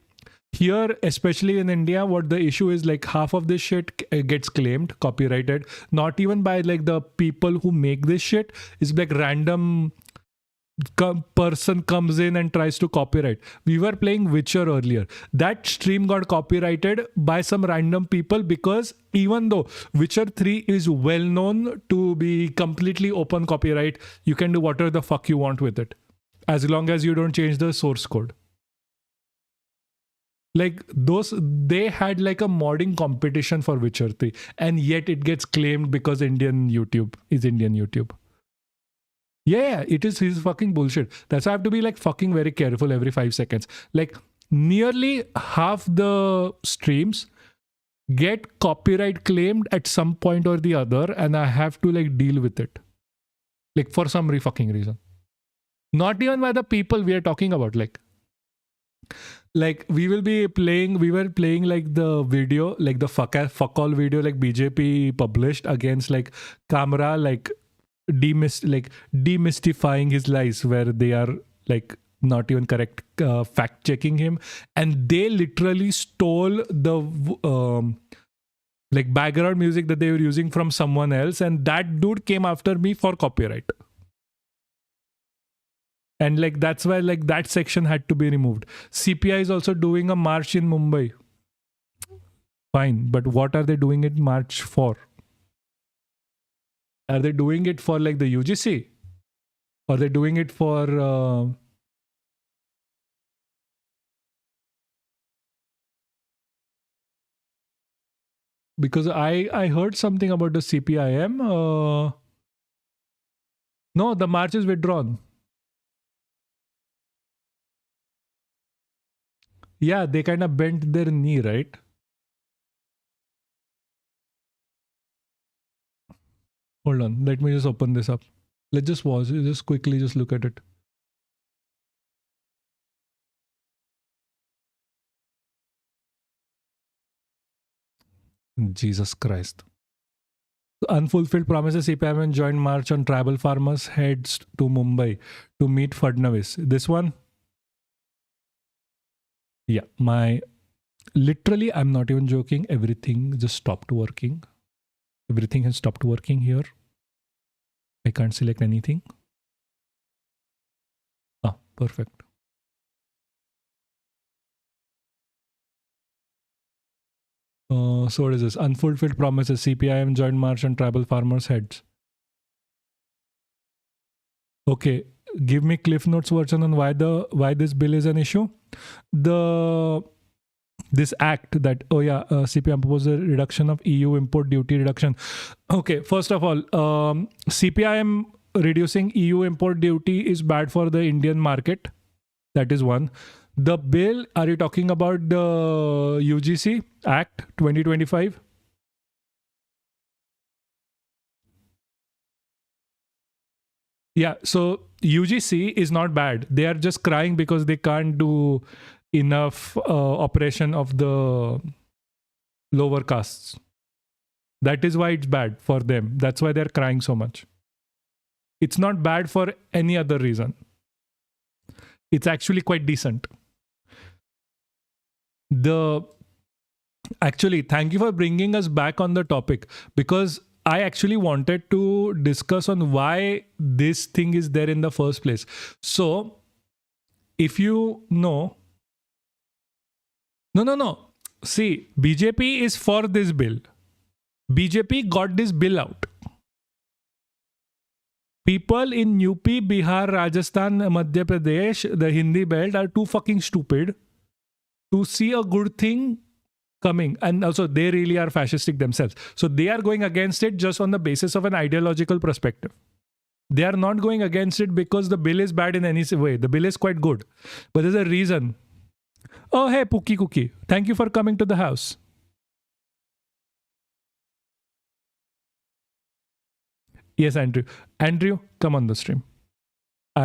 here, especially in India, what the issue is like half of this shit gets claimed, copyrighted, not even by like the people who make this shit. It's like random person comes in and tries to copyright. We were playing Witcher earlier. That stream got copyrighted by some random people because even though Witcher 3 is well known to be completely open copyright, you can do whatever the fuck you want with it, as long as you don't change the source code. Like they had like a modding competition for Witcher 3, and yet it gets claimed because Indian YouTube is Indian YouTube. Yeah, it is his fucking bullshit. That's why I have to be like fucking very careful every 5 seconds. Like nearly half the streams get copyright claimed at some point or the other, and I have to like deal with it. Like for some fucking reason. Not even by the people we are talking about. Like we were playing like the video, like the fuck all video like BJP published against like Camera, like demystifying his lies, where they are like not even correct fact checking him, and they literally stole the like background music that they were using from someone else, and that dude came after me for copyright. And like that's why like that section had to be removed. CPI is also doing a march in Mumbai. Fine, but what are they doing it march for? Are they doing it for like the UGC? Or are they doing it for... Because I heard something about the CPIM. No, the march is withdrawn. Yeah, they kind of bent their knee, right? Hold on, let me just open this up. Let's just watch, just quickly just look at it. Jesus Christ. Unfulfilled promises, CPIM joined march on tribal farmers heads to Mumbai to meet Fadnavis. This one? Yeah, my literally, I'm not even joking. Everything just stopped working. Everything has stopped working here. I can't select anything. Ah, perfect. So what is this? Unfulfilled promises. CPIM joint march on tribal farmers' heads. Okay, give me Cliff Notes version on why this bill is an issue. This act that CPIM proposed a reduction of EU import duty reduction. Okay, first of all, CPIM reducing EU import duty is bad for the Indian market. That is one. The bill, are you talking about the UGC Act 2025? Yeah, so UGC is not bad. They are just crying because they can't do enough operation of the lower castes. That is why it's bad for them. That's why they're crying so much. It's not bad for any other reason. It's actually quite decent. Actually, thank you for bringing us back on the topic, because I actually wanted to discuss on why this thing is there in the first place. So, if you know, no. See, BJP is for this bill. BJP got this bill out. People in UP, Bihar, Rajasthan, Madhya Pradesh, the Hindi belt are too fucking stupid to see a good thing coming. And also, they really are fascistic themselves. So they are going against it just on the basis of an ideological perspective. They are not going against it because the bill is bad in any way. The bill is quite good. But there's a reason. Oh, hey, Pookie Cookie. Thank you for coming to the house. Yes, Andrew. Andrew, come on the stream.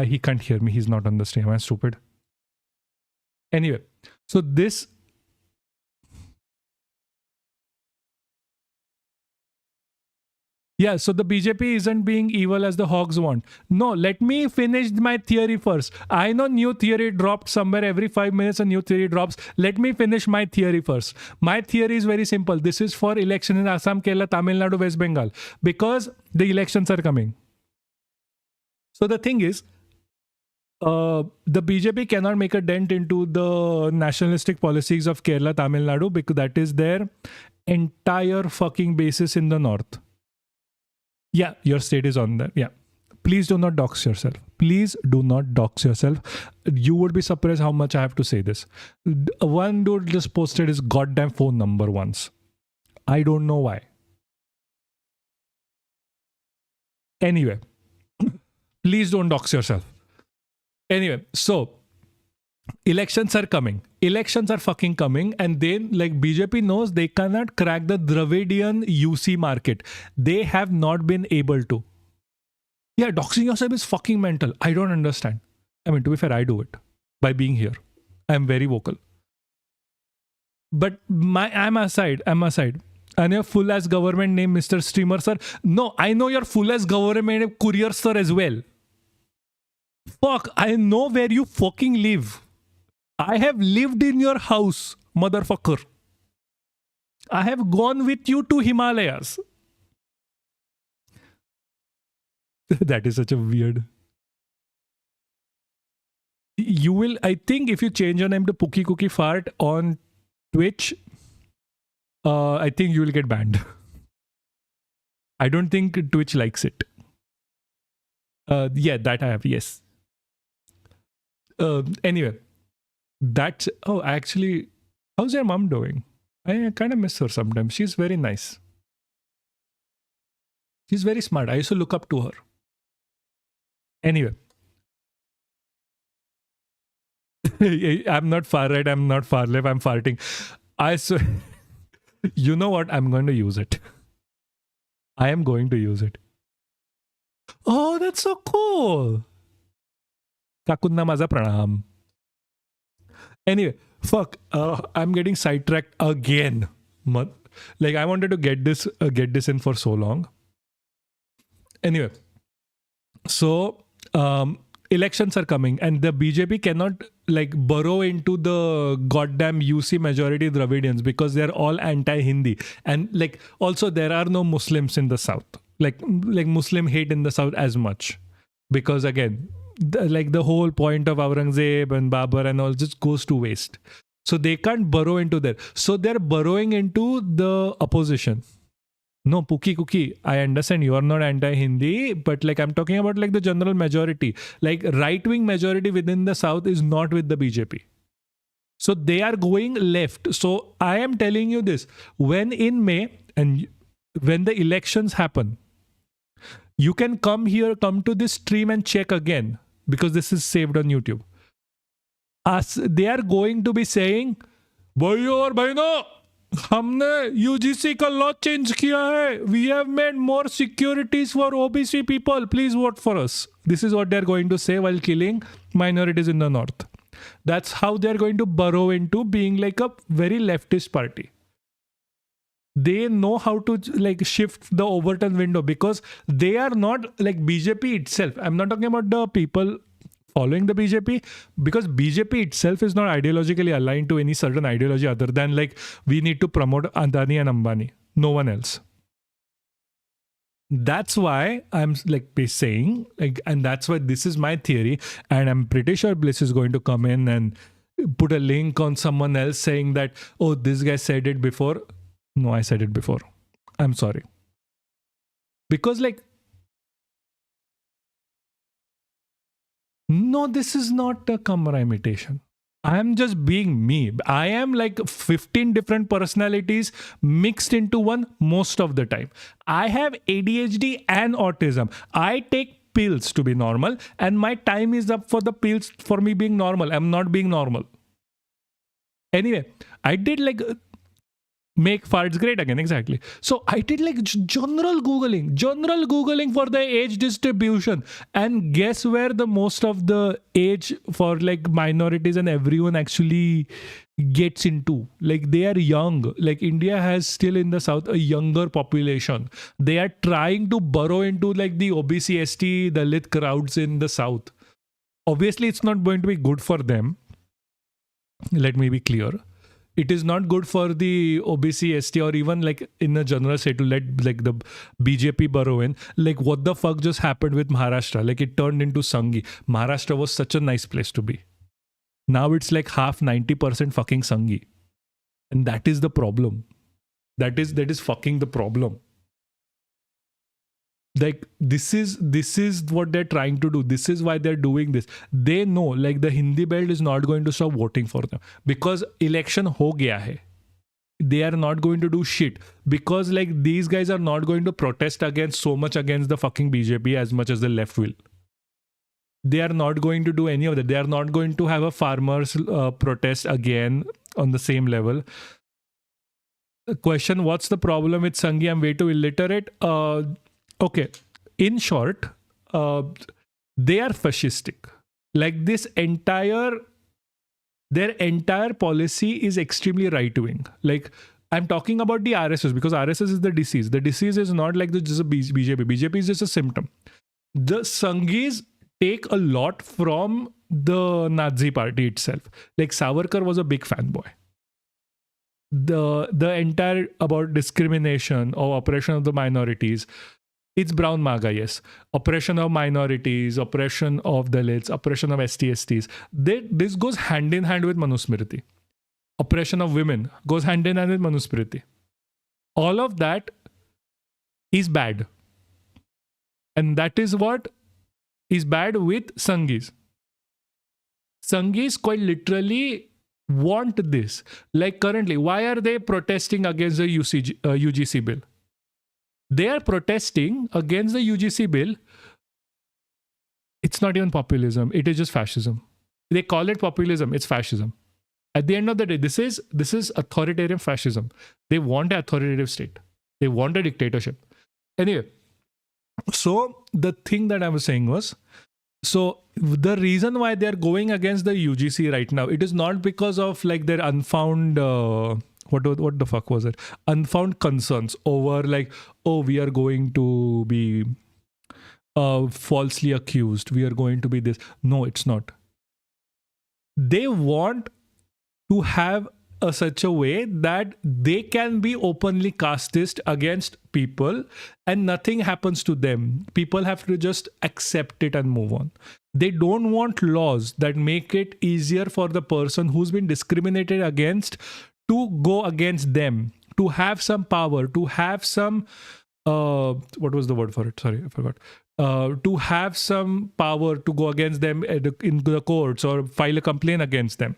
He can't hear me. He's not on the stream. Am I stupid? Anyway, so this... Yeah, so the BJP isn't being evil as the hogs want. No, let me finish my theory first. I know new theory dropped somewhere every 5 minutes, a new theory drops. Let me finish my theory first. My theory is very simple. This is for election in Assam, Kerala, Tamil Nadu, West Bengal, because the elections are coming. So the thing is, the BJP cannot make a dent into the nationalistic policies of Kerala, Tamil Nadu, because that is their entire fucking basis in the north. Yeah, your state is on there. Yeah. Please do not dox yourself. Please do not dox yourself. You would be surprised how much I have to say this. One dude just posted his goddamn phone number once. I don't know why. Anyway, please don't dox yourself. Anyway, so elections are coming. Elections are fucking coming, and then like BJP knows they cannot crack the Dravidian UC market. They have not been able to. Yeah, doxing yourself is fucking mental. I don't understand. I mean, to be fair, I do it by being here. I'm very vocal. But I'm aside. And your full as government name, Mr. Streamer sir. No, I know your full as government name, Courier sir as well. Fuck, I know where you fucking live. I have lived in your house, motherfucker. I have gone with you to Himalayas. That is such a weird... You will, I think if you change your name to Pookie Cookie Fart on Twitch, I think you will get banned. I don't think Twitch likes it. Yeah, that I have, yes. Anyway, that's... Oh, actually, how's your mom doing? I kind of miss her sometimes. She's very nice. She's very smart. I used to look up to her. Anyway. I'm not far right. I'm not far left. I'm farting. I swear. You know what? I'm going to use it. I am going to use it. Oh, that's so cool. Kakunna maza pranam. Anyway, fuck. I'm getting sidetracked again. Like I wanted to get this in for so long. Anyway, so elections are coming and the BJP cannot like burrow into the goddamn UC majority Dravidians because they're all anti-Hindi. And like also there are no Muslims in the South. Like Muslim hate in the South as much. Because again, the whole point of Aurangzeb and Babur and all just goes to waste. So they can't burrow into there. So they're burrowing into the opposition. No, Puki Kuki, I understand you are not anti-Hindi, but like I'm talking about like the general majority. Like right-wing majority within the South is not with the BJP. So they are going left. So I am telling you this, when in May and when the elections happen, you can come to this stream and check again because this is saved on YouTube. They are going to be saying, Bhaiyo aur bhainon, हमने UGC का law change किया है. We have made more securities for OBC people. Please vote for us. This is what they are going to say while killing minorities in the north. That's how they are going to burrow into being like a very leftist party. They know how to like shift the Overton window because they are not like BJP itself. I'm not talking about the people following the BJP because BJP itself is not ideologically aligned to any certain ideology other than like we need to promote Adani and Ambani, no one else. That's why I'm like saying like, and that's why this is my theory, and I'm pretty sure Bliss is going to come in and put a link on someone else saying that, oh, this guy said it before. No, I said it before. I'm sorry. Because like, no, this is not a Kamra imitation. I am just being me. I am like 15 different personalities mixed into one most of the time. I have ADHD and autism. I take pills to be normal and my time is up for the pills for me being normal. I'm not being normal. Anyway, I did like... make farts great again, exactly. So I did like general googling for the age distribution, and guess where the most of the age for like minorities and everyone actually gets into. Like they are young. Like India has still in the South a younger population. They are trying to burrow into like the OBC, ST, Dalit crowds in the South. Obviously it's not going to be good for them. Let me be clear. It is not good for the OBC, ST, or even like in a general state to let like the BJP burrow in. Like what the fuck just happened with Maharashtra? Like it turned into Sanghi. Maharashtra was such a nice place to be. Now it's like half 90% fucking Sanghi. And that is the problem. That is fucking the problem. Like this is what they're trying to do. This is why they're doing this. They know like the Hindi belt is not going to stop voting for them because election ho gaya hai. They are not going to do shit because like these guys are not going to protest so much against the fucking BJP as much as the left will. They are not going to do any of that. They are not going to have a farmers protest again on the same level. The question, what's the problem with Sanghi? I'm way too illiterate. Okay, in short, they are fascistic. Like their entire policy is extremely right-wing. Like I'm talking about the RSS because RSS is the disease. The disease is not like just a BJP. BJP is just a symptom. The Sanghis take a lot from the Nazi party itself. Like Savarkar was a big fanboy. The entire about discrimination or oppression of the minorities. It's brown MAGA, yes. Oppression of minorities, oppression of Dalits, oppression of STs. This goes hand in hand with Manusmriti. Oppression of women goes hand in hand with Manusmriti. All of that is bad. And that is what is bad with Sanghis. Sanghis quite literally want this. Like currently, why are they protesting against the UGC bill? They are protesting against the UGC bill. It's not even populism. It is just fascism. They call it populism. It's fascism. At the end of the day, this is authoritarian fascism. They want an authoritative state. They want a dictatorship. Anyway, so the thing that I was saying was, so the reason why they are going against the UGC right now, it is not because of like their unfound... what the fuck was it? Unfound concerns over like, oh, we are going to be falsely accused. We are going to be this. No, it's not. They want to have such a way that they can be openly casteist against people and nothing happens to them. People have to just accept it and move on. They don't want laws that make it easier for the person who's been discriminated against to go against them, to have some power, to have some what was the word for it? Sorry, I forgot. To have some power to go against them in the courts or file a complaint against them.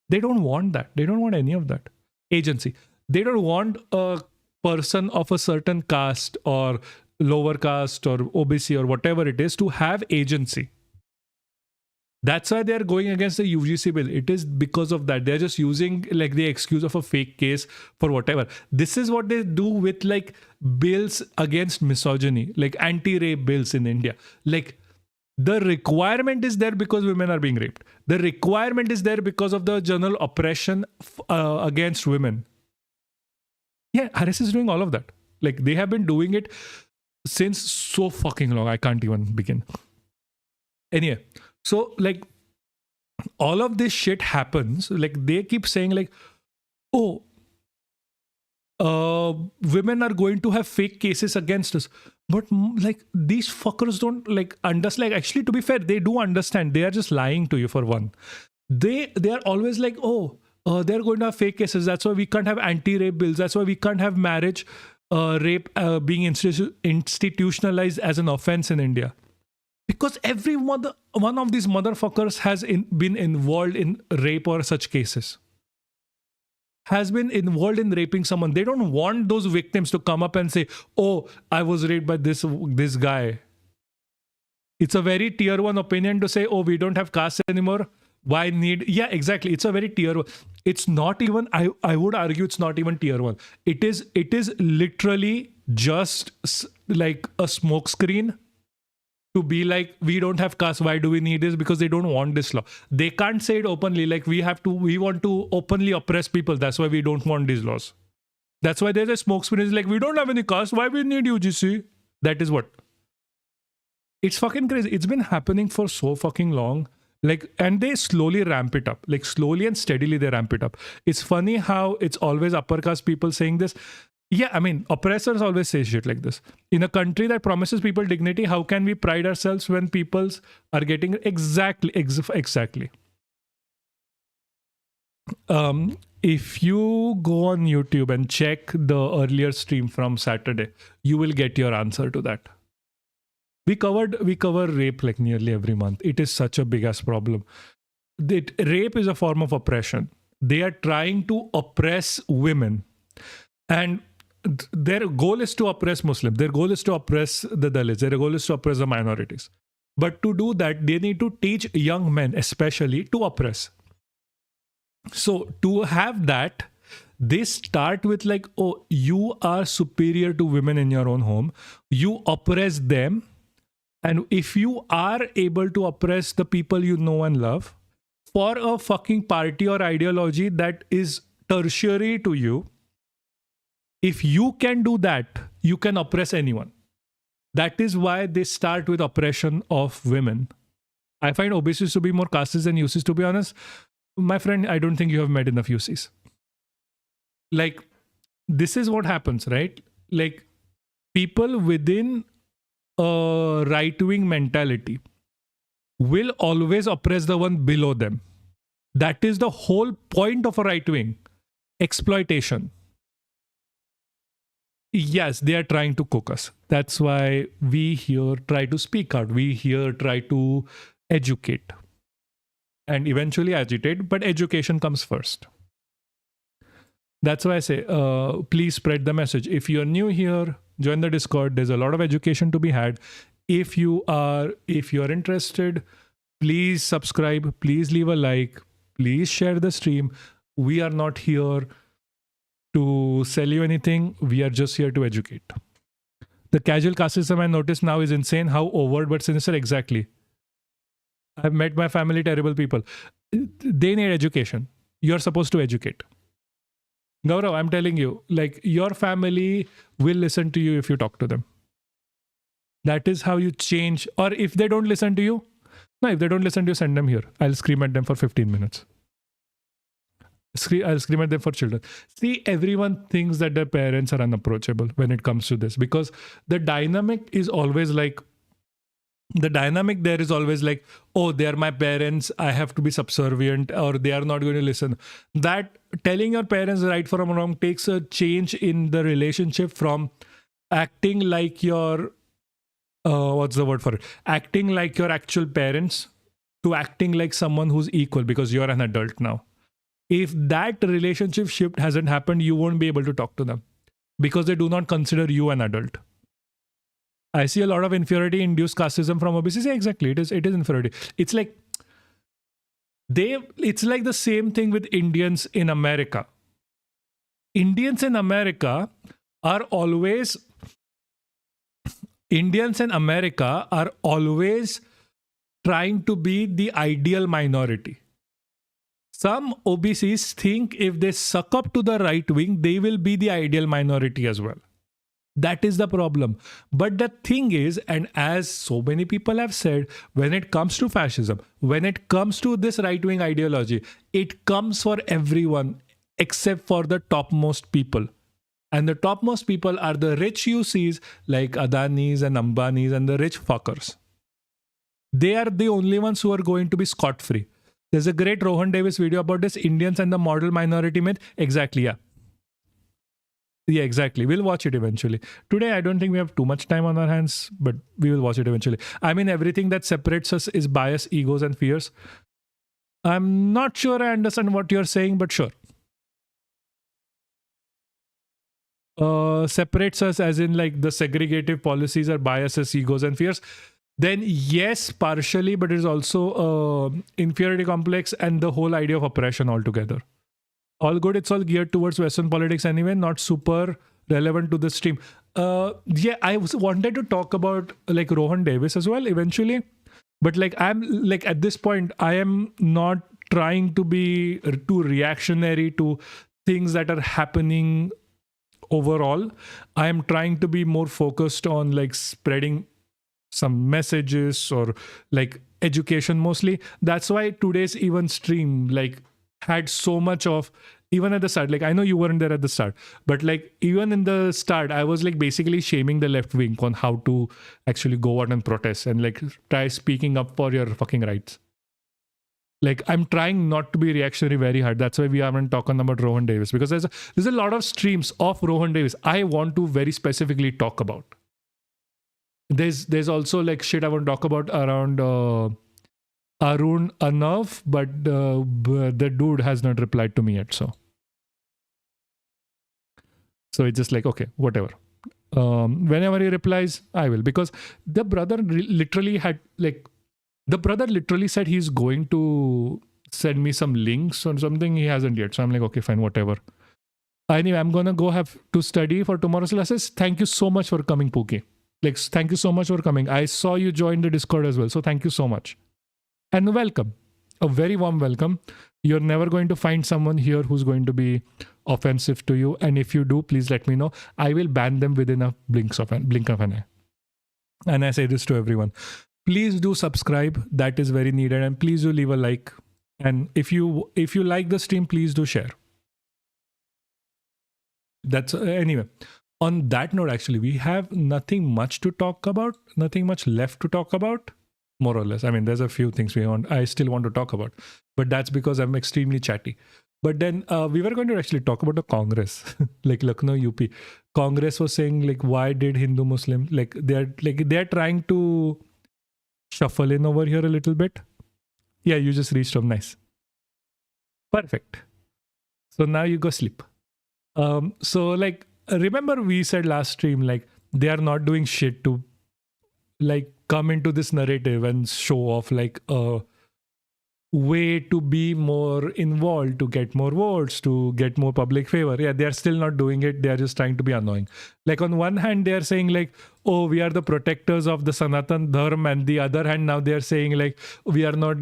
They don't want that. They don't want any of that. Agency. They don't want a person of a certain caste or lower caste or OBC or whatever it is to have agency. That's why they're going against the UGC bill. It is because of that. They're just using like the excuse of a fake case for whatever. This is what they do with like bills against misogyny, like anti-rape bills in India. Like the requirement is there because women are being raped. The requirement is there because of the general oppression against women. Yeah, RS is doing all of that. Like they have been doing it since so fucking long. I can't even begin. Anyway. So like all of this shit happens, like they keep saying like, oh, women are going to have fake cases against us. But like these fuckers don't like understand. Like actually, to be fair, they do understand. They are just lying to you for one. They are always like, oh, they're going to have fake cases. That's why we can't have anti-rape bills. That's why we can't have marriage, rape being institutionalized as an offense in India. Because every one of these motherfuckers has been involved in rape or such cases. Has been involved in raping someone. They don't want those victims to come up and say, oh, I was raped by this guy. It's a very tier 1 opinion to say, oh, we don't have caste anymore. Why need... Yeah, exactly. It's a very tier 1. It's not even... I would argue it's not even tier 1. It is literally just like a smokescreen to be like, we don't have caste, why do we need this? Because they don't want this law. They can't say it openly, like we want to openly oppress people. That's why we don't want these laws. That's why there's a spokesman is like, we don't have any caste, why we need UGC? That is what. It's fucking crazy. It's been happening for so fucking long. Like, and they slowly ramp it up. Like slowly and steadily they ramp it up. It's funny how it's always upper caste people saying this. Yeah, I mean, oppressors always say shit like this. In a country that promises people dignity, how can we pride ourselves when peoples are getting exactly. If you go on YouTube and check the earlier stream from Saturday, you will get your answer to that. We cover rape like nearly every month. It is such a big ass problem. Rape is a form of oppression. They are trying to oppress women. And their goal is to oppress Muslims. Their goal is to oppress the Dalits. Their goal is to oppress the minorities. But to do that, they need to teach young men, especially, to oppress. So to have that, they start with like, oh, you are superior to women in your own home. You oppress them. And if you are able to oppress the people you know and love for a fucking party or ideology that is tertiary to you, if you can do that, you can oppress anyone. That is why they start with oppression of women. I find OBCs to be more castes than UCs, to be honest. My friend, I don't think you have met enough UCs. Like, this is what happens, right? Like, people within a right-wing mentality will always oppress the one below them. That is the whole point of a right-wing. Exploitation. Yes, they are trying to cook us. That's why we here try to speak out. We here try to educate and eventually agitate, but education comes first. That's why I say, please spread the message. If you're new here, join the Discord. There's a lot of education to be had. If you're interested, please subscribe. Please leave a like. Please share the stream. We are not here to sell you anything. We are just here to educate. The casual casteism I notice now is insane. How overt but sinister. Exactly. I've met my family terrible people. They need education. You're supposed to educate. Gaurav, I'm telling you, like, your family will listen to you if you talk to them. That is how you change. Or if they don't listen to you, no, if they don't listen to you, send them here. I'll scream at them for 15 minutes. I'll scream at them for children. See, everyone thinks that their parents are unapproachable when it comes to this, because the dynamic is always like, oh, they are my parents, I have to be subservient, or they are not going to listen. That telling your parents right from wrong takes a change in the relationship from acting like your, what's the word for it? Acting like your actual parents to acting like someone who's equal because you're an adult now. If that relationship shift hasn't happened, you won't be able to talk to them because they do not consider you an adult. I see a lot of inferiority-induced casteism from OBCs. Yeah, exactly. It is inferiority. It's like the same thing with Indians in America. Indians in America are always trying to be the ideal minority. Some OBCs think if they suck up to the right wing, they will be the ideal minority as well. That is the problem. But the thing is, and as so many people have said, when it comes to fascism, when it comes to this right-wing ideology, it comes for everyone except for the topmost people. And the topmost people are the rich UCs like Adanis and Ambanis and the rich fuckers. They are the only ones who are going to be scot-free. There's a great Rohan Davis video about this, Indians and the model minority myth. Exactly, yeah. Yeah, exactly. We'll watch it eventually. Today, I don't think we have too much time on our hands, but we will watch it eventually. I mean, everything that separates us is bias, egos, and fears. I'm not sure I understand what you're saying, but sure. Separates us as in like the segregative policies are biases, egos, and fears. Then yes, partially, but it is also inferiority complex and the whole idea of oppression altogether. All good. It's all geared towards Western politics anyway, not super relevant to the stream. Yeah, I wanted to talk about like Rohan Davis as well eventually. But like I'm like at this point, I am not trying to be too reactionary to things that are happening overall. I am trying to be more focused on like spreading some messages or like education mostly. That's why today's even stream like had so much of, even at the start, like I know you weren't there at the start, but like even in the start, I was like basically shaming the left wing on how to actually go out and protest and like try speaking up for your fucking rights. Like I'm trying not to be reactionary very hard. That's why we haven't talked about Rohan Davis, because there's a lot of streams of Rohan Davis I want to very specifically talk about. There's also like shit I want to talk about around Arun Anav, but the dude has not replied to me yet. So it's just like, okay, whatever. Whenever he replies, I will, because the brother literally said he's going to send me some links or something. He hasn't yet. So I'm like, okay, fine, whatever. Anyway, I'm going to go have to study for tomorrow's classes. Thank you so much for coming, Pookie. Like, thank you so much for coming. I saw you join the Discord as well. So thank you so much. And welcome. A very warm welcome. You're never going to find someone here who's going to be offensive to you. And if you do, please let me know. I will ban them within a blink of an eye. And I say this to everyone. Please do subscribe. That is very needed. And please do leave a like. And if you like the stream, please do share. That's anyway. On that note, actually, we have nothing much to talk about. Nothing much left to talk about. More or less. I mean, there's a few things I still want to talk about. But that's because I'm extremely chatty. But then we were going to actually talk about the Congress. Like Lucknow, UP. Congress was saying, like, why did Hindu Muslim... Like, they're trying to shuffle in over here a little bit. Yeah, you just reached home. Nice. Perfect. So now you go sleep. So, like, remember we said last stream, like, they are not doing shit to, like, come into this narrative and show off, like, a way to be more involved, to get more votes, to get more public favor. Yeah, they're still not doing it. They're just trying to be annoying. Like, on one hand, they're saying, like, oh, we are the protectors of the Sanatan Dharma. And the other hand, now they're saying, like, we are not...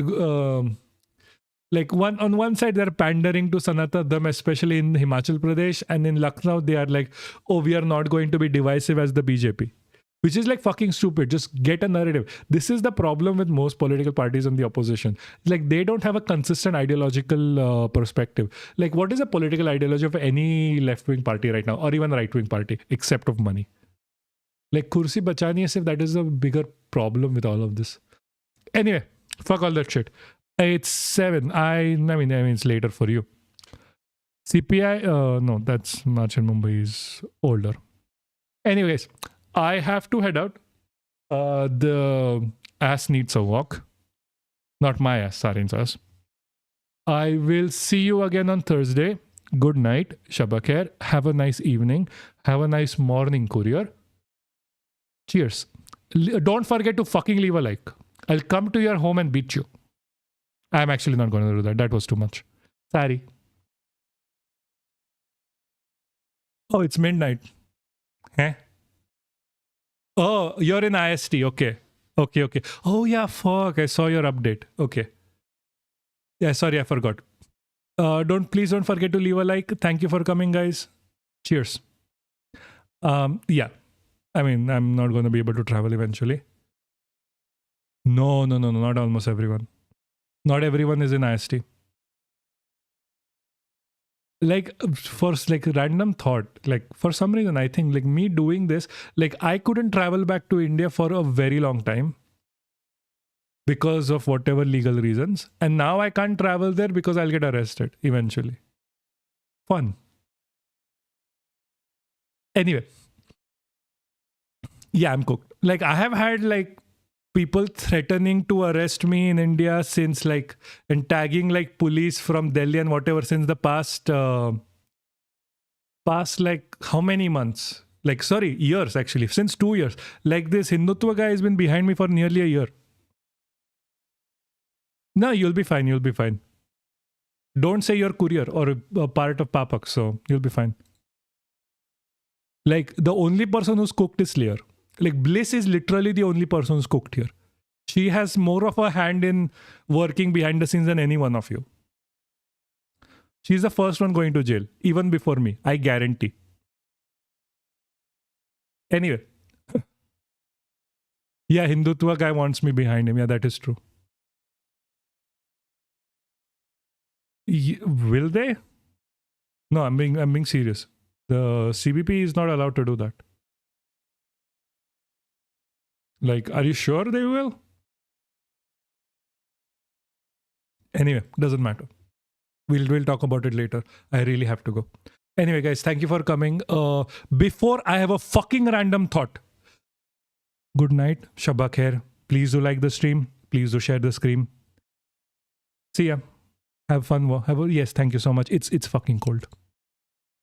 Like on one side, they're pandering to Sanatan Dharma, especially in Himachal Pradesh, and in Lucknow, they are like, oh, we are not going to be divisive as the BJP. which is like fucking stupid. Just get a narrative. This is the problem with most political parties in the opposition. Like they don't have a consistent ideological perspective. Like what is the political ideology of any left-wing party right now, or even right-wing party, except of money? Like kursi bachani hai, that is a bigger problem with all of this. Anyway, fuck all that shit. It's 7. I mean, it's later for you. CPI, no, that's March in Mumbai is older. Anyways, I have to head out. The ass needs a walk. Not my ass, Sarin's ass. I will see you again on Thursday. Good night. Shabba khair. Have a nice evening. Have a nice morning, courier. Cheers. Don't forget to fucking leave a like. I'll come to your home and beat you. I'm actually not going to do that. That was too much. Sorry. Oh, it's midnight. Huh? Oh, you're in IST. Okay. Okay. Oh, yeah, fuck. I saw your update. Okay. Yeah, sorry, I forgot. Please don't forget to leave a like. Thank you for coming, guys. Cheers. Yeah. I mean, I'm not going to be able to travel eventually. No, not almost everyone. Not everyone is in IST. Like, for like random thought, like for some reason, I think like me doing this, like I couldn't travel back to India for a very long time because of whatever legal reasons. And now I can't travel there because I'll get arrested eventually. Fun. Anyway. Yeah, I'm cooked. Like I have had like people threatening to arrest me in India since like, and tagging like police from Delhi and whatever since the past like how many months? Like, sorry, years actually, since 2 years. Like this Hindutva guy has been behind me for nearly a year. No, you'll be fine. You'll be fine. Don't say you're courier or a part of Papaksh, so you'll be fine. Like the only person who's cooked is Slayer. Like Bliss is literally the only person who's cooked here. She has more of a hand in working behind the scenes than any one of you. She's the first one going to jail, even before me. I guarantee. Anyway. Yeah, Hindutva guy wants me behind him. Yeah, that is true. Will they? No, I'm being serious. The CBP is not allowed to do that. Like, are you sure they will? Anyway, doesn't matter. We'll talk about it later. I really have to go. Anyway, guys, thank you for coming. Before I have a fucking random thought. Good night. Shabba khair. Please do like the stream. Please do share the stream. See ya. Have fun. Yes, thank you so much. It's fucking cold.